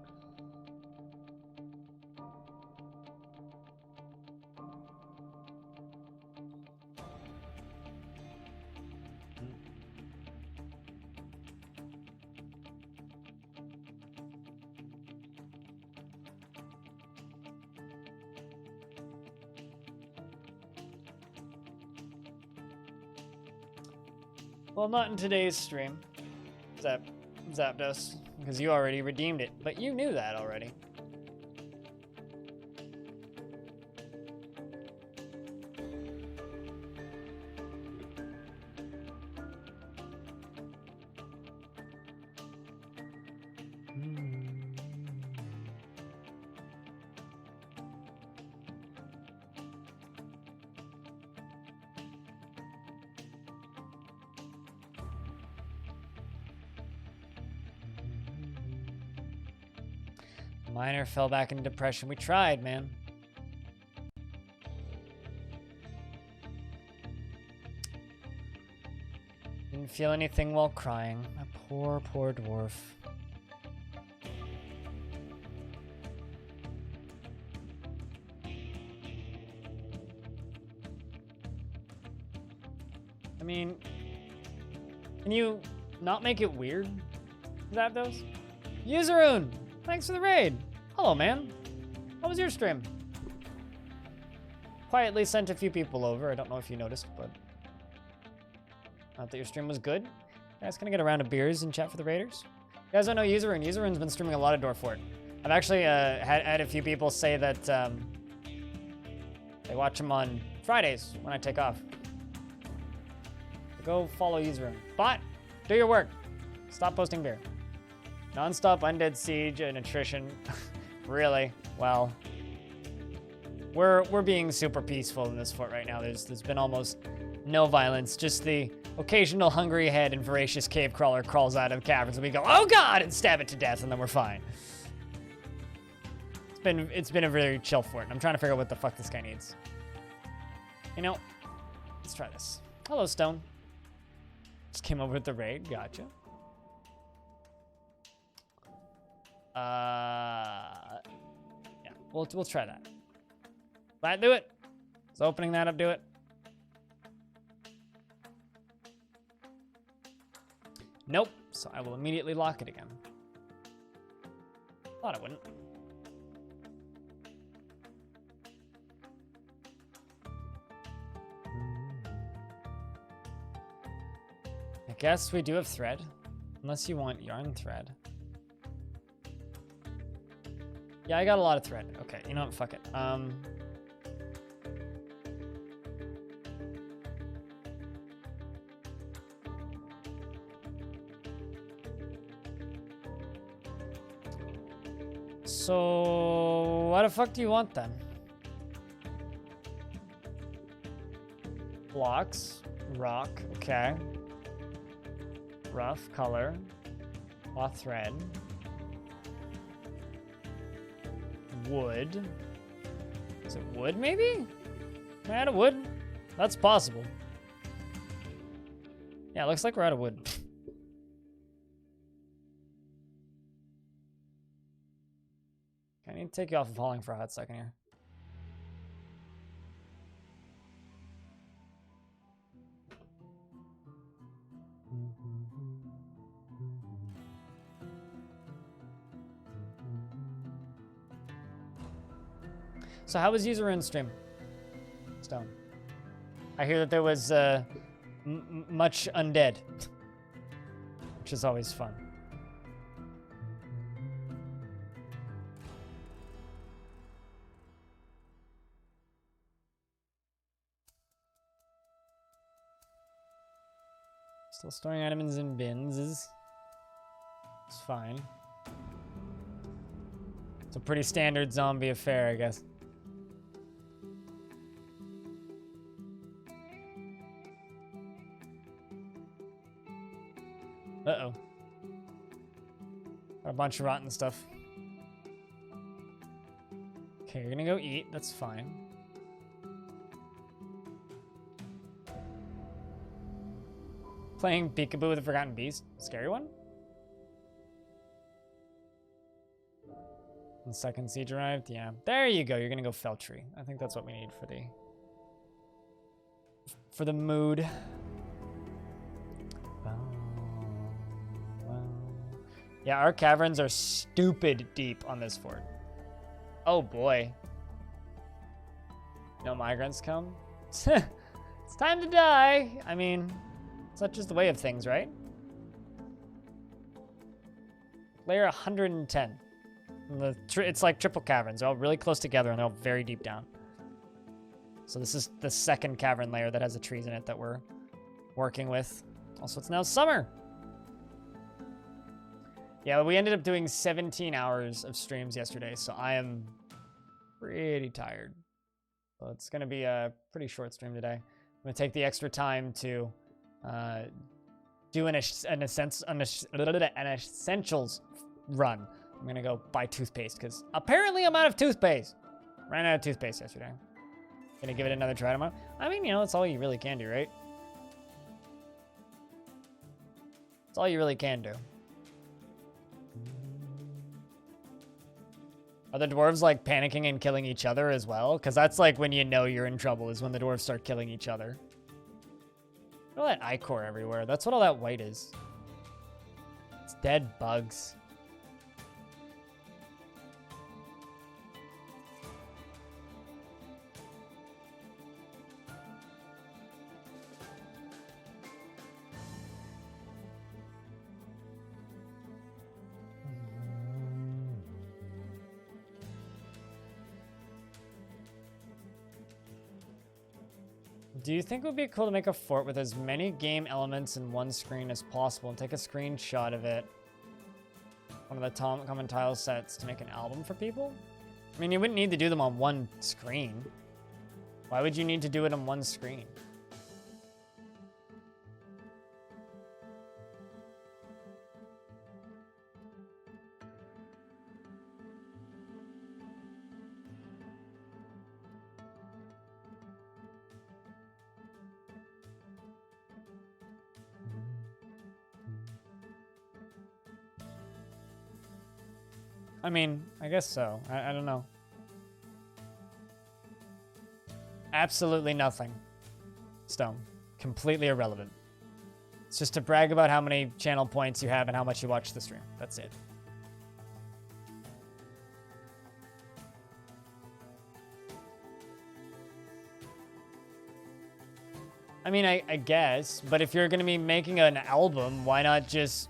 Well, not in today's stream, Zapdos, because you already redeemed it, but you knew that already. Miner fell back into depression. We tried, man. Didn't feel anything while crying. My poor, poor dwarf. I mean, can you not make it weird? Zapdos? Useroon! Thanks for the raid. Hello, man. How was your stream? Quietly sent a few people over. I don't know if you noticed, but not that your stream was good. Guys, can I get a round of beers and chat for the raiders? You guys don't know Useroon. Useroon's been streaming a lot of Dwarf Fort. I've actually had a few people say that they watch him on Fridays when I take off. So go follow Useroon. Bot, do your work. Stop posting beer. Non-stop undead siege and attrition. Really? Well, we're being super peaceful in this fort right now. There's been almost no violence. Just the occasional hungry head and voracious cave crawler crawls out of caverns, and we go, "Oh God!" and stab it to death, and then we're fine. It's been a very chill fort. And I'm trying to figure out what the fuck this guy needs. You know, let's try this. Hello, Stone. Just came over with the raid. Gotcha. Yeah, we'll try that. That do it. Is opening that up do it? Nope. So I will immediately lock it again. Thought I wouldn't. I guess we do have thread, unless you want yarn thread. Yeah, I got a lot of thread. Okay, you know what? Fuck it. So, what the fuck do you want then? Blocks, rock, okay. Rough color, cloth thread. Wood. Is it wood, maybe? Am I out of wood? That's possible. Yeah, it looks like we're out of wood. I need to take you off of hauling for a hot second here. So how was Useroon's stream? Stone. I hear that there was much undead, which is always fun. Still storing items in bins. It's fine. It's a pretty standard zombie affair, I guess. Uh-oh. A bunch of rotten stuff. Okay, you're gonna go eat. That's fine. Playing Peekaboo with the Forgotten Beast. Scary one? And second siege arrived. Yeah. There you go. You're gonna go Feltree. I think that's what we need for the mood. Yeah, our caverns are stupid deep on this fort. Oh boy. No migrants come? It's time to die. I mean, it's not just the way of things, right? Layer 110. It's like triple caverns. They're all really close together and they're all very deep down. So this is the second cavern layer that has the trees in it that we're working with. Also, it's now summer. Yeah, we ended up doing 17 hours of streams yesterday, so I am pretty tired. So it's going to be a pretty short stream today. I'm going to take the extra time to do an essentials run. I'm going to go buy toothpaste, because apparently I'm out of toothpaste. Ran out of toothpaste yesterday. Going to give it another try tomorrow. I mean, you know, that's all you really can do, right? That's all you really can do. Are the dwarves like panicking and killing each other as well? Because that's like when you know you're in trouble, is when the dwarves start killing each other. Look at all that ichor everywhere. That's what all that white is. It's dead bugs. Do you think it would be cool to make a fort with as many game elements in one screen as possible and take a screenshot of it? One of the common tile sets to make an album for people? I mean, you wouldn't need to do them on one screen. Why would you need to do it on one screen? I mean, I guess so. I don't know. Absolutely nothing. Stone. Completely irrelevant. It's just to brag about how many channel points you have and how much you watch the stream. That's it. I mean, I guess, but if you're going to be making an album, why not just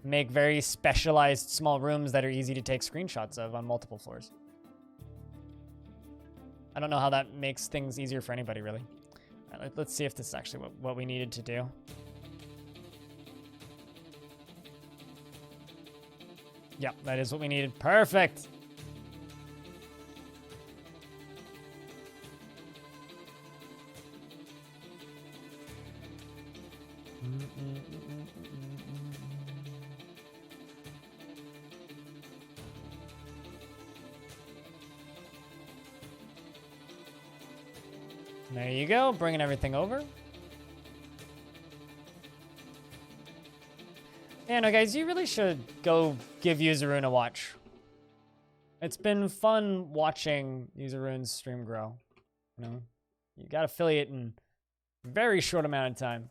make very specialized small rooms that are easy to take screenshots of on multiple floors? I don't know how that makes things easier for anybody, really. All right, let's see if this is actually what we needed to do. Yep, that is what we needed. Perfect. There you go, bringing everything over. Yeah, no, guys, you really should go give Userune a watch. It's been fun watching Userune's stream grow. You know, you got affiliate in a very short amount of time.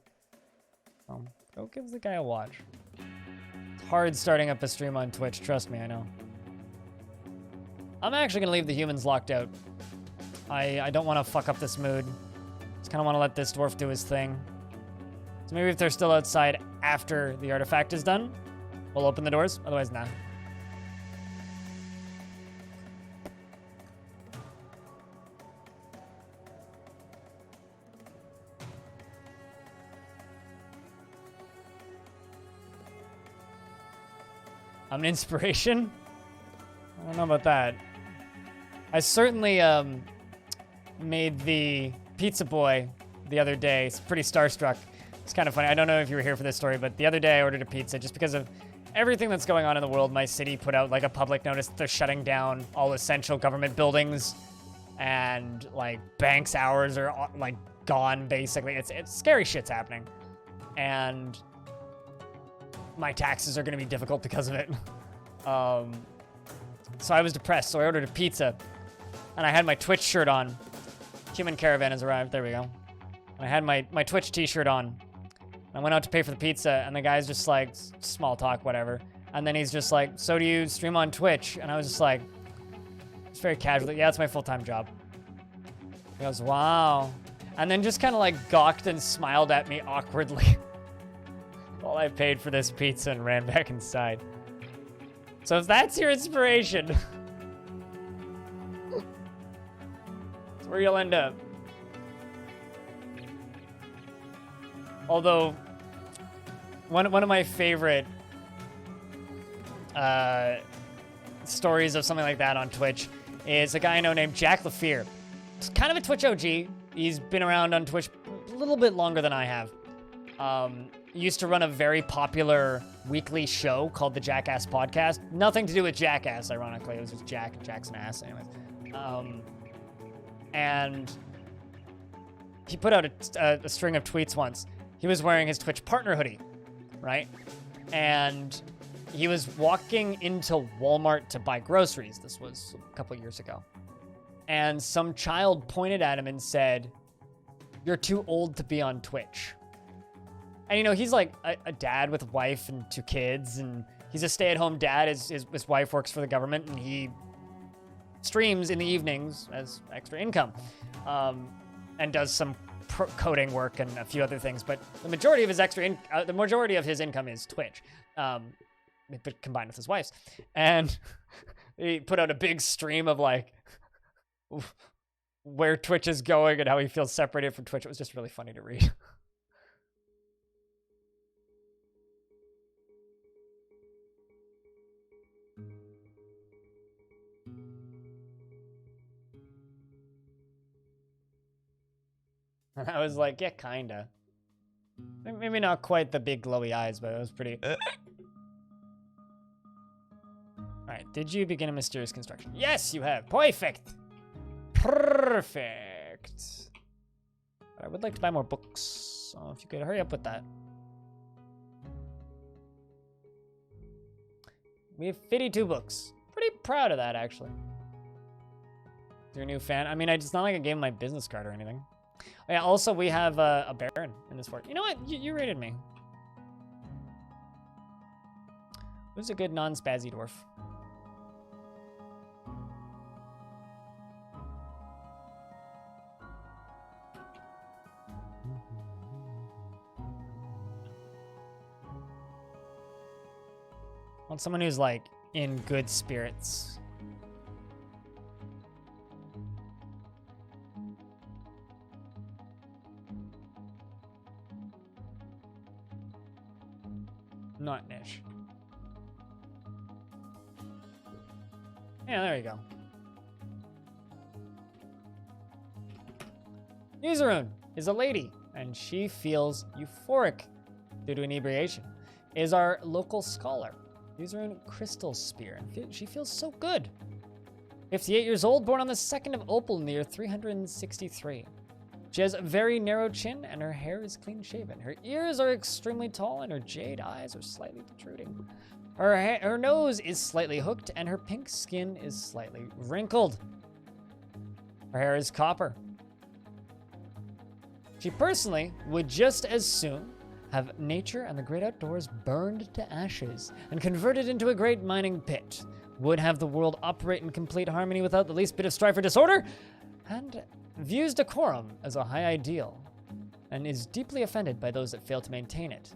Go give the guy a watch. It's hard starting up a stream on Twitch, trust me, I know. I'm actually gonna leave the humans locked out. I don't want to fuck up this mood. Just kind of want to let this dwarf do his thing. So maybe if they're still outside after the artifact is done, we'll open the doors. Otherwise, nah. I'm an inspiration? I don't know about that. I certainly made the pizza boy the other day pretty starstruck. It's kind of funny. I don't know if you were here for this story, but the other day I ordered a pizza just because of everything that's going on in the world. My city put out like a public notice that they're shutting down all essential government buildings, and like banks' hours are like gone basically. It's scary shit's happening, and my taxes are going to be difficult because of it. So I was depressed, so I ordered a pizza, and I had my Twitch shirt on. Human Caravan has arrived. There we go. I had my Twitch t-shirt on. I went out to pay for the pizza, and the guy's just like, small talk, whatever. And then he's just like, so do you stream on Twitch? And I was just like, it's very casual. Yeah, it's my full-time job. He goes, wow. And then just kind of like gawked and smiled at me awkwardly while I paid for this pizza and ran back inside. So if that's your inspiration, that's where you'll end up. Although, one of my favorite stories of something like that on Twitch is a guy I know named Jack LaFear. He's kind of a Twitch OG. He's been around on Twitch a little bit longer than I have. He used to run a very popular weekly show called the Jackass Podcast. Nothing to do with Jackass, ironically. It was just Jack and Jackson ass, anyways. And he put out a string of tweets once. He was wearing his Twitch partner hoodie, right? And he was walking into Walmart to buy groceries. This was a couple years ago. And some child pointed at him and said, "You're too old to be on Twitch." And, you know, he's like a dad with a wife and 2 kids, and he's a stay-at-home dad. His wife works for the government, and he streams in the evenings as extra income, and does some coding work and a few other things. But the majority of his the majority of his income is Twitch, but combined with his wife's. And he put out a big stream of like where Twitch is going and how he feels separated from Twitch. It was just really funny to read. And I was like, yeah, kinda. Maybe not quite the big glowy eyes, but it was pretty... Alright, did you begin a mysterious construction? Yes, you have. Perfect. Perfect. But I would like to buy more books, so if you could hurry up with that. We have 52 books. Pretty proud of that, actually. You're a new fan? I mean, it's not like I gave him my business card or anything. Yeah, also, we have a Baron in this fort. You know what? You rated me. Who's a good non-spazzy dwarf? I want someone who's, like, in good spirits. Not niche. Yeah, there you go. Yuzurun is a lady, and she feels euphoric due to inebriation. Is our local scholar. Yuzurun Crystal Spear, and she feels so good. 58 years old, born on the 2nd of Opal in the year 363. She has a very narrow chin, and her hair is clean-shaven. Her ears are extremely tall, and her jade eyes are slightly protruding. Her nose is slightly hooked, and her pink skin is slightly wrinkled. Her hair is copper. She personally would just as soon have nature and the great outdoors burned to ashes and converted into a great mining pit, would have the world operate in complete harmony without the least bit of strife or disorder, and views decorum as a high ideal, and is deeply offended by those that fail to maintain it.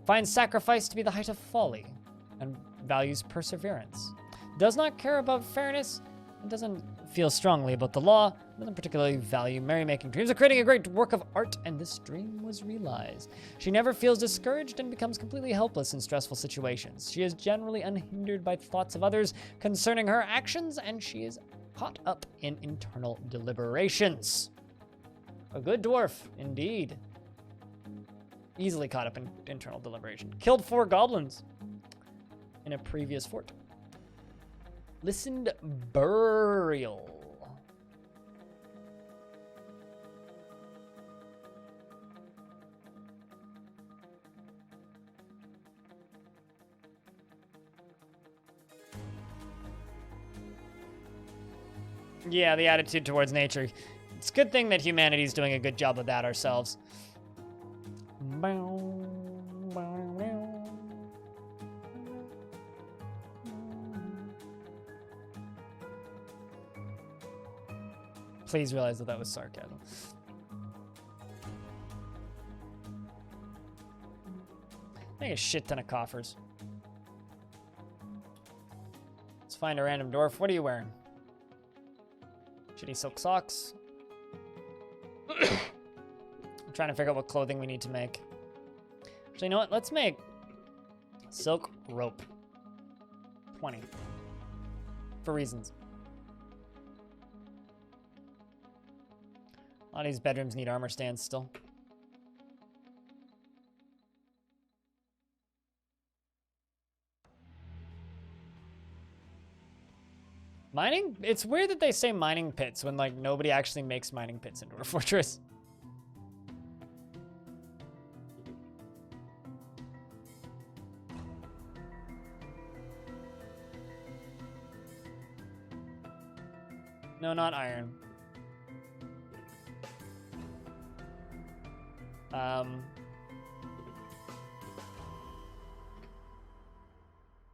Finds sacrifice to be the height of folly, and values perseverance. Does not care about fairness, and doesn't feels strongly about the law, doesn't particularly value merrymaking. Dreams of creating a great work of art, and this dream was realized. She never feels discouraged and becomes completely helpless in stressful situations. She is generally unhindered by thoughts of others concerning her actions, and she is caught up in internal deliberations. A good dwarf, indeed. Easily caught up in internal deliberation. Killed 4 goblins in a previous fort. Listened burial. Yeah, the attitude towards nature. It's a good thing that humanity's doing a good job of that ourselves. Please realize that that was sarcasm. Make a shit ton of coffers. Let's find a random dwarf. What are you wearing? Shitty silk socks. I'm trying to figure out what clothing we need to make. Actually, you know what? Let's make silk rope. 20. For reasons. A lot of these bedrooms need armor stands still. Mining? It's weird that they say mining pits when, like, nobody actually makes mining pits in Dwarf Fortress. No, not iron.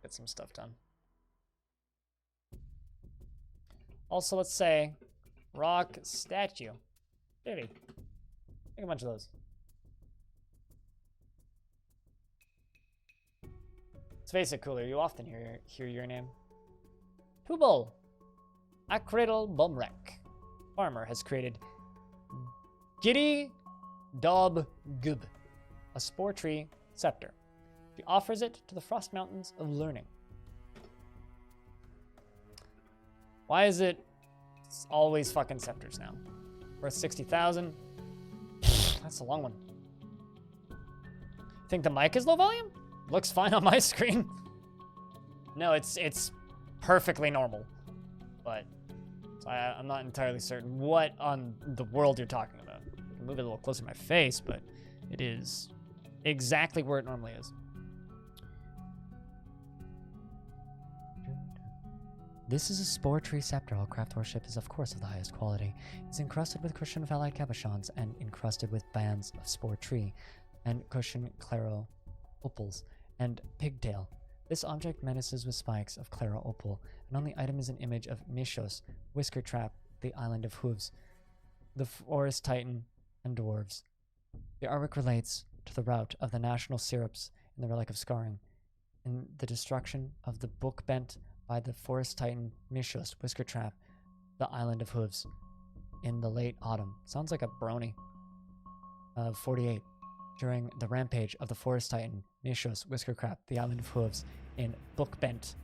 Get some stuff done. Also, let's say rock statue. Maybe. Make a bunch of those. Let's face it, Cooler, you often hear your name. Tubal. Akradal Bumrek. Farmer has created Giddy Dob Gub, a spore tree scepter. She offers it to the Frost Mountains of Learning. Why is it always fucking scepters now? Worth 60,000? That's a long one. Think the mic is low volume? Looks fine on my screen. No, it's perfectly normal. But I'm not entirely certain what on the world you're talking about. I can move it a little closer to my face, but it is exactly where it normally is. This is a spore tree scepter. All craft worship is, of course, of the highest quality. It's encrusted with cushion phalite cabochons and encrusted with bands of spore tree and cushion claro opals and pigtail. This object menaces with spikes of claro opal, and on the item is an image of Mishos, Whisker Trap, the Island of Hooves, the Forest Titan, and Dwarves. The artwork relates to the rout of the national syrups in the Relic of Scarring, in the destruction of the book bent by the Forest Titan Mishos, Whisker Trap, the Island of Hooves, in the late autumn. Sounds like a brony. Of 48. During the rampage of the Forest Titan Mishos, Whisker Trap, the Island of Hooves, in Bookbent.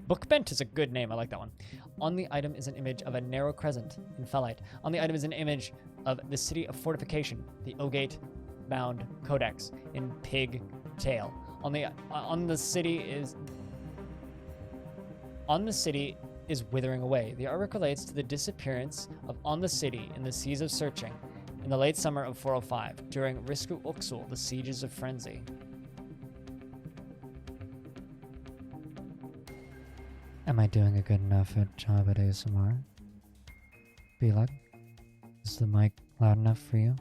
Bookbent is a good name. I like that one. On the item is an image of a narrow crescent in phalite. On the item is an image of the city of fortification, the Ogate bound codex in pigtail. On the city is withering away. The artwork relates to the disappearance of On the City in the Seas of Searching in the late summer of 405 during Risku Uxul, the Sieges of Frenzy. Am I doing a good enough job at ASMR? Belag? Is the mic loud enough for you?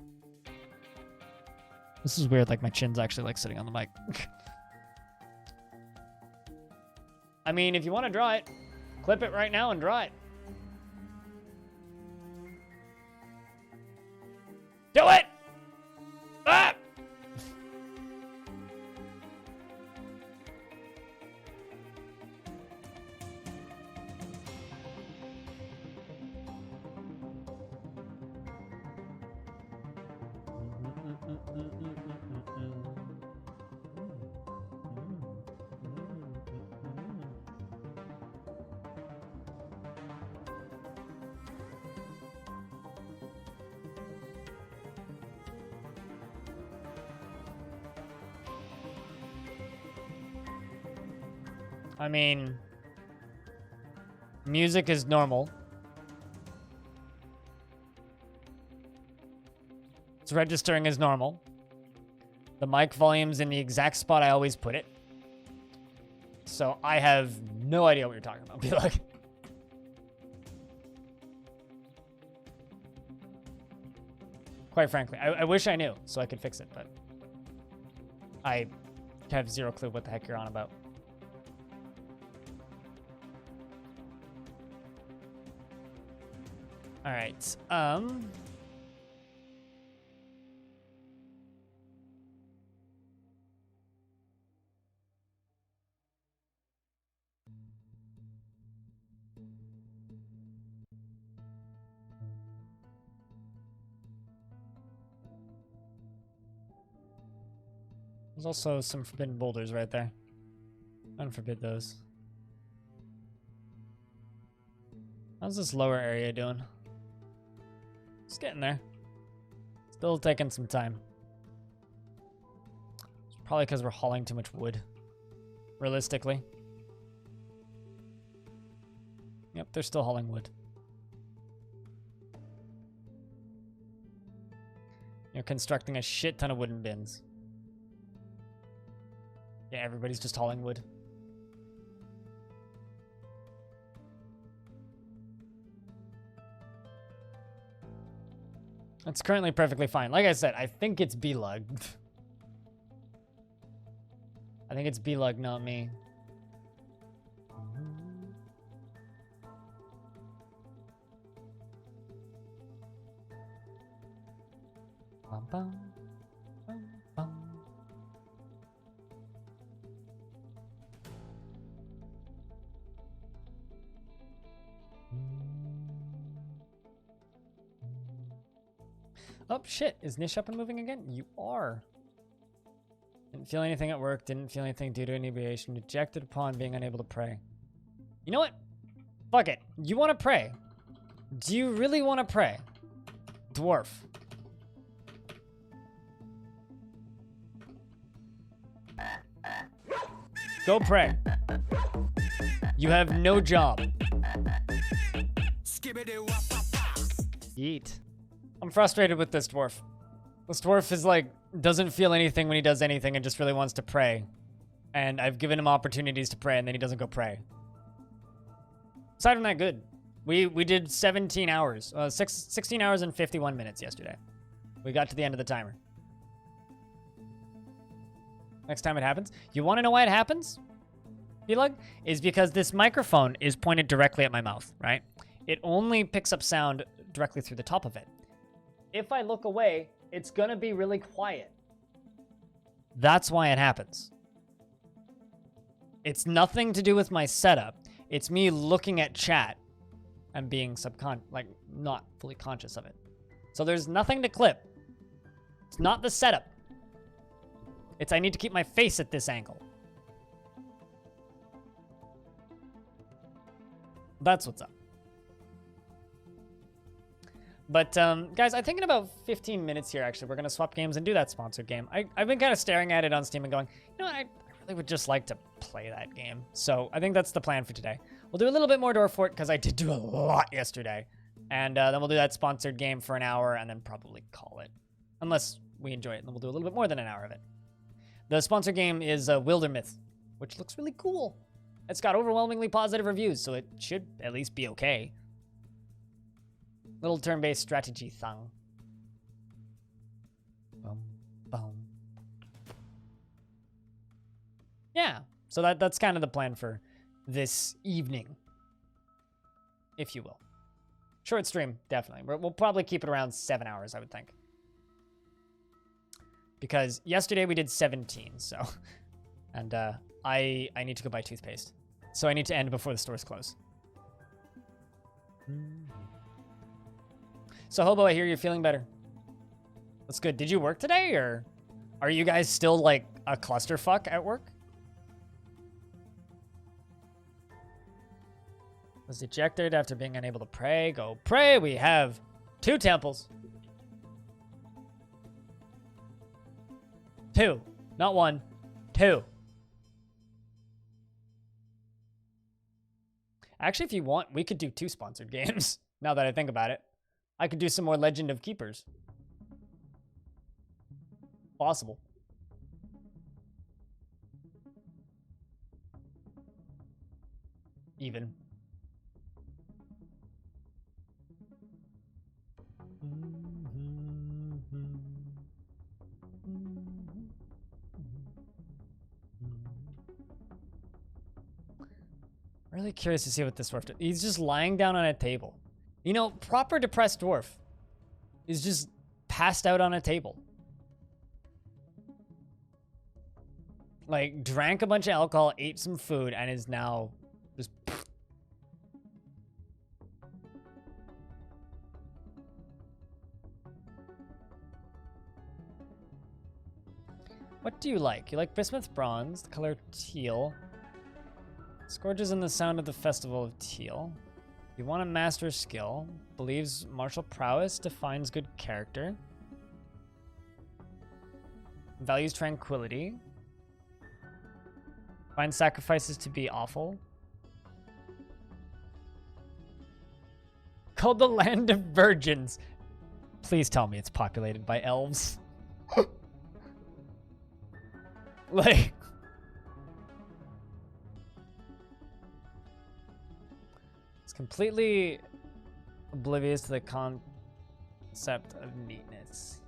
This is weird, like my chin's actually like sitting on the mic. I mean, if you want to draw it, clip it right now and draw it. Do it! Ah! I mean, music is normal. It's registering as normal. The mic volume's in the exact spot I always put it. So I have no idea what you're talking about. Be like, quite frankly, I wish I knew so I could fix it, but I have zero clue what the heck you're on about. All right. There's also some forbidden boulders right there. Unforbid those. How's this lower area doing? It's getting there. Still taking some time. It's probably because we're hauling too much wood. Realistically. Yep, they're still hauling wood. You're constructing a shit ton of wooden bins. Yeah, everybody's just hauling wood. It's currently perfectly fine. Like I said, I think it's B-Lug. I think it's B-Lug, not me. Bum, bum, bum, bum. Oh, shit. Is Nish up and moving again? You are. Didn't feel anything at work. Didn't feel anything due to inebriation. Dejected upon being unable to pray. You know what? Fuck it. You want to pray? Do you really want to pray? Dwarf. Go pray. You have no job. Yeet. I'm frustrated with this dwarf. This dwarf is like, doesn't feel anything when he does anything and just really wants to pray. And I've given him opportunities to pray and then he doesn't go pray. Aside from that, good. We did 17 hours, 16 hours and 51 minutes yesterday. We got to the end of the timer. Next time it happens. You want to know why it happens? Vlog? Is because this microphone is pointed directly at my mouth, right? It only picks up sound directly through the top of it. If I look away, it's gonna be really quiet. That's why it happens. It's nothing to do with my setup. It's me looking at chat and being not fully conscious of it. So there's nothing to clip. It's not the setup. It's I need to keep my face at this angle. That's what's up. But, guys, I think in about 15 minutes here, actually, we're going to swap games and do that sponsored game. I've been kind of staring at it on Steam and going, you know what, I really would just like to play that game. So I think that's the plan for today. We'll do a little bit more Dwarf Fort, because I did do a lot yesterday. And then we'll do that sponsored game for an hour and then probably call it. Unless we enjoy it, and then we'll do a little bit more than an hour of it. The sponsored game is Wildermyth, which looks really cool. It's got overwhelmingly positive reviews, so it should at least be okay. Little turn-based strategy thing. Boom, boom. Yeah, so that's kind of the plan for this evening, if you will. Short stream, definitely. We'll probably keep it around 7 hours, I would think. Because yesterday we did 17, so... And I need to go buy toothpaste. So I need to end before the stores close. So, Hobo, I hear you're feeling better. That's good. Did you work today, or are you guys still, like, a clusterfuck at work? Was ejected after being unable to pray. Go pray. We have 2 temples. 2. Not 1. 2. Actually, if you want, we could do 2 sponsored games. Now that I think about it. I could do some more Legend of Keepers. Possible. Even. Really curious to see what this dwarf does. He's just lying down on a table. You know, proper depressed dwarf is just passed out on a table. Like, drank a bunch of alcohol, ate some food, and is now just... What do you like? You like bismuth bronze, the color teal. Scourges in the sound of the festival of teal. You want to master skill. Believes martial prowess defines good character. Values tranquility. Finds sacrifices to be awful. Called the Land of Virgins. Please tell me it's populated by elves. Like... It's completely oblivious to the concept of neatness.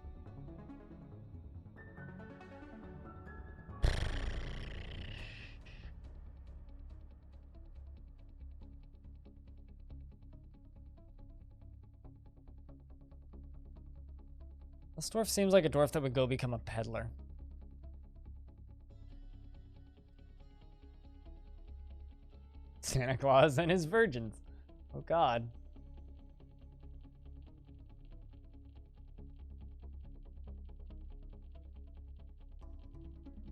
This dwarf seems like a dwarf that would go become a peddler. Santa Claus and his virgins. Oh God.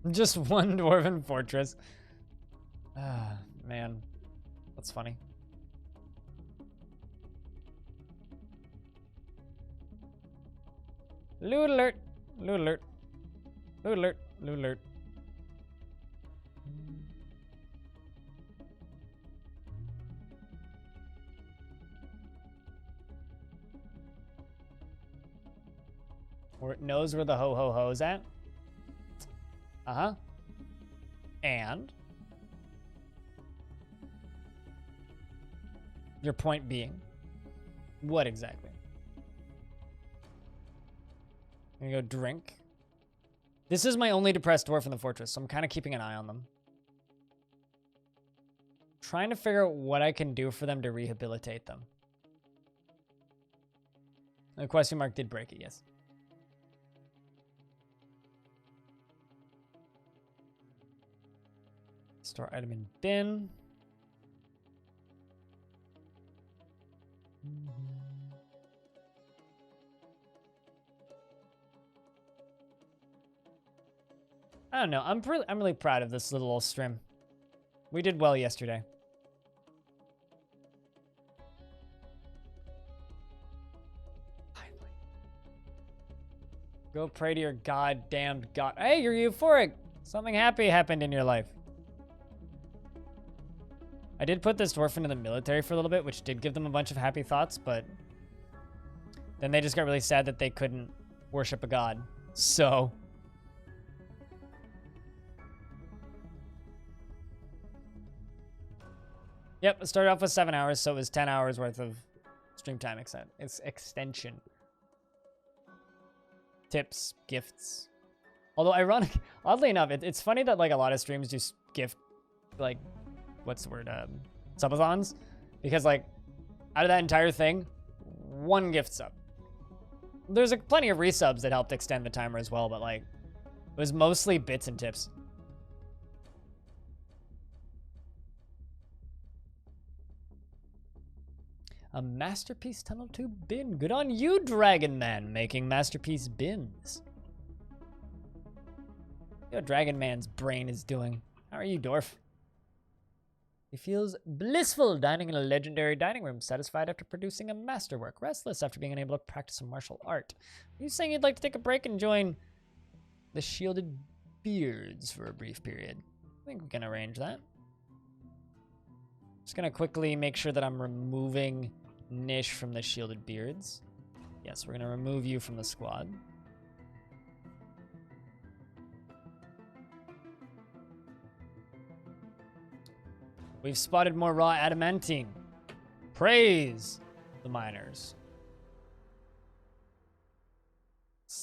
Just one dwarven fortress. Ah, man. That's funny. Loot alert. Loot alert. Loot alert. Loot alert. Or it knows where the ho-ho-ho's at. Uh-huh. And? Your point being? What exactly? I'm gonna go drink. This is my only depressed dwarf in the fortress, so I'm kind of keeping an eye on them. Trying to figure out what I can do for them to rehabilitate them. The question mark did break it, yes. Store item in bin. I don't know. I'm really proud of this little old stream. We did well yesterday. Finally. Go pray to your goddamned god. Hey, you're euphoric. Something happy happened in your life. I did put this dwarf into the military for a little bit, which did give them a bunch of happy thoughts, but then they just got really sad that they couldn't worship a god. So... Yep, it started off with 7 hours, so it was 10 hours worth of stream time extension. Tips, gifts. Although oddly enough, it's funny that like a lot of streams do gift, like, what's the word, subathons, because like out of that entire thing, 1 gift sub. There's like plenty of resubs that helped extend the timer as well, but like it was mostly bits and tips. A masterpiece tunnel tube bin. Good on you, Dragon Man, making masterpiece bins. See what Dragon Man's brain is doing. How are you, Dwarf? He feels blissful dining in a legendary dining room, satisfied after producing a masterwork, restless after being unable to practice a martial art. Are you saying you'd like to take a break and join the Shielded Beards for a brief period? I think we can arrange that. Just gonna quickly make sure that I'm removing Nish from the shielded beards. Yes, we're gonna remove you from the squad. We've spotted more raw adamantine. Praise the miners.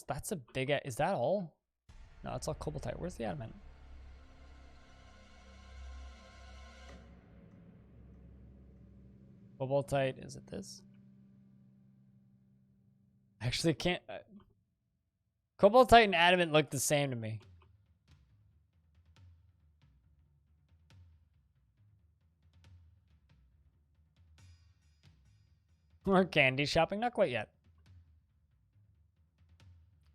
That's a big... Is that all? No, that's all cobaltite. Where's the adamant? Cobaltite, is it this? Actually, can't... Cobaltite and adamant look the same to me. More candy shopping? Not quite yet.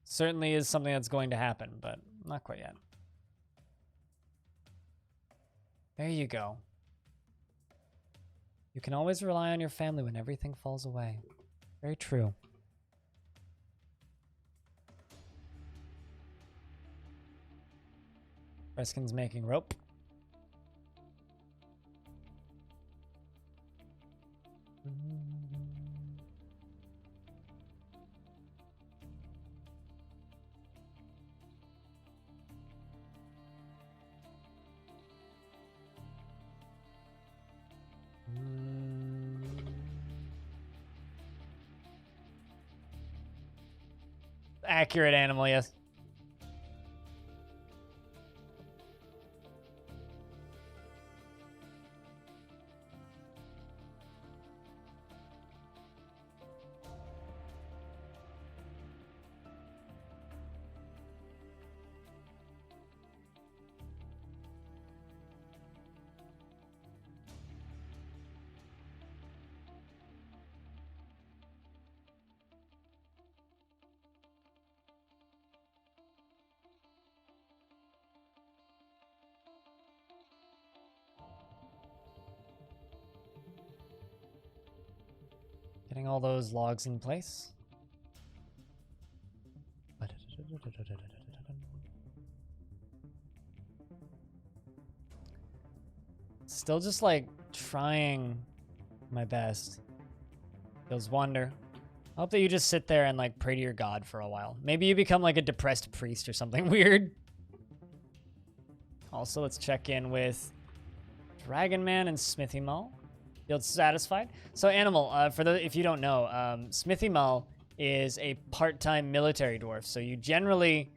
Certainly is something that's going to happen, but not quite yet. There you go. You can always rely on your family when everything falls away. Very true. Reskin's making rope. Accurate animal, yes. Getting all those logs in place. Still just like trying my best. Feels wonder. I hope that you just sit there and like pray to your god for a while. Maybe you become like a depressed priest or something weird. Also, let's check in with Dragon Man and Smithy Mull. Feels satisfied. So Animal, if you don't know, Smithy Mull is a part-time military dwarf. So you generally,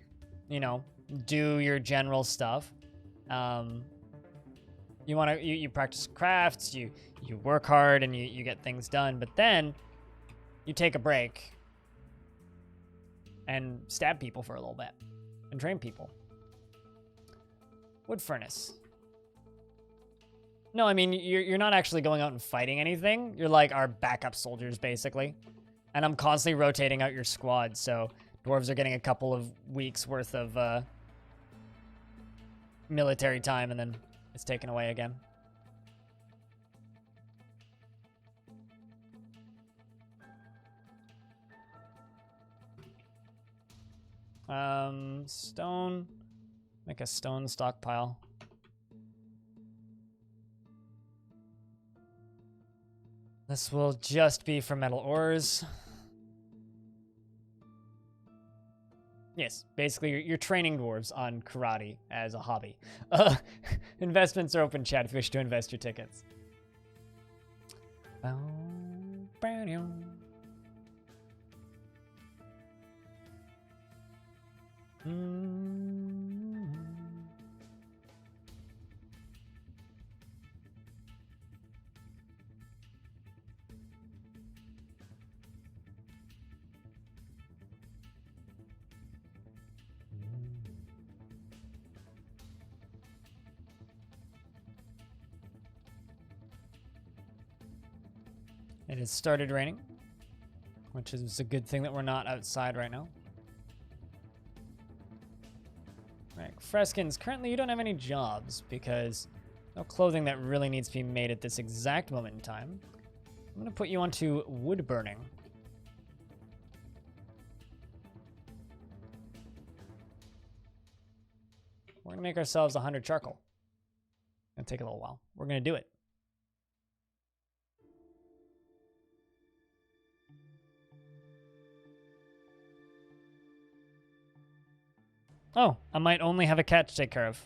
you know, do your general stuff. You practice crafts, you work hard, and you get things done. But then you take a break and stab people for a little bit and train people. Wood furnace. No, I mean, you're not actually going out and fighting anything. You're like our backup soldiers, basically. And I'm constantly rotating out your squad, so dwarves are getting a couple of weeks worth of military time, and then it's taken away again. Stone. Make a stone stockpile. This will just be for metal ores. Yes, basically you're training dwarves on karate as a hobby. Investments are open, chat, if you wish to invest your tickets. It has started raining, which is a good thing that we're not outside right now. Right, Freskins, currently you don't have any jobs because no clothing that really needs to be made at this exact moment in time. I'm going to put you onto wood burning. We're going to make ourselves 100 charcoal. It's going to take a little while. We're going to do it. Oh, I might only have a cat to take care of.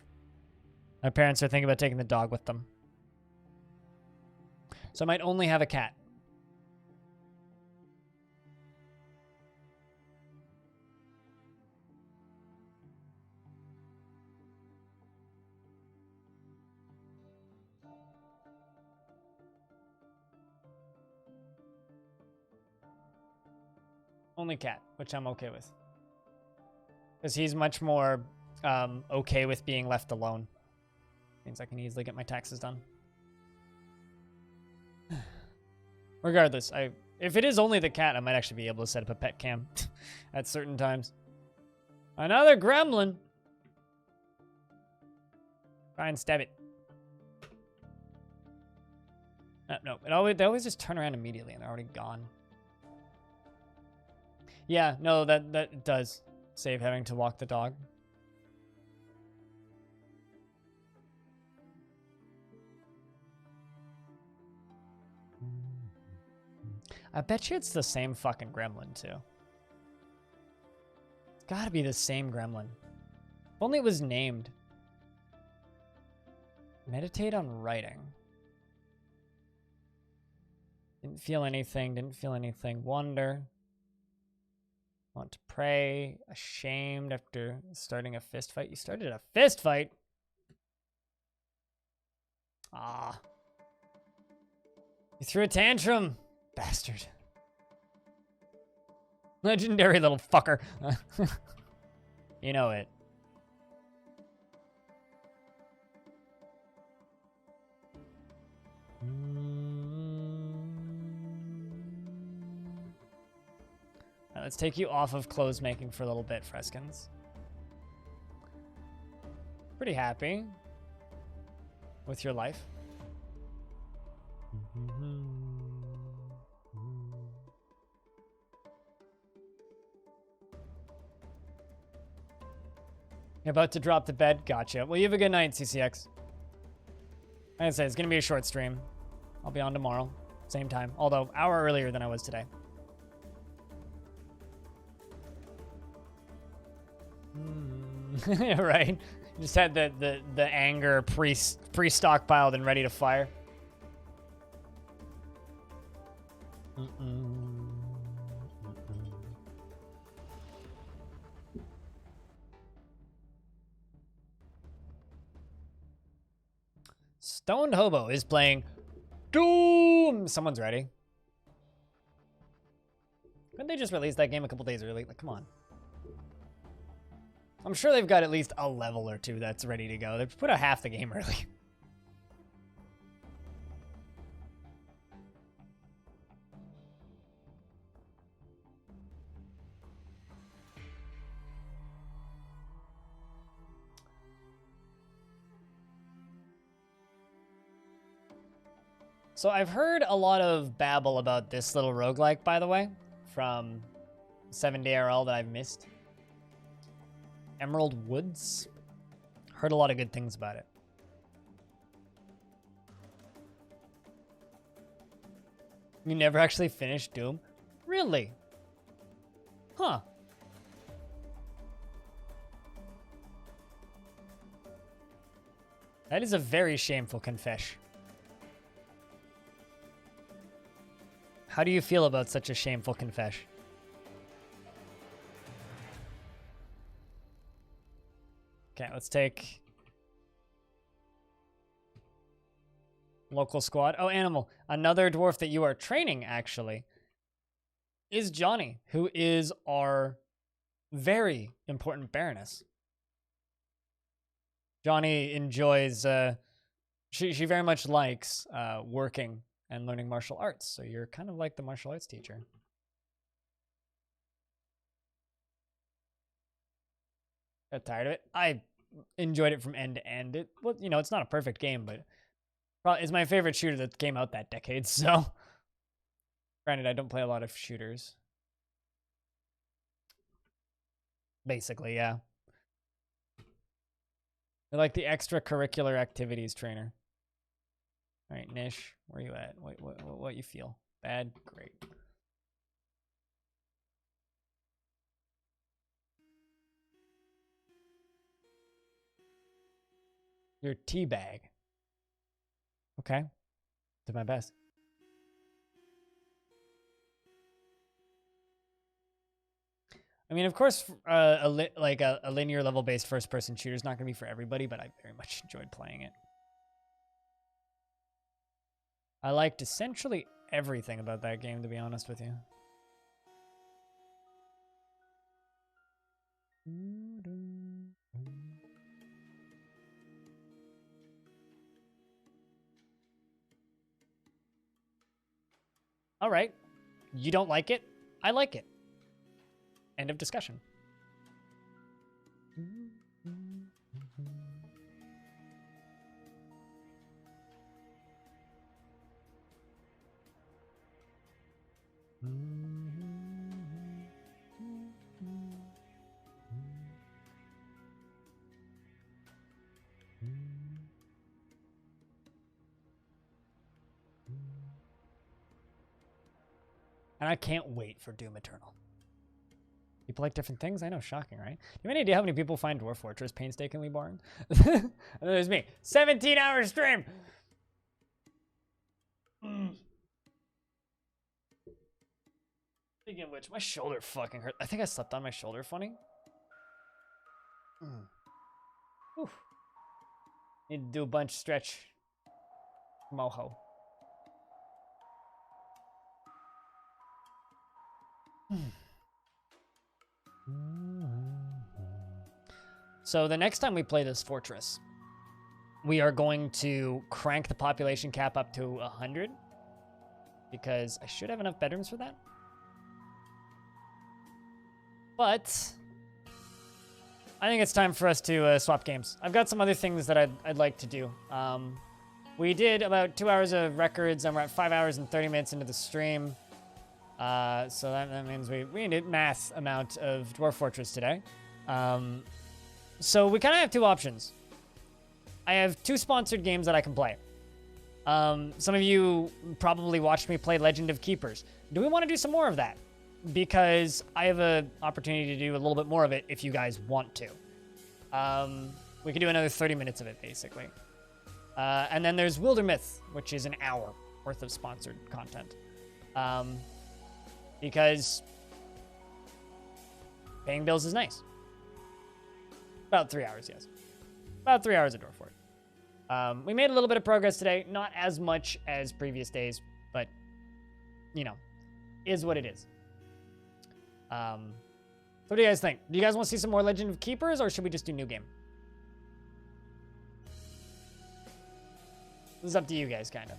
My parents are thinking about taking the dog with them. So I might only have a cat. Only cat, which I'm okay with. Because he's much more okay with being left alone. Means I can easily get my taxes done. Regardless, if it is only the cat, I might actually be able to set up a pet cam at certain times. Another gremlin! Try and stab it. No, they always just turn around immediately and they're already gone. Yeah, no, that does save having to walk the dog. I bet you it's the same fucking gremlin, too. It's gotta be the same gremlin. If only it was named. Meditate on writing. Didn't feel anything. Wonder. Want to pray. Ashamed after starting a fist fight. You started a fist fight? Ah. You threw a tantrum. Bastard. Legendary little fucker. You know it. Right, let's take you off of clothes making for a little bit, Freskins. Pretty happy with your life. You're about to drop to bed? Gotcha. Well, you have a good night, CCX. Like I said, it's going to be a short stream. I'll be on tomorrow. Same time. Although, hour earlier than I was today. Right. Just had the anger pre-stockpiled and ready to fire. Stoned Hobo is playing Doom. Someone's ready. Couldn't they just release that game a couple days early? Like, come on. I'm sure they've got at least a level or two that's ready to go. They've put out half the game early. So I've heard a lot of babble about this little roguelike, by the way, from 7-Day RL that I've missed. Emerald Woods. Heard a lot of good things about it. You never actually finished Doom? Really? Huh. That is a very shameful confession. How do you feel about such a shameful confession? Okay, let's take local squad. Oh, Animal. Another dwarf that you are training, actually, is Johnny, who is our very important Baroness. Johnny enjoys, she very much likes working and learning martial arts. So you're kind of like the martial arts teacher. Got tired of it. I enjoyed it from end to end. It, well, you know, it's not a perfect game, but probably it's my favorite shooter that came out that decade. So, granted, I don't play a lot of shooters. Basically, yeah. They're like the extracurricular activities trainer. All right, Nish, where you at? What you feel? Bad? Great. Your tea bag. Okay. Did my best. I mean, of course, a linear level-based first-person shooter is not going to be for everybody, but I very much enjoyed playing it. I liked essentially everything about that game, to be honest with you. All right. You don't like it? I like it. End of discussion. And I can't wait for Doom Eternal. People like different things? I know, shocking, right? Do you have any idea how many people find Dwarf Fortress painstakingly boring? And there's me. 17-hour stream! Speaking of which, my shoulder fucking hurt. I think I slept on my shoulder funny. Whew. Need to do a bunch stretch. Moho. So the next time we play this fortress, we are going to crank the population cap up to 100 because I should have enough bedrooms for that. But I think it's time for us to swap games. I've got some other things that I'd like to do. We did about 2 hours of records, and we're at 5 hours and 30 minutes into the stream. So that means we did mass amount of Dwarf Fortress today. So we kind of have two options. I have two sponsored games that I can play. Some of you probably watched me play Legend of Keepers. Do we want to do some more of that? Because I have an opportunity to do a little bit more of it if you guys want to. We could do another 30 minutes of it, basically. And then there's Wildermyth, which is an hour worth of sponsored content. Because paying bills is nice. About 3 hours, yes. About 3 hours of Dwarf Fort. We made a little bit of progress today. Not as much as previous days, but, you know, is what it is. So what do you guys think? Do you guys want to see some more Legend of Keepers, or should we just do new game? This is up to you guys, kind of.